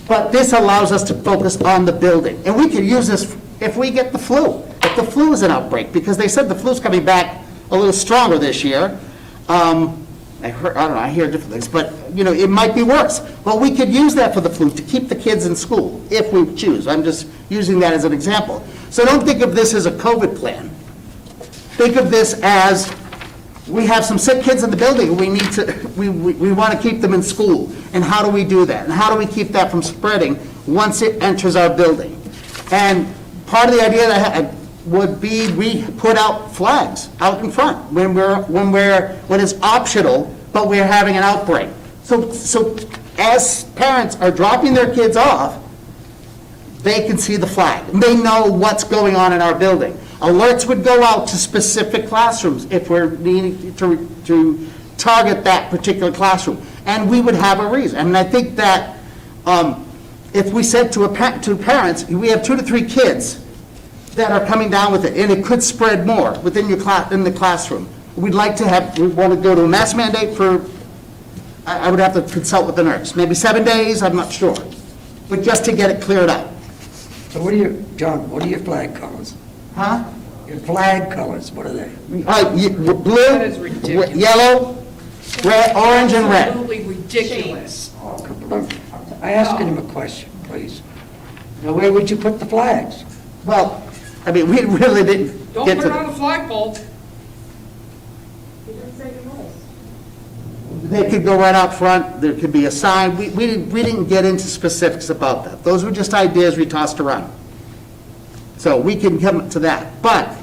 Speaker 12: But this allows us to focus on the building. And we can use this if we get the flu. If the flu is an outbreak, because they said the flu's coming back a little stronger this year. I hear different things, but, it might be worse. Well, we could use that for the flu to keep the kids in school, if we choose. I'm just using that as an example. So don't think of this as a COVID plan. Think of this as, we have some sick kids in the building, we want to keep them in school. And how do we do that? And how do we keep that from spreading once it enters our building? And part of the idea that would be, we put out flags out in front when it's optional, but we're having an outbreak. So as parents are dropping their kids off, they can see the flag. They know what's going on in our building. Alerts would go out to specific classrooms if we're needing to target that particular classroom. And we would have a reason. And I think that if we said to parents, we have 2 to 3 kids that are coming down with it, and it could spread more within in the classroom. We want to go to a mask mandate for, I would have to consult with the nurse, maybe 7 days, I'm not sure. But just to get it cleared up.
Speaker 4: So John, what are your flag colors?
Speaker 12: Huh?
Speaker 4: Your flag colors, what are they?
Speaker 12: Blue, yellow, red, orange, and red.
Speaker 17: Absolutely ridiculous.
Speaker 4: I asked him a question, please. Now, where would you put the flags?
Speaker 12: Well, I mean, we really didn't
Speaker 17: Don't
Speaker 12: get
Speaker 17: put
Speaker 12: to
Speaker 17: it on the flagpole.
Speaker 12: They could go right out front, there could be a sign, we didn't get into specifics about that. Those were just ideas we tossed around. So we can come to that. But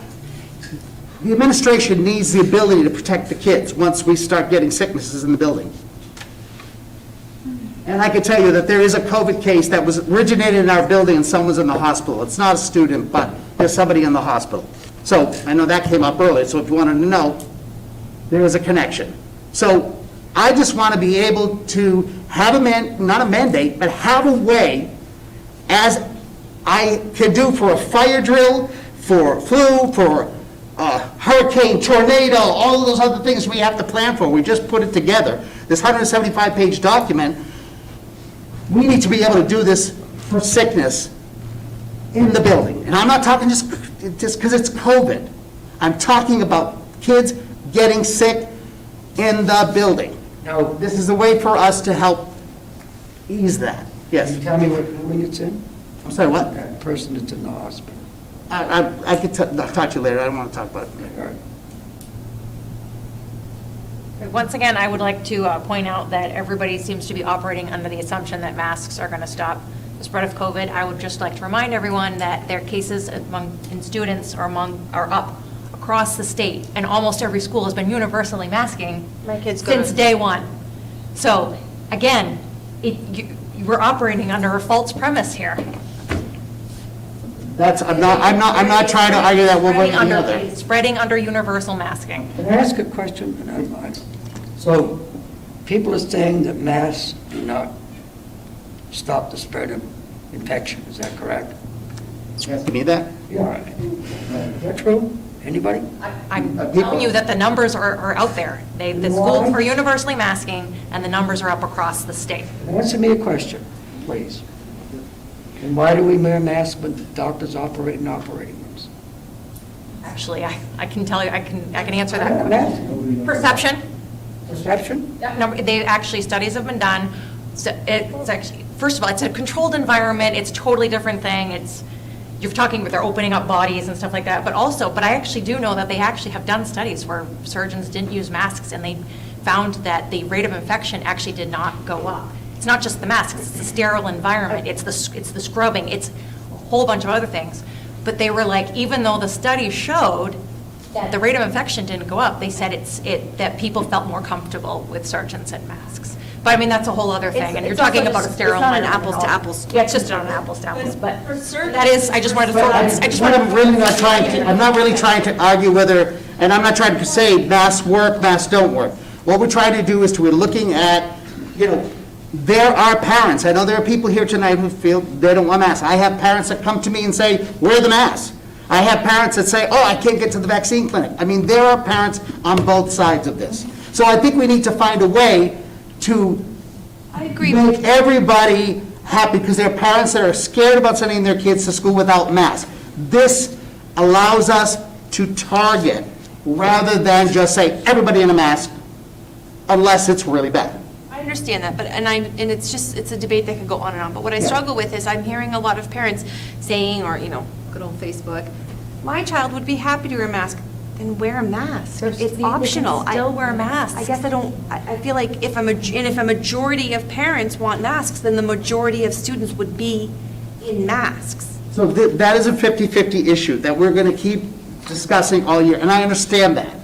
Speaker 12: the administration needs the ability to protect the kids once we start getting sicknesses in the building. And I can tell you that there is a COVID case that was originated in our building and someone's in the hospital. It's not a student, but there's somebody in the hospital. So I know that came up earlier, so if you wanted to know, there is a connection. So I just want to be able to have not a mandate, but have a way, as I could do for a fire drill, for flu, for hurricane, tornado, all of those other things we have to plan for. We just put it together. This 175-page document, we need to be able to do this for sickness in the building. And I'm not talking just because it's COVID. I'm talking about kids getting sick in the building. Now, this is a way for us to help ease that. Yes?
Speaker 4: Can you tell me what building it's in?
Speaker 12: I'm sorry, what?
Speaker 4: That person that's in the hospital.
Speaker 12: I could talk to you later. I don't want to talk about it.
Speaker 4: All right.
Speaker 6: Once again, I would like to point out that everybody seems to be operating under the assumption that masks are going to stop the spread of COVID. I would just like to remind everyone that their cases in students are up across the state, and almost every school has been universally masking since day one. So again, we're operating under a false premise here.
Speaker 12: I'm not trying to argue that one way or the other.
Speaker 6: It's spreading under universal masking.
Speaker 4: Can I ask a question? So, people are saying that masks do not stop the spread of infection, is that correct?
Speaker 12: You asking me that?
Speaker 4: Yeah. Is that true? Anybody?
Speaker 6: I'm telling you that the numbers are out there. The schools are universally masking, and the numbers are up across the state.
Speaker 4: Answer me a question, please. And why do we wear masks when doctors operate in operating rooms?
Speaker 6: Actually, I can tell you, I can answer that. Perception.
Speaker 4: Perception?
Speaker 6: No, studies have been done. So it's actually, first of all, it's a controlled environment. It's a totally different thing. You're talking about they're opening up bodies and stuff like that. But I actually do know that they actually have done studies where surgeons didn't use masks, and they found that the rate of infection actually did not go up. It's not just the masks, it's the sterile environment, it's the scrubbing, it's a whole bunch of other things. But they were like, even though the study showed that the rate of infection didn't go up, they said that people felt more comfortable with surgeons and masks. But I mean, that's a whole other thing, and you're talking about a sterile and apples to apples. Yeah, it's just not an apples to apples, but that is, I just wanted to throw that.
Speaker 12: I'm not really trying to argue whether, and I'm not trying to say masks work, masks don't work. What we're trying to do is we're looking at, there are parents, I know there are people here tonight who feel they don't want masks. I have parents that come to me and say, wear the mask. I have parents that say, I can't get to the vaccine clinic. I mean, there are parents on both sides of this. So I think we need to find a way to make everybody happy, because there are parents that are scared about sending their kids to school without masks. This allows us to target rather than just say, everybody in a mask, unless it's really bad.
Speaker 14: I understand that, and it's a debate that could go on and on, but what I struggle with is I'm hearing a lot of parents saying, or, good old Facebook, my child would be happy to wear a mask. Then wear a mask. It's optional.
Speaker 6: Still wear masks.
Speaker 14: I guess I feel like if a majority of parents want masks, then the majority of students would be in masks.
Speaker 12: So that is a 50-50 issue that we're going to keep discussing all year, and I understand that.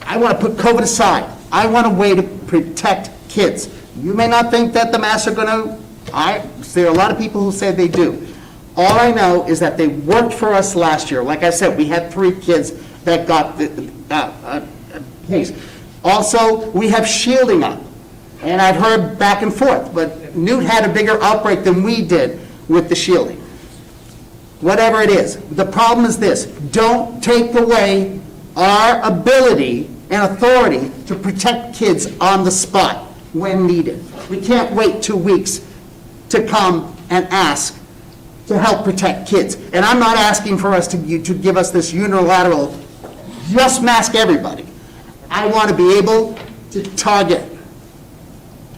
Speaker 12: I want to put COVID aside. I want a way to protect kids. You may not think that the masks are going to, there are a lot of people who say they do. All I know is that they worked for us last year. Like I said, we had 3 kids that got the case. Also, we have shielding up, and I've heard back and forth, but Newt had a bigger outbreak than we did with the shielding. Whatever it is, the problem is this: don't take away our ability and authority to protect kids on the spot when needed. We can't wait 2 weeks to come and ask to help protect kids. And I'm not asking for us to give us this unilateral, just mask everybody. I want to be able to target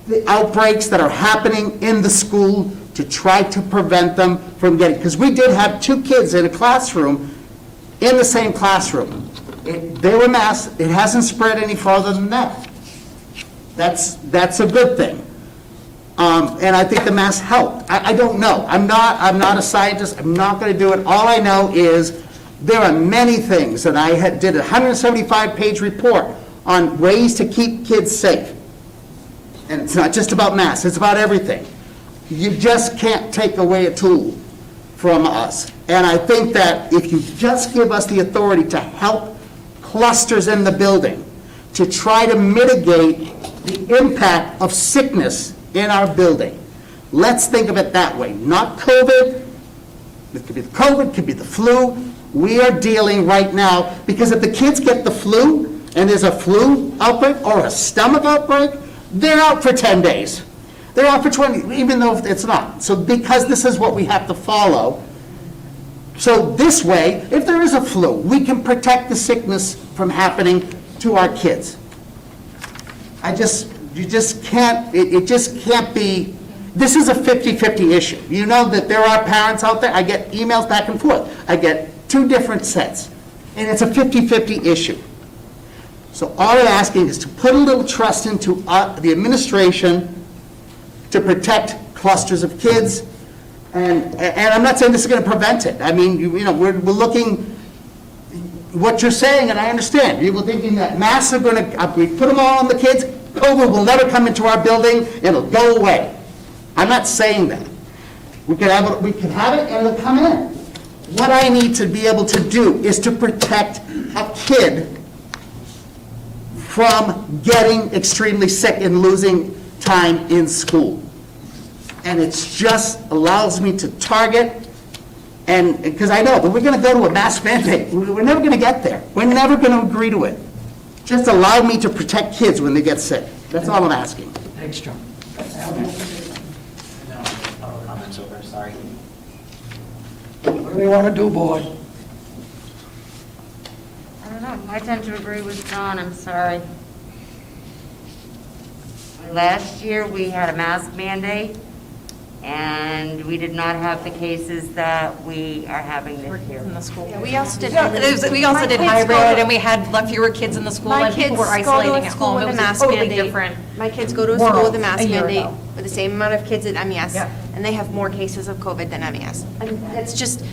Speaker 12: the outbreaks that are happening in the school to try to prevent them from getting, because we did have 2 kids in a classroom, in the same classroom. They were masked. It hasn't spread any farther than that. That's a good thing. And I think the masks helped. I don't know. I'm not a scientist. I'm not going to do it. All I know is there are many things, and I did a 175-page report on ways to keep kids safe. And it's not just about masks. It's about everything. You just can't take away a tool from us. And I think that if you just give us the authority to help clusters in the building, to try to mitigate the impact of sickness in our building. Let's think of it that way. Not COVID. It could be the COVID, it could be the flu. We are dealing right now, because if the kids get the flu, and there's a flu outbreak or a stomach outbreak, they're out for 10 days. They're out for 20, even though it's not. So because this is what we have to follow, so this way, if there is a flu, we can protect the sickness from happening to our kids. You just can't, it just can't be, this is a 50-50 issue. You know that there are parents out there, I get emails back and forth. I get 2 different sets, and it's a 50-50 issue. So all I'm asking is to put a little trust into the administration to protect clusters of kids, and I'm not saying this is going to prevent it. I mean, we're looking, what you're saying, and I understand. You were thinking that masks are going to, we put them all on the kids, COVID will never come into our building, it'll go away. I'm not saying that. We can have it and it'll come in. What I need to be able to do is to protect a kid from getting extremely sick and losing time in school. And it just allows me to target, and because I know that we're going to go to a mask mandate. We're never going to get there. We're never going to agree to it. Just allow me to protect kids when they get sick. That's all I'm asking.
Speaker 4: Thanks, John.
Speaker 18: No, public comments over, sorry.
Speaker 4: What do we want to do, board?
Speaker 3: I don't know, I tend to agree with John, I'm sorry. Last year, we had a mask mandate, and we did not have the cases that we are having this year.
Speaker 6: In the school.
Speaker 14: Yeah, we also did.
Speaker 6: We also did hybrid, and we had fewer kids in the school,
Speaker 14: My
Speaker 6: and people
Speaker 14: kids
Speaker 6: were
Speaker 14: go to
Speaker 6: isolating at
Speaker 14: school
Speaker 6: home.
Speaker 14: with
Speaker 6: It
Speaker 14: a
Speaker 6: was
Speaker 14: mask
Speaker 6: totally
Speaker 14: mandate.
Speaker 6: different.
Speaker 14: My kids go to school with a
Speaker 6: world
Speaker 14: mask
Speaker 6: a year
Speaker 14: mandate
Speaker 6: ago.
Speaker 14: with the same amount of kids at MES,
Speaker 6: Yeah.
Speaker 14: and they have more cases of COVID than MES. And it's just,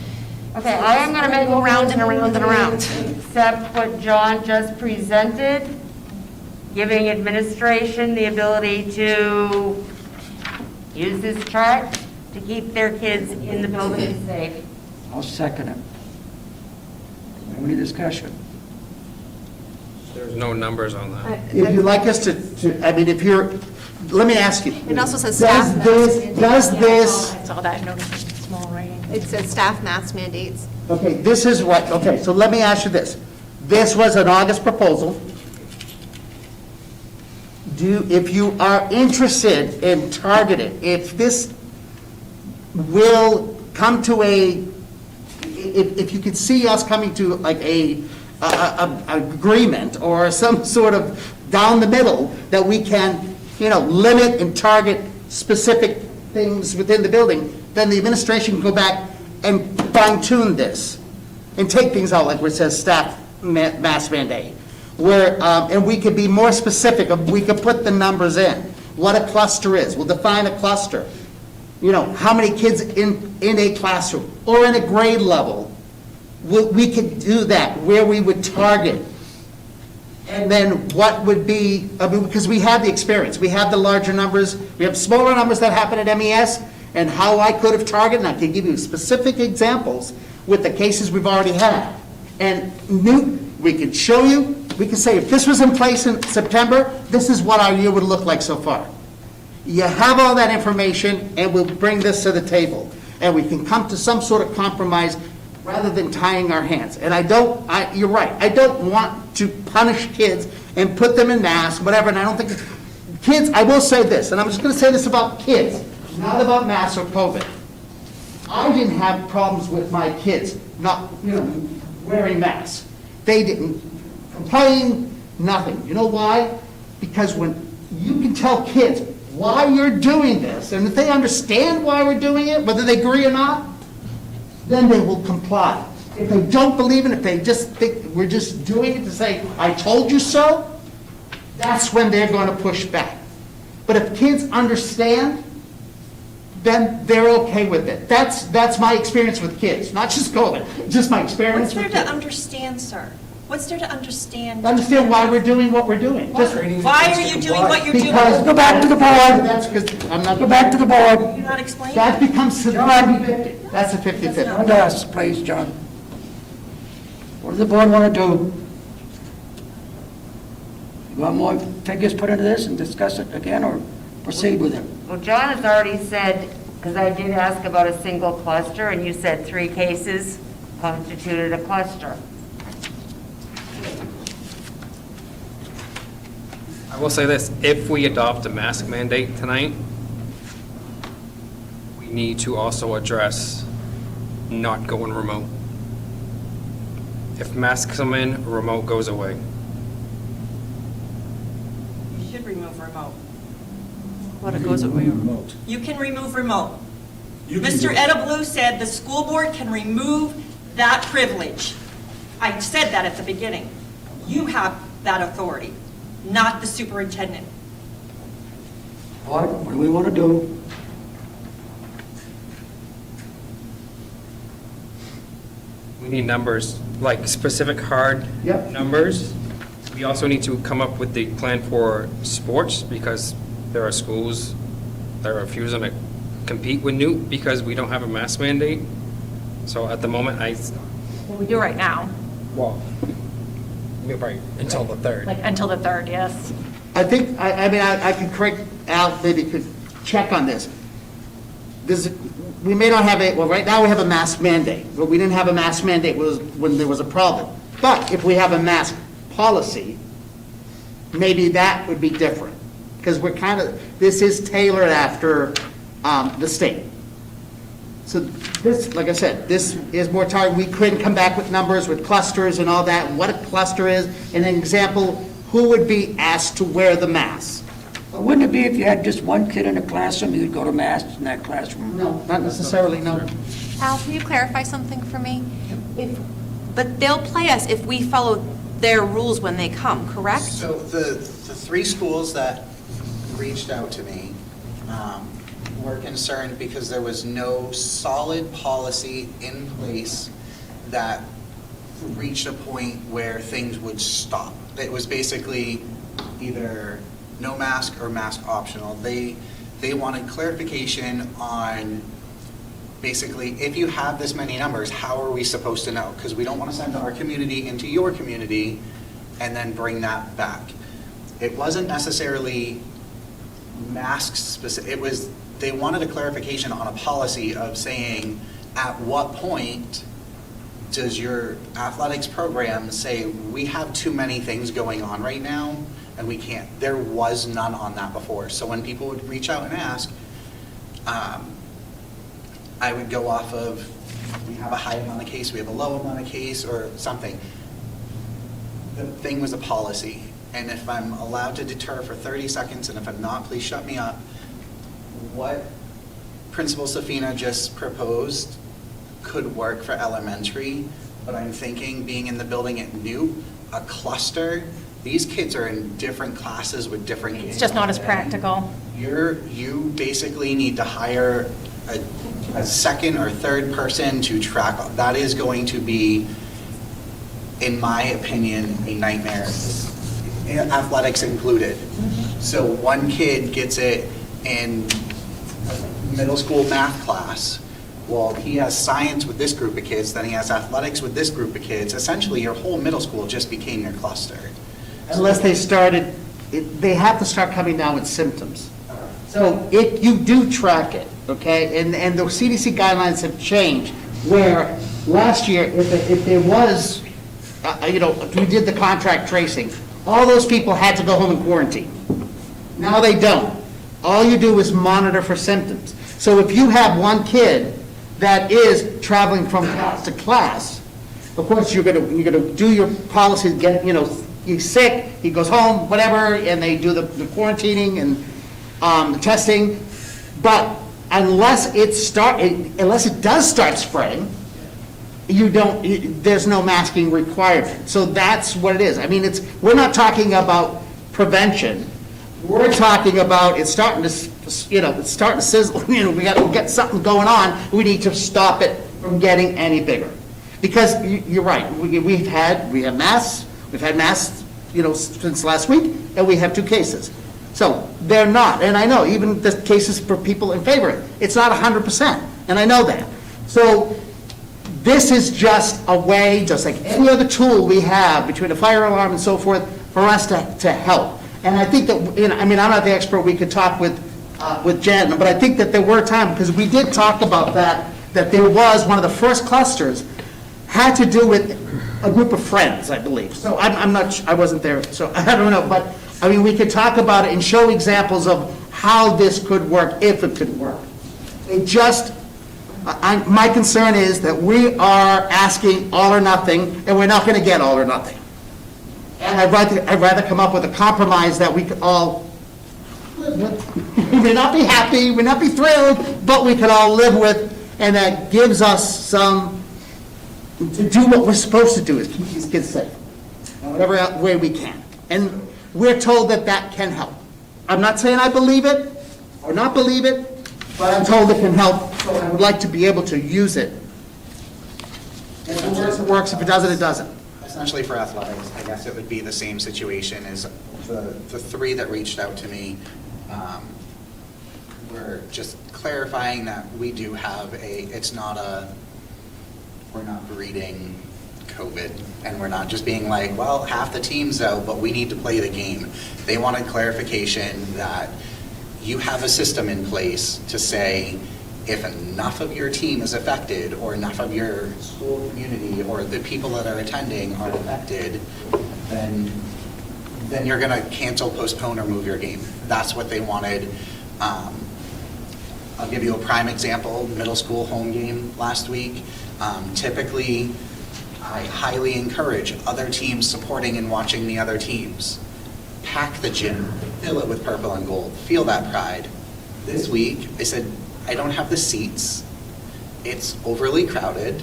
Speaker 3: Okay, I am going to make
Speaker 14: go round and around and around.
Speaker 3: Accept what John just presented, giving administration the ability to use this chart to keep their kids in the building safe.
Speaker 4: I'll second it. Any discussion?
Speaker 2: There's no numbers on that.
Speaker 12: If you'd like us to, let me ask you.
Speaker 14: It also says staff
Speaker 12: Does this,
Speaker 6: I saw that notice in small writing.
Speaker 14: it says staff mask mandates.
Speaker 12: okay, this is what, okay, so let me ask you this. This was an August proposal. If you are interested in targeted, if this will come to if you could see us coming to like a agreement or some sort of down the middle that we can, limit and target specific things within the building, then the administration can go back and fine tune this and take things out like where it says staff mask mandate. And we could be more specific, we could put the numbers in, what a cluster is, we'll define a cluster. how many kids in a classroom or in a grade level, we could do that, where we would target. And then what would be, because we have the experience, we have the larger numbers, we have smaller numbers that happen at MES, and how I could have targeted, and I can give you specific examples with the cases we've already had. And we could show you, we could say, if this was in place in September, this is what our year would look like so far. You have all that information, and we'll bring this to the table, and we can come to some sort of compromise rather than tying our hands. And you're right, I don't want to punish kids and put them in masks, whatever, and I don't think, kids, I will say this, and I'm just going to say this about kids, not about masks or COVID. I didn't have problems with my kids not, wearing masks. They didn't complain, nothing. You know why? Because when you can tell kids why you're doing this, and if they understand why we're doing it, whether they agree or not, then they will comply. If they don't believe it, if they just think we're just doing it to say, I told you so, that's when they're going to push back. But if kids understand, then they're okay with it. That's my experience with kids, not just COVID, just my experience
Speaker 1: What's there
Speaker 12: with
Speaker 1: to
Speaker 12: kids.
Speaker 1: understand, sir? What's there to understand?
Speaker 12: Understand why we're doing what we're doing.
Speaker 1: Why are you doing what you're doing?
Speaker 12: Because, go back to the board. That's because I'm not. Go back to the board.
Speaker 1: You're not explaining.
Speaker 12: That becomes 50-50. That's a 50-50.
Speaker 4: Yes, please, John. What does the board want to do? You want more figures put into this and discuss it again, or proceed with it?
Speaker 3: Well, John has already said, because I did ask about a single cluster, and you said 3 cases constituted a cluster.
Speaker 2: I will say this, if we adopt a mask mandate tonight, we need to also address not going remote. If masks come in, remote goes away.
Speaker 1: You should remove remote. What, it goes away? Remote. You can remove remote. Mr. Edeblue said the school board can remove that privilege. I said that at the beginning. You have that authority, not the superintendent.
Speaker 4: What do we want to do?
Speaker 2: We need numbers, like specific hard numbers. We also need to come up with the plan for sports, because there are schools that are refusing to compete with Newt because we don't have a mask mandate. So at the moment,
Speaker 6: Well, we do right now,
Speaker 2: well, right, until the 3rd.
Speaker 6: like until the 3rd, yes.
Speaker 12: I think, I can correct, Al maybe could check on this. We may not have right now we have a mask mandate, but we didn't have a mask mandate when there was a problem. But if we have a mask policy, maybe that would be different. Because this is tailored after the state. So this, like I said, this is more targeted. We couldn't come back with numbers, with clusters and all that, what a cluster is, and an example, who would be asked to wear the mask.
Speaker 4: But wouldn't it be if you had just one kid in a classroom, you'd go to masks in that classroom?
Speaker 12: No, not necessarily, no.
Speaker 14: Al, can you clarify something for me? But they'll play us if we follow their rules when they come, correct?
Speaker 18: So the 3 schools that reached out to me were concerned because there was no solid policy in place that reached a point where things would stop. It was basically either no mask or mask optional. They wanted clarification on basically, if you have this many numbers, how are we supposed to know? Because we don't want to send our community into your community and then bring that back. It wasn't necessarily masks specific. It was, they wanted a clarification on a policy of saying, at what point does your athletics program say, we have too many things going on right now and we can't? There was none on that before. So when people would reach out and ask, I would go off of, we have a high amount of case, we have a low amount of case, or something. The thing was a policy. And if I'm allowed to deter for 30 seconds, and if I'm not, please shut me up. What Principal Safina just proposed could work for elementary, but I'm thinking being in the building at Newt, a cluster, these kids are in different classes with different games.
Speaker 6: It's just not as practical.
Speaker 18: You basically need to hire a second or third person to track, that is going to be, in my opinion, a nightmare, athletics included. So one kid gets it in middle school math class. Well, he has science with this group of kids, then he has athletics with this group of kids. Essentially, your whole middle school just became your cluster.
Speaker 12: Unless they started, they have to start coming down with symptoms. So if you do track it, okay, and the CDC guidelines have changed, where last year, if there was, we did the contract tracing, all those people had to go home and quarantine. Now they don't. All you do is monitor for symptoms. So if you have one kid that is traveling from class to class, of course, you're gonna do your policy, he's sick, he goes home, whatever, and they do the quarantining and the testing. But unless it does start spreading, there's no masking requirement. So that's what it is. I mean, we're not talking about prevention. We're talking about it's starting to sizzle. We got to get something going on. We need to stop it from getting any bigger. Because you're right. We have masks. We've had masks, since last week, and we have 2 cases. So they're not, and I know even the cases for people in favor, it's not 100%, and I know that. So this is just a way, just like any other tool we have between a fire alarm and so forth, for us to help. And I think that, I'm not the expert, we could talk with Jen, but I think that there were times, because we did talk about that there was one of the first clusters had to do with a group of friends, I believe. So I'm not, I wasn't there, so I don't know, but we could talk about it and show examples of how this could work, if it could work. My concern is that we are asking all or nothing, and we're not going to get all or nothing. And I'd rather come up with a compromise that we could all live with. We may not be happy, we may not be thrilled, but we could all live with, and that gives us to do what we're supposed to do, is keep these kids safe, in whatever way we can. And we're told that can help. I'm not saying I believe it or not believe it, but I'm told it can help, so I would like to be able to use it. If it works, it works. If it doesn't, it doesn't.
Speaker 18: Essentially for athletics, I guess it would be the same situation as the 3 that reached out to me. We're just clarifying that we do have we're not breeding COVID, and we're not just being like, well, half the team's out, but we need to play the game. They wanted clarification that you have a system in place to say, if enough of your team is affected, or enough of your school community, or the people that are attending are affected, then you're going to cancel, postpone, or move your game. That's what they wanted. I'll give you a prime example, middle school home game last week. Typically, I highly encourage other teams supporting and watching the other teams. Pack the gym, fill it with purple and gold, feel that pride. This week, I said, I don't have the seats. It's overly crowded.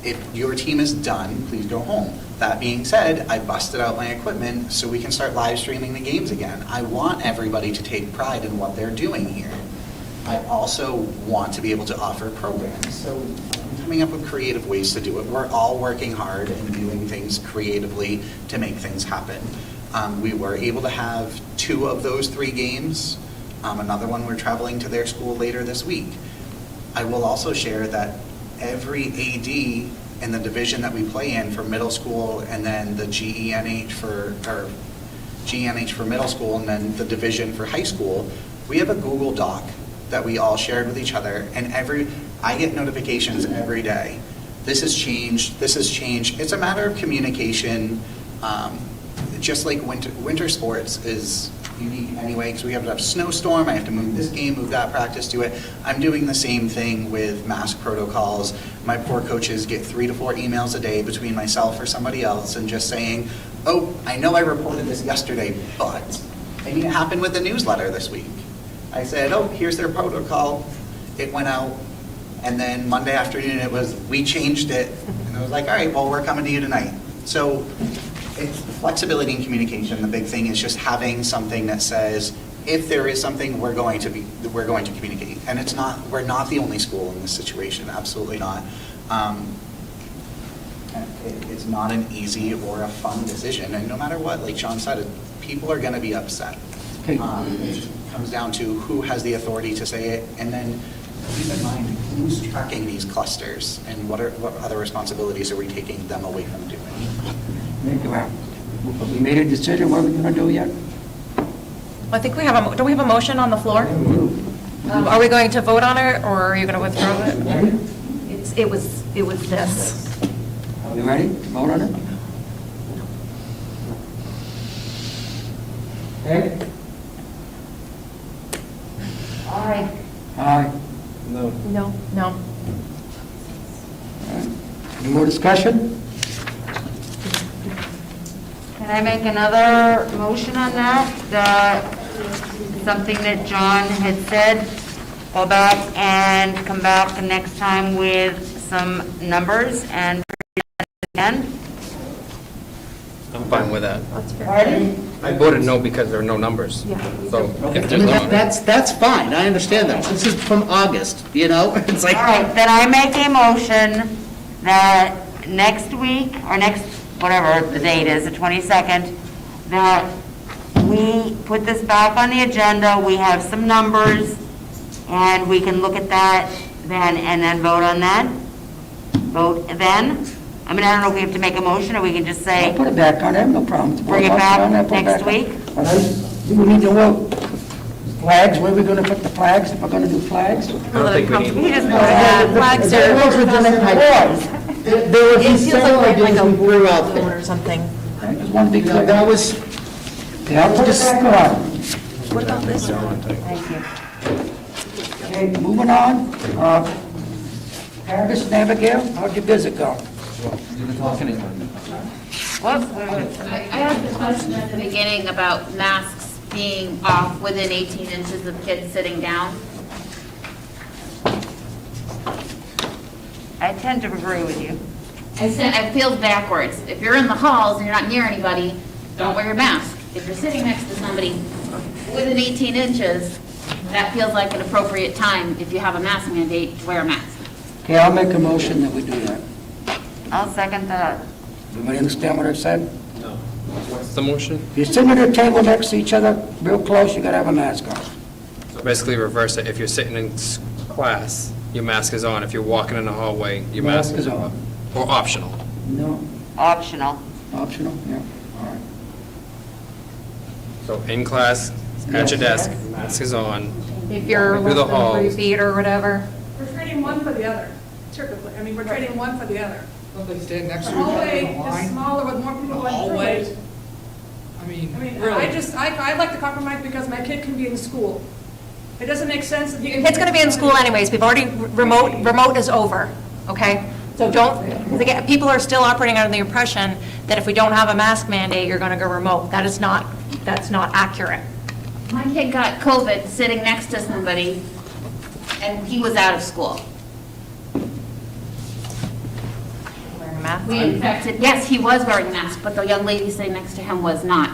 Speaker 18: If your team is done, please go home. That being said, I busted out my equipment so we can start live streaming the games again. I want everybody to take pride in what they're doing here. I also want to be able to offer programs. So I'm coming up with creative ways to do it. We're all working hard and doing things creatively to make things happen. We were able to have 2 of those 3 games. Another one, we're traveling to their school later this week. I will also share that every AD in the division that we play in for middle school, and then the GENH for middle school, and then the division for high school, we have a Google Doc that we all shared with each other, and I get notifications every day. This has changed, this has changed. It's a matter of communication. Just like winter sports is unique anyway, because we have a snowstorm, I have to move this game, move that practice to it. I'm doing the same thing with mask protocols. My poor coaches get 3 to 4 emails a day between myself or somebody else, and just saying, oh, I know I reported this yesterday, but I mean, it happened with the newsletter this week. I said, oh, here's their protocol. It went out, and then Monday afternoon we changed it, and I was like, all right, well, we're coming to you tonight. So it's flexibility and communication. The big thing is just having something that says, if there is something, we're going to communicate. And we're not the only school in this situation, absolutely not. It's not an easy or a fun decision, and no matter what, like John said, people are going to be upset. It comes down to who has the authority to say it, and then keep in mind who's tracking these clusters, and what other responsibilities are we taking them away from doing.
Speaker 4: Have we made a decision what we're going to do yet?
Speaker 6: I think we have do we have a motion on the floor? Are we going to vote on it, or are you going to withdraw it? It was this.
Speaker 4: Are we ready to vote on it? Okay.
Speaker 3: Aye.
Speaker 4: Aye.
Speaker 2: No.
Speaker 6: No. No.
Speaker 4: Any more discussion?
Speaker 3: Can I make another motion on that? Something that John had said, go back and come back the next time with some numbers and again?
Speaker 2: I'm fine with that.
Speaker 3: Pardon?
Speaker 2: I voted no because there are no numbers. So if there's no,
Speaker 12: That's fine, I understand that. This is from August, you know? It's like.
Speaker 3: All right, then I make a motion that next week, or next, whatever the date is, the 22nd, that we put this back on the agenda, we have some numbers, and we can look at that then, and then vote on that? Vote then? I mean, I don't know if we have to make a motion, or we can just say.
Speaker 4: I'll put it back on there, no problem.
Speaker 3: Bring it back next week?
Speaker 4: Do we need to vote? Flags, where are we going to put the flags, if we're going to do flags?
Speaker 2: I don't think we need.
Speaker 3: We just know that flags
Speaker 12: Those
Speaker 3: are.
Speaker 12: were done at There were these several ideas we threw out there.
Speaker 6: Or something.
Speaker 4: I just want to be clear.
Speaker 12: That was,
Speaker 4: Okay, I'll put it back on.
Speaker 6: What about this?
Speaker 3: Thank you.
Speaker 4: Okay, moving on. Travis Navigator, how'd your visit go?
Speaker 3: What?
Speaker 11: I asked a question at the beginning about masks being off within 18 inches of kids sitting down.
Speaker 3: I tend to agree with you.
Speaker 11: I said, it feels backwards. If you're in the halls and you're not near anybody, don't wear your mask. If you're sitting next to somebody within 18 inches, that feels like an appropriate time, if you have a mask mandate, to wear a mask.
Speaker 4: Okay, I'll make a motion that we do that.
Speaker 3: I'll second that.
Speaker 4: Everybody understand what I said?
Speaker 2: What's the motion?
Speaker 4: If you're sitting at a table next to each other, real close, you gotta have a mask on.
Speaker 2: So basically reverse it. If you're sitting in class, your mask is on. If you're walking in the hallway, your mask is on. Or optional.
Speaker 4: No,
Speaker 3: Optional.
Speaker 4: optional, yeah, all right.
Speaker 2: So in class, at your desk, mask is on.
Speaker 6: If you're
Speaker 2: Through the
Speaker 6: less than 3
Speaker 2: halls.
Speaker 6: feet or whatever.
Speaker 5: We're trading one for the other, typically. I mean, we're trading one for the other.
Speaker 17: Somebody stand next
Speaker 5: The
Speaker 17: to each other in
Speaker 5: hallway
Speaker 17: a
Speaker 5: is
Speaker 17: line.
Speaker 5: smaller with more people going through
Speaker 17: Hallway.
Speaker 5: it.
Speaker 17: I mean,
Speaker 5: I mean,
Speaker 17: really.
Speaker 5: I like to compromise because my kid can be in school. It doesn't make sense that you.
Speaker 6: It's going to be in school anyways. We've already, remote is over, okay? So don't, because again, people are still operating under the impression that if we don't have a mask mandate, you're going to go remote. That's not accurate.
Speaker 11: My kid got COVID sitting next to somebody, and he was out of school.
Speaker 6: Wearing a mask.
Speaker 11: We infected, yes, he was wearing a mask, but the young lady sitting next to him was not.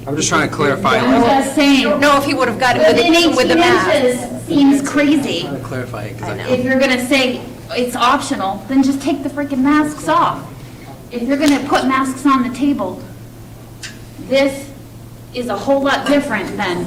Speaker 2: I'm just trying to clarify.
Speaker 11: I'm just saying.
Speaker 6: I don't know if he would have got
Speaker 11: Within
Speaker 6: it with the
Speaker 11: 18
Speaker 6: mask.
Speaker 11: inches seems crazy.
Speaker 2: Clarify it, because
Speaker 11: If you're gonna say it's optional, then just take the freaking masks off. If you're gonna put masks on the table, this is a whole lot different than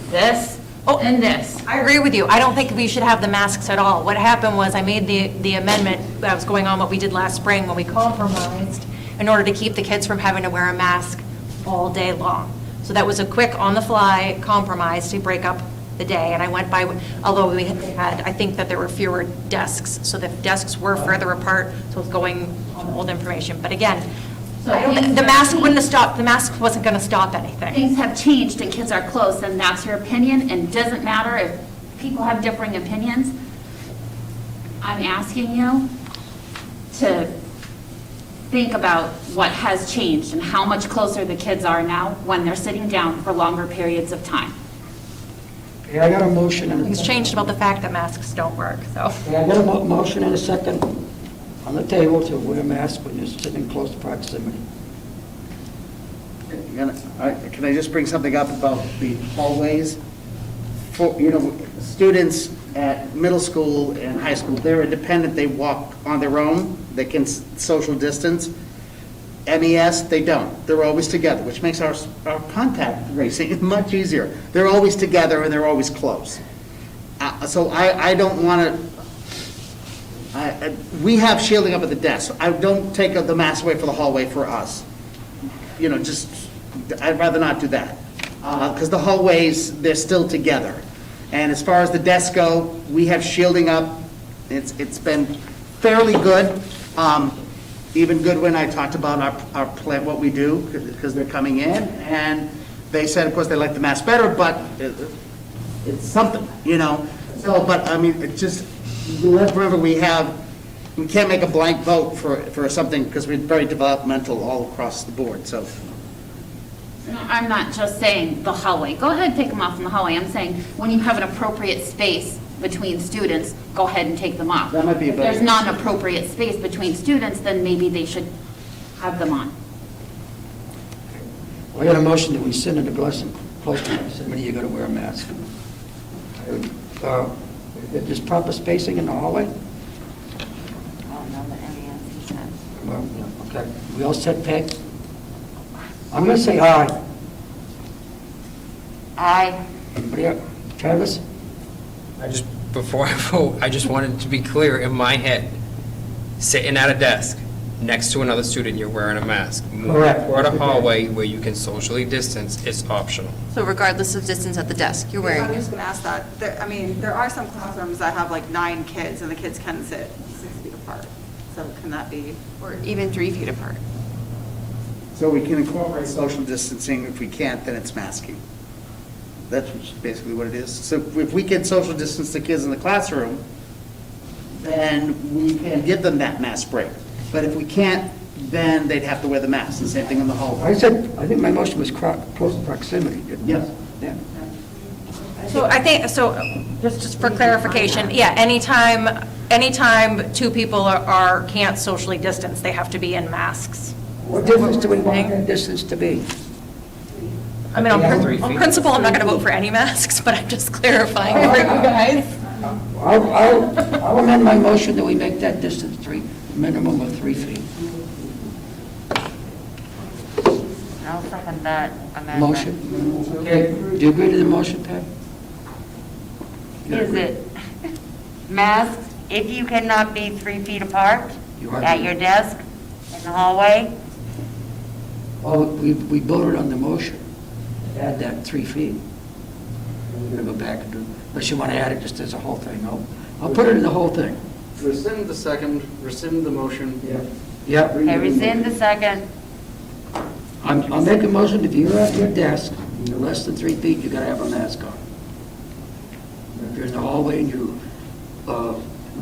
Speaker 11: this and this.
Speaker 6: I agree with you. I don't think we should have the masks at all. What happened was I made the amendment that was going on what we did last spring when we compromised in order to keep the kids from having to wear a mask all day long. So that was a quick on-the-fly compromise to break up the day. And I went by, although we had, I think that there were fewer desks. So the desks were further apart, so it's going on old information. But again, the mask wouldn't have stopped, the mask wasn't going to stop anything.
Speaker 11: Things have changed and kids are close, and that's your opinion, and it doesn't matter if people have differing opinions. I'm asking you to think about what has changed and how much closer the kids are now when they're sitting down for longer periods of time.
Speaker 4: Okay, I got a motion and a
Speaker 6: It's changed about the fact that masks don't work, so.
Speaker 4: Okay, I got a motion and a second on the table to wear a mask when you're sitting in close proximity. You
Speaker 12: Can I just bring something up about the hallways? For, students at middle school and high school, they're independent, they walk on their own, they can social distance. MES, they don't. They're always together, which makes our contact tracing much easier. They're always together and they're always close. So I don't want to, we have shielding up at the desk. I don't take the mask away for the hallway for us. I'd rather not do that. Because the hallways, they're still together. And as far as the desks go, we have shielding up. It's been fairly good. Even Goodwin, I talked about our plan, what we do, because they're coming in, and they said, of course, they like the mask better, but it's something, So, but, I mean, let's remember, we can't make a blank vote for something, because we're very developmental all across the board, so.
Speaker 11: No, I'm not just saying the hallway. Go ahead and take them off in the hallway. I'm saying when you have an appropriate space between students, go ahead and take them off.
Speaker 12: That might be a
Speaker 11: If
Speaker 12: better.
Speaker 11: there's not an appropriate space between students, then maybe they should have them on.
Speaker 4: I got a motion that we send in a blessing, close to somebody, you're going to wear a mask. There's proper spacing in the hallway?
Speaker 3: Oh, no, the MES, he said.
Speaker 4: Well, okay. We all set, Peg? I'm going to say aye.
Speaker 3: Aye.
Speaker 4: Anybody else? Travis?
Speaker 2: Before I vote, I just wanted to be clear in my head, sitting at a desk next to another student, you're wearing a mask.
Speaker 4: Correct.
Speaker 2: Moving toward a hallway where you can socially distance, it's optional.
Speaker 6: So regardless of distance at the desk, you're wearing
Speaker 13: I'm
Speaker 6: it.
Speaker 13: just going to ask that. There are some classrooms that have like 9 kids, and the kids can sit 6 feet apart. So can that be?
Speaker 6: Or even 3 feet apart.
Speaker 12: So we can incorporate social distancing. If we can't, then it's masking. That's basically what it is. So if we can social distance the kids in the classroom, then we can give them that mask break. But if we can't, then they'd have to wear the mask. The same thing in the hallway.
Speaker 4: I think my motion was close proximity, didn't it?
Speaker 12: Yes.
Speaker 4: Yeah.
Speaker 6: So just for clarification, yeah, anytime 2 people can't socially distance, they have to be in masks.
Speaker 4: What difference do we want that distance to be?
Speaker 6: I mean, on principle, I'm not going to vote for any masks, but I'm just clarifying for you guys.
Speaker 4: I'll amend my motion that we make that distance minimum of 3 feet.
Speaker 3: I'll second that amendment.
Speaker 4: Motion? Okay, do you agree to the motion, Pat?
Speaker 3: Is it masks if you cannot be 3 feet apart
Speaker 4: You are.
Speaker 3: at your desk in the hallway?
Speaker 4: Oh, we voted on the motion, add that 3 feet. We're going to go back and do, unless you want to add it just as a whole thing, I'll put it in the whole thing.
Speaker 2: Rescind the second, rescind the motion.
Speaker 4: Yeah.
Speaker 3: Okay, rescind the second.
Speaker 4: I'll make a motion, if you're at your desk, and you're less than 3 feet, you got to have a mask on. If you're in the hallway and you're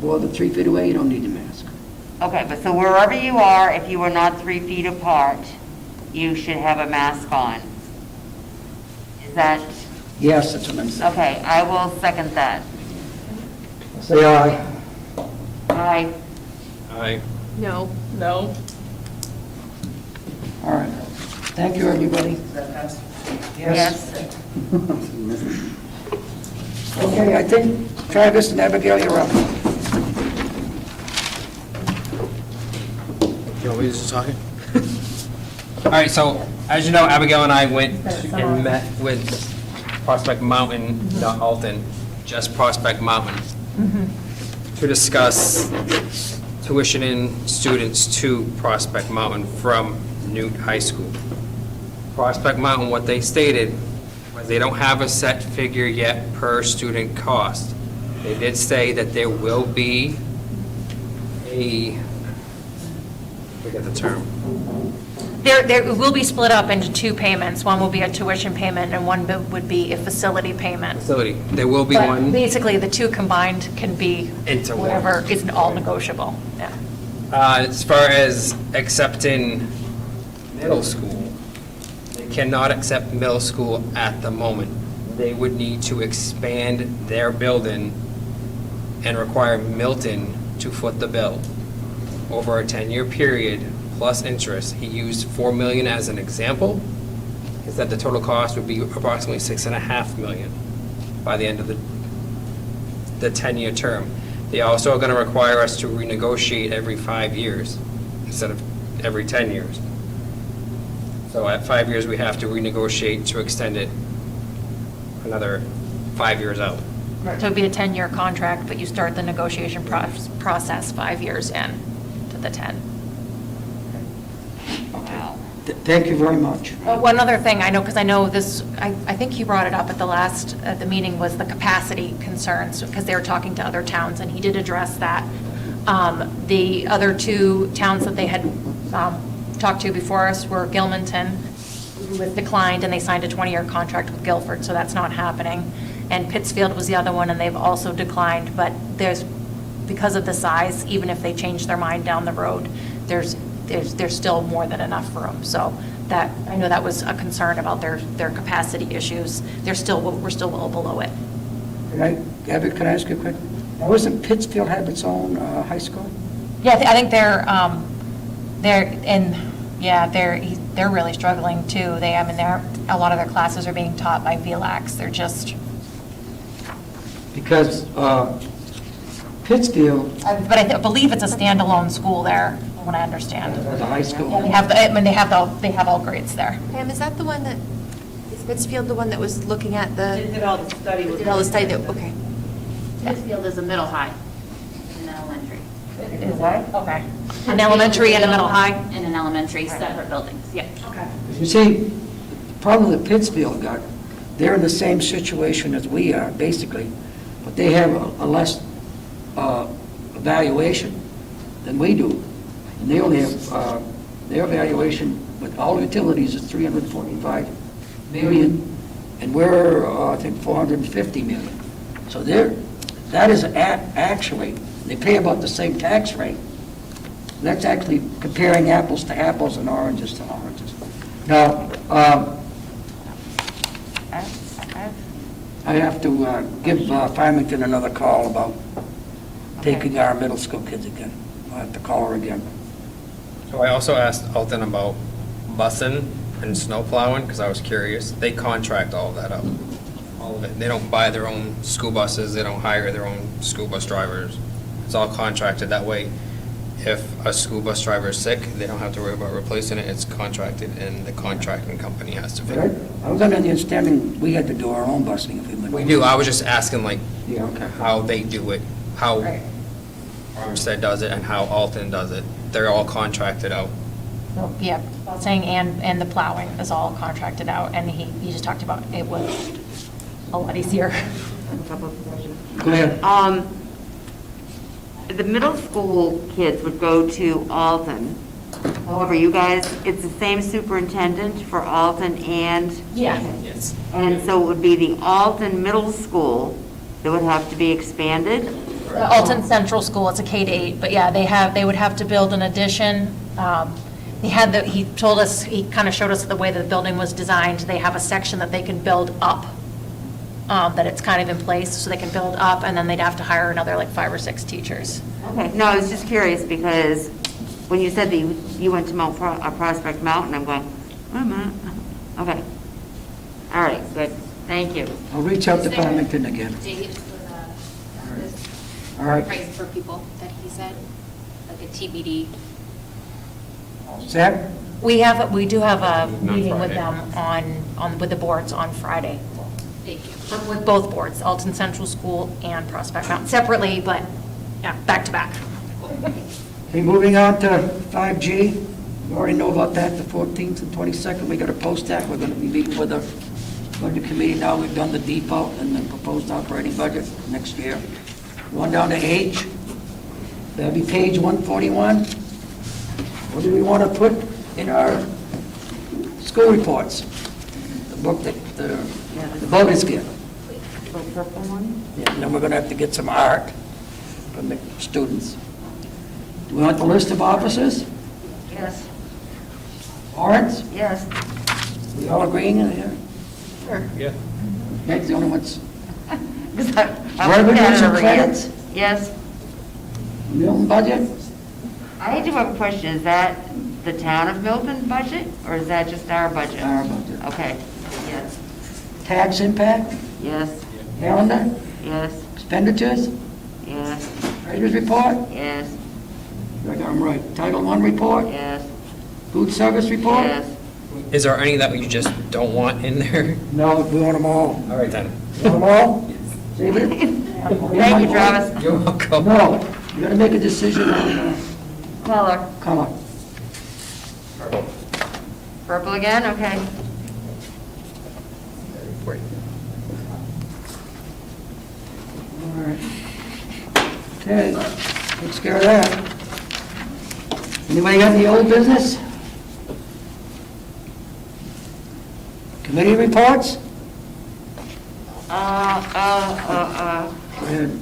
Speaker 4: more than 3 feet away, you don't need a mask.
Speaker 3: Okay, but so wherever you are, if you are not 3 feet apart, you should have a mask on. Is that,
Speaker 4: Yes, that's what I'm saying.
Speaker 3: okay, I will second that.
Speaker 4: Say aye.
Speaker 3: Aye.
Speaker 2: Aye.
Speaker 6: No. No.
Speaker 4: All right. Thank you, everybody.
Speaker 3: Yes.
Speaker 4: Okay, I think Travis and Abigail, you're up.
Speaker 2: You want me to just talk? All right, so as you know, Abigail and I went and met with Prospect Mountain, not Alton, just Prospect Mountain, to discuss tuitioning students to Prospect Mountain from Newt High School. Prospect Mountain, what they stated was they don't have a set figure yet per student cost. They did say that there will be I forget the term.
Speaker 6: There will be split up into 2 payments. One will be a tuition payment and one would be a facility payment.
Speaker 2: Facility. There will be
Speaker 6: But
Speaker 2: one.
Speaker 6: basically, the 2 combined can be
Speaker 2: Into one.
Speaker 6: whatever is all negotiable. Yeah.
Speaker 2: As far as accepting middle school, they cannot accept middle school at the moment. They would need to expand their building and require Milton to foot the bill over a 10-year period plus interest. He used $4 million as an example. said the total cost would be approximately $6.5 million by the end of the 10-year term. They also are going to require us to renegotiate every 5 years instead of every 10 years. So at 5 years, we have to renegotiate to extend it another 5 years out.
Speaker 6: So it'd be a 10-year contract, but you start the negotiation process 5 years in to the 10.
Speaker 4: Thank you very much.
Speaker 6: One other thing, I know, because I know this, I think you brought it up at the meeting, was the capacity concerns, because they were talking to other towns, and he did address that. The other two towns that they had talked to before us were Gilmanton, who was declined, and they signed a 20-year contract with Guilford, so that's not happening. And Pittsfield was the other one, and they've also declined, but because of the size, even if they change their mind down the road, there's still more than enough room. So that, I know that was a concern about their capacity issues. We're still well below it.
Speaker 4: Abbott, can I ask you a quick? Now, doesn't Pittsfield have its own high school?
Speaker 6: Yeah, I think they're really struggling too. A lot of their classes are being taught by VLAX. They're just.
Speaker 4: Because Pittsfield.
Speaker 6: But I believe it's a standalone school there, from what I understand.
Speaker 4: The high school.
Speaker 6: Yeah, they have all grades there.
Speaker 14: Pam, is that the one that, is Pittsfield the one that was looking at the?
Speaker 1: Did all the study.
Speaker 14: Did all the study, okay.
Speaker 11: Pittsfield is a middle high and an elementary.
Speaker 6: Is that? Okay. An elementary and a middle high?
Speaker 11: And an elementary, separate buildings, yeah.
Speaker 6: Okay.
Speaker 4: You see, the problem that Pittsfield got, they're in the same situation as we are, basically, but they have a less evaluation than we do. And they only have, their evaluation with all utilities is 345 million, and we're, I think, 450 million. So that is actually, they pay about the same tax rate. That's actually comparing apples to apples and oranges to oranges. Now, I have to give Farmington another call about taking our middle school kids again. I'll have to call her again.
Speaker 2: So I also asked Alton about busing and snow plowing, because I was curious. They contract all of that out, all of it. They don't buy their own school buses, they don't hire their own school bus drivers. It's all contracted. That way, if a school bus driver is sick, they don't have to worry about replacing it. It's contracted, and the contracting company has to fix it.
Speaker 4: I was under the understanding we had to do our own busing if we went.
Speaker 2: We do. I was just asking, like,
Speaker 4: Yeah, okay.
Speaker 2: how they do it, how Armstead does it, and how Alton does it. They're all contracted out.
Speaker 6: So, yeah, busing and the plowing is all contracted out, and he just talked about it was a lot easier.
Speaker 4: Go ahead.
Speaker 3: The middle school kids would go to Alton. However, you guys, it's the same superintendent for Alton and?
Speaker 6: Yeah.
Speaker 2: Yes.
Speaker 3: And so it would be the Alton Middle School that would have to be expanded?
Speaker 6: The Alton Central School, it's a K-8, but yeah, they would have to build an addition. He told us, he kind of showed us the way that the building was designed. They have a section that they can build up, that it's kind of in place, so they can build up, and then they'd have to hire another like 5 or 6 teachers.
Speaker 3: Okay, no, I was just curious because when you said that you went to Prospect Mountain, I'm going, wait a minute. Okay. All right, good. Thank you.
Speaker 4: I'll reach out to Farmington again.
Speaker 11: Dates for
Speaker 4: All right.
Speaker 11: price for people that he said, like a TBD.
Speaker 4: Zach?
Speaker 6: We do have a meeting with them with the boards on Friday.
Speaker 11: Thank you.
Speaker 6: With both boards, Alton Central School and Prospect Mountain, separately, but yeah, back to back.
Speaker 4: Okay, moving on to 5G. You already know about that, the 14th and 22nd. We got to post that. We're going to be meeting with the budget committee now. We've done the default and the proposed operating budget next year. Going down to H. That'll be page 141. What do we want to put in our school reports? The book that the voters get. Yeah, and then we're going to have to get some art from the students. Do we want the list of officers?
Speaker 3: Yes.
Speaker 4: Warrants?
Speaker 3: Yes.
Speaker 4: We all agreeing in here?
Speaker 3: Sure.
Speaker 2: Yeah.
Speaker 4: Meg's the only ones.
Speaker 3: Revenues
Speaker 4: and credits?
Speaker 3: Yes.
Speaker 4: Milton budget?
Speaker 3: I do have a question. Is that the town of Milton budget, or is that just our budget?
Speaker 4: Our budget.
Speaker 3: Okay, yes.
Speaker 4: Tax impact,
Speaker 3: Yes,
Speaker 4: calendar,
Speaker 3: yes,
Speaker 4: expenditures,
Speaker 3: yes,
Speaker 4: treasurer's report,
Speaker 3: yes,
Speaker 4: I got them right. Title I report,
Speaker 3: yes,
Speaker 4: food service report?
Speaker 3: yes.
Speaker 2: Is there any that you just don't want in there?
Speaker 4: No, we want them all.
Speaker 2: All right, then.
Speaker 4: Want them all? David?
Speaker 3: Thank you, Travis.
Speaker 2: You're welcome.
Speaker 4: No, you gotta make a decision on
Speaker 3: Color.
Speaker 4: color.
Speaker 3: Purple again, okay.
Speaker 4: All right. Okay, takes care of that. Anybody got any old business? Committee reports? Go ahead.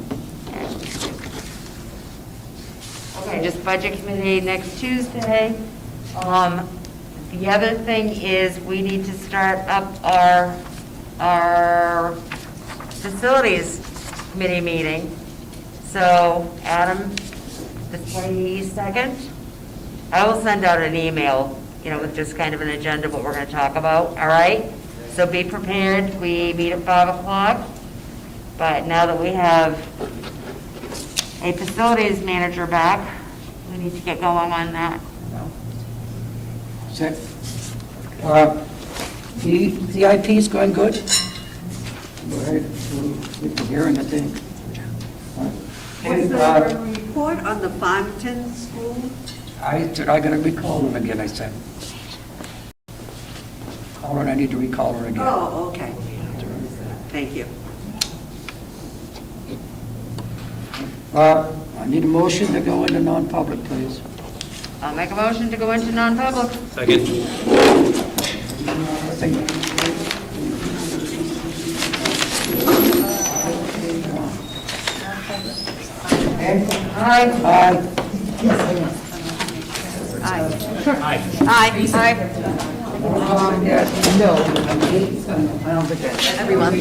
Speaker 3: Okay, just budget committee next Tuesday. The other thing is we need to start up our facilities committee meeting. So, Adam, the 22nd, I will send out an email, with just kind of an agenda of what we're going to talk about, all right? So be prepared, we meet at 5 o'clock, but now that we have a facilities manager back, we need to get going on that.
Speaker 4: Check. The IP is going good? Go ahead, with the hearing, I think.
Speaker 19: What's the report on the Farmington School?
Speaker 4: I gotta recall them again, I said. Call her, and I need to recall her again.
Speaker 19: Oh, okay. Thank you.
Speaker 4: I need a motion to go into non-public, please.
Speaker 3: I'll make a motion to go into non-public.
Speaker 2: Second.
Speaker 3: Aye.
Speaker 4: Aye.
Speaker 3: Aye.
Speaker 14: Aye.
Speaker 4: Yes.
Speaker 12: No, I don't think that.
Speaker 14: Everyone.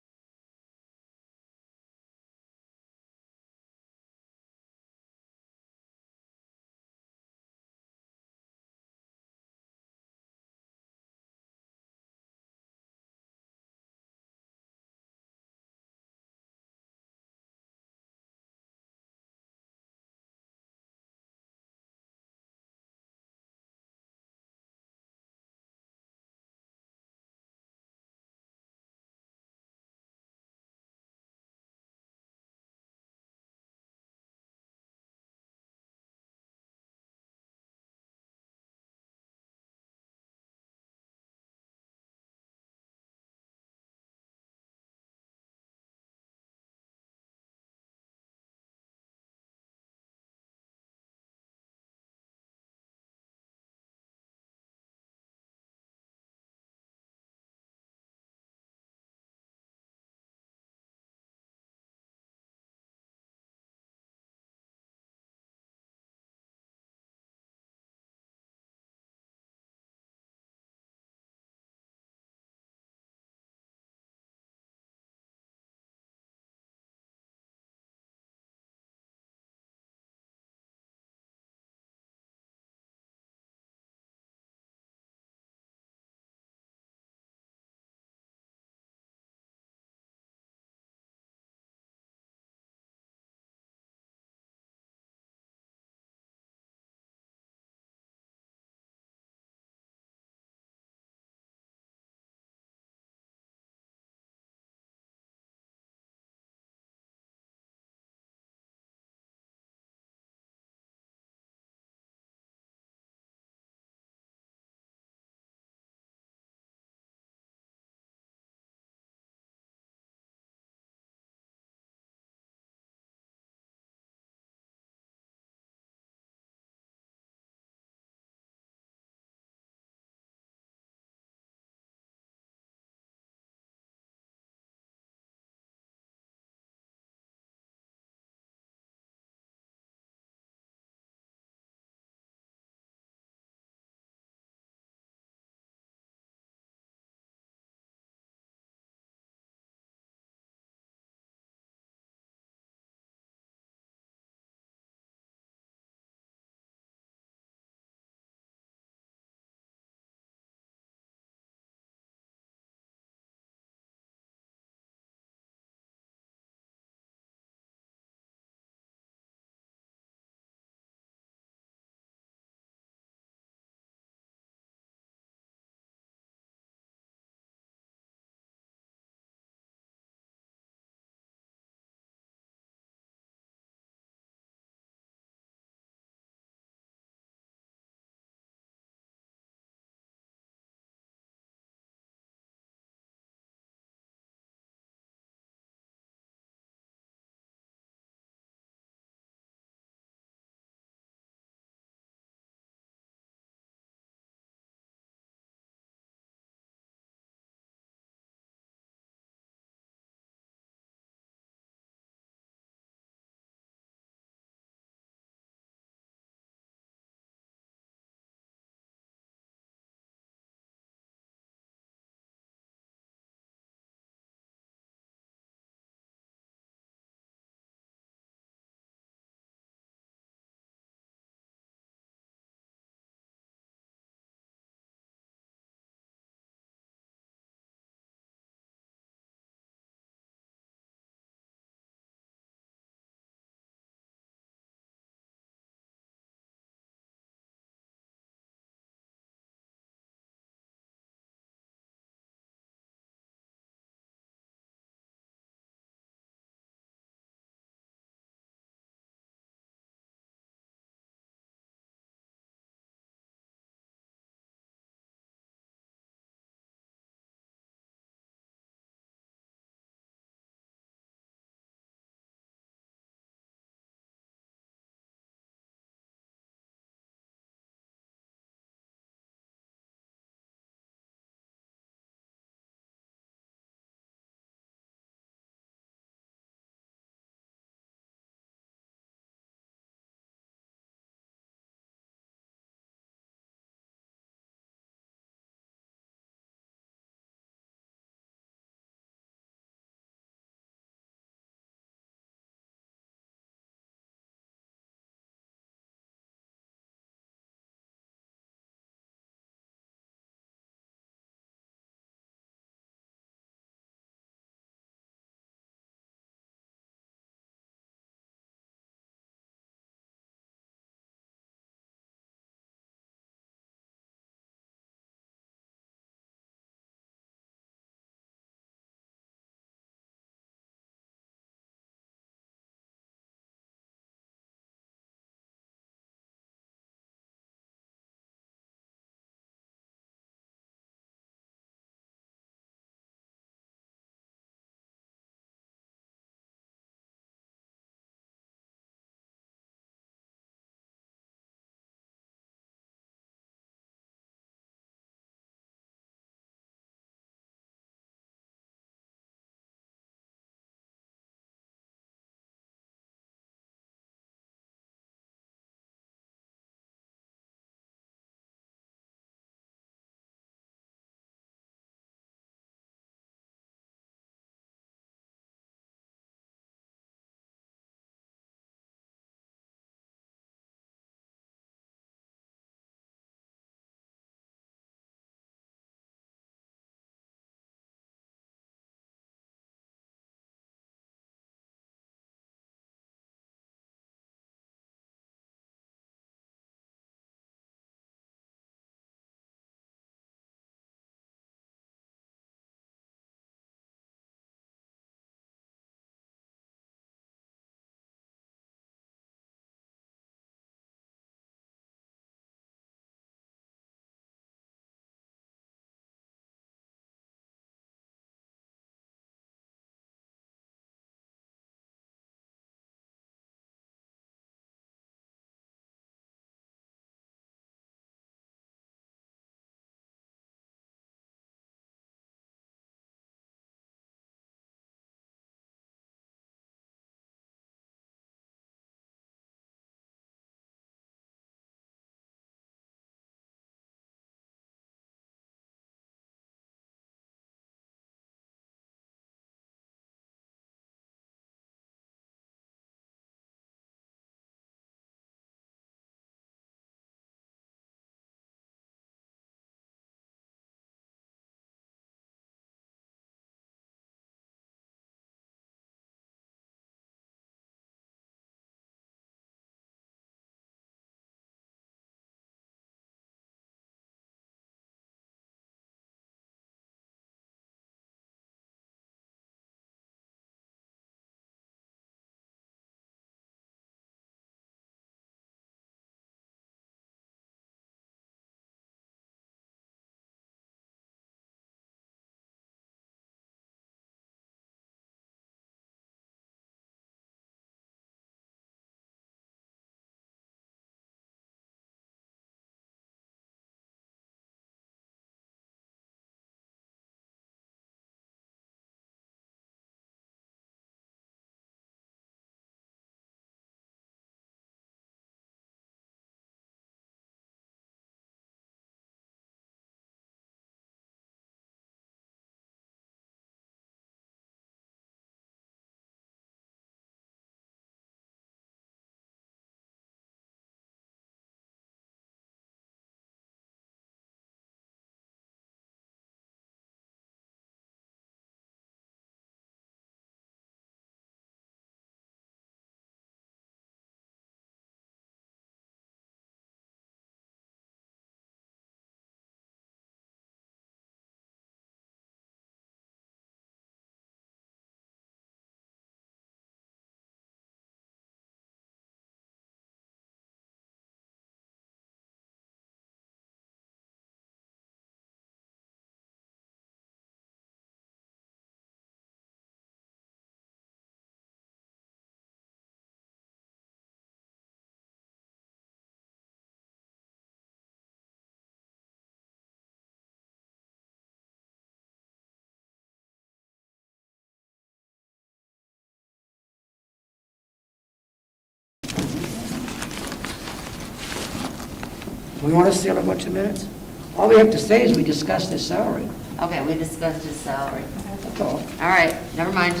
Speaker 4: We want to seal a bunch of minutes? All we have to say is we discussed his salary.
Speaker 3: Okay, we discussed his salary.
Speaker 4: That's all.
Speaker 3: All right, never mind.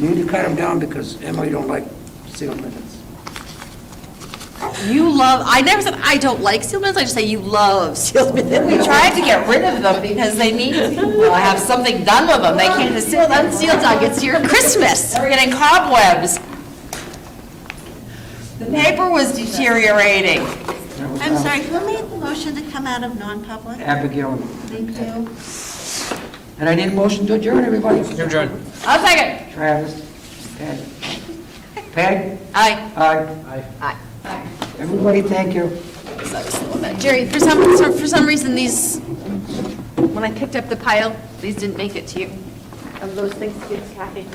Speaker 4: We need to cut him down because Emily don't like sealed minutes.
Speaker 6: You love, I never said I don't like sealed minutes, I just say you love sealed minutes.
Speaker 3: We tried to get rid of them because they need to have something done with them. They can't just seal them, unsealed till it gets to your Christmas. We're getting cobwebs. The paper was deteriorating.
Speaker 19: I'm sorry, who made the motion to come out of non-public?
Speaker 4: Abigail.
Speaker 19: Thank you.
Speaker 4: And I need a motion to adjourn, everybody.
Speaker 2: Adjourn.
Speaker 3: I'll second.
Speaker 4: Travis. Peg. Peg?
Speaker 3: Aye.
Speaker 4: Aye.
Speaker 3: Aye.
Speaker 4: Everybody, thank you.
Speaker 6: Jerry, for some reason, these, when I picked up the pile, these didn't make it to you.
Speaker 11: Of those things to give Kathy.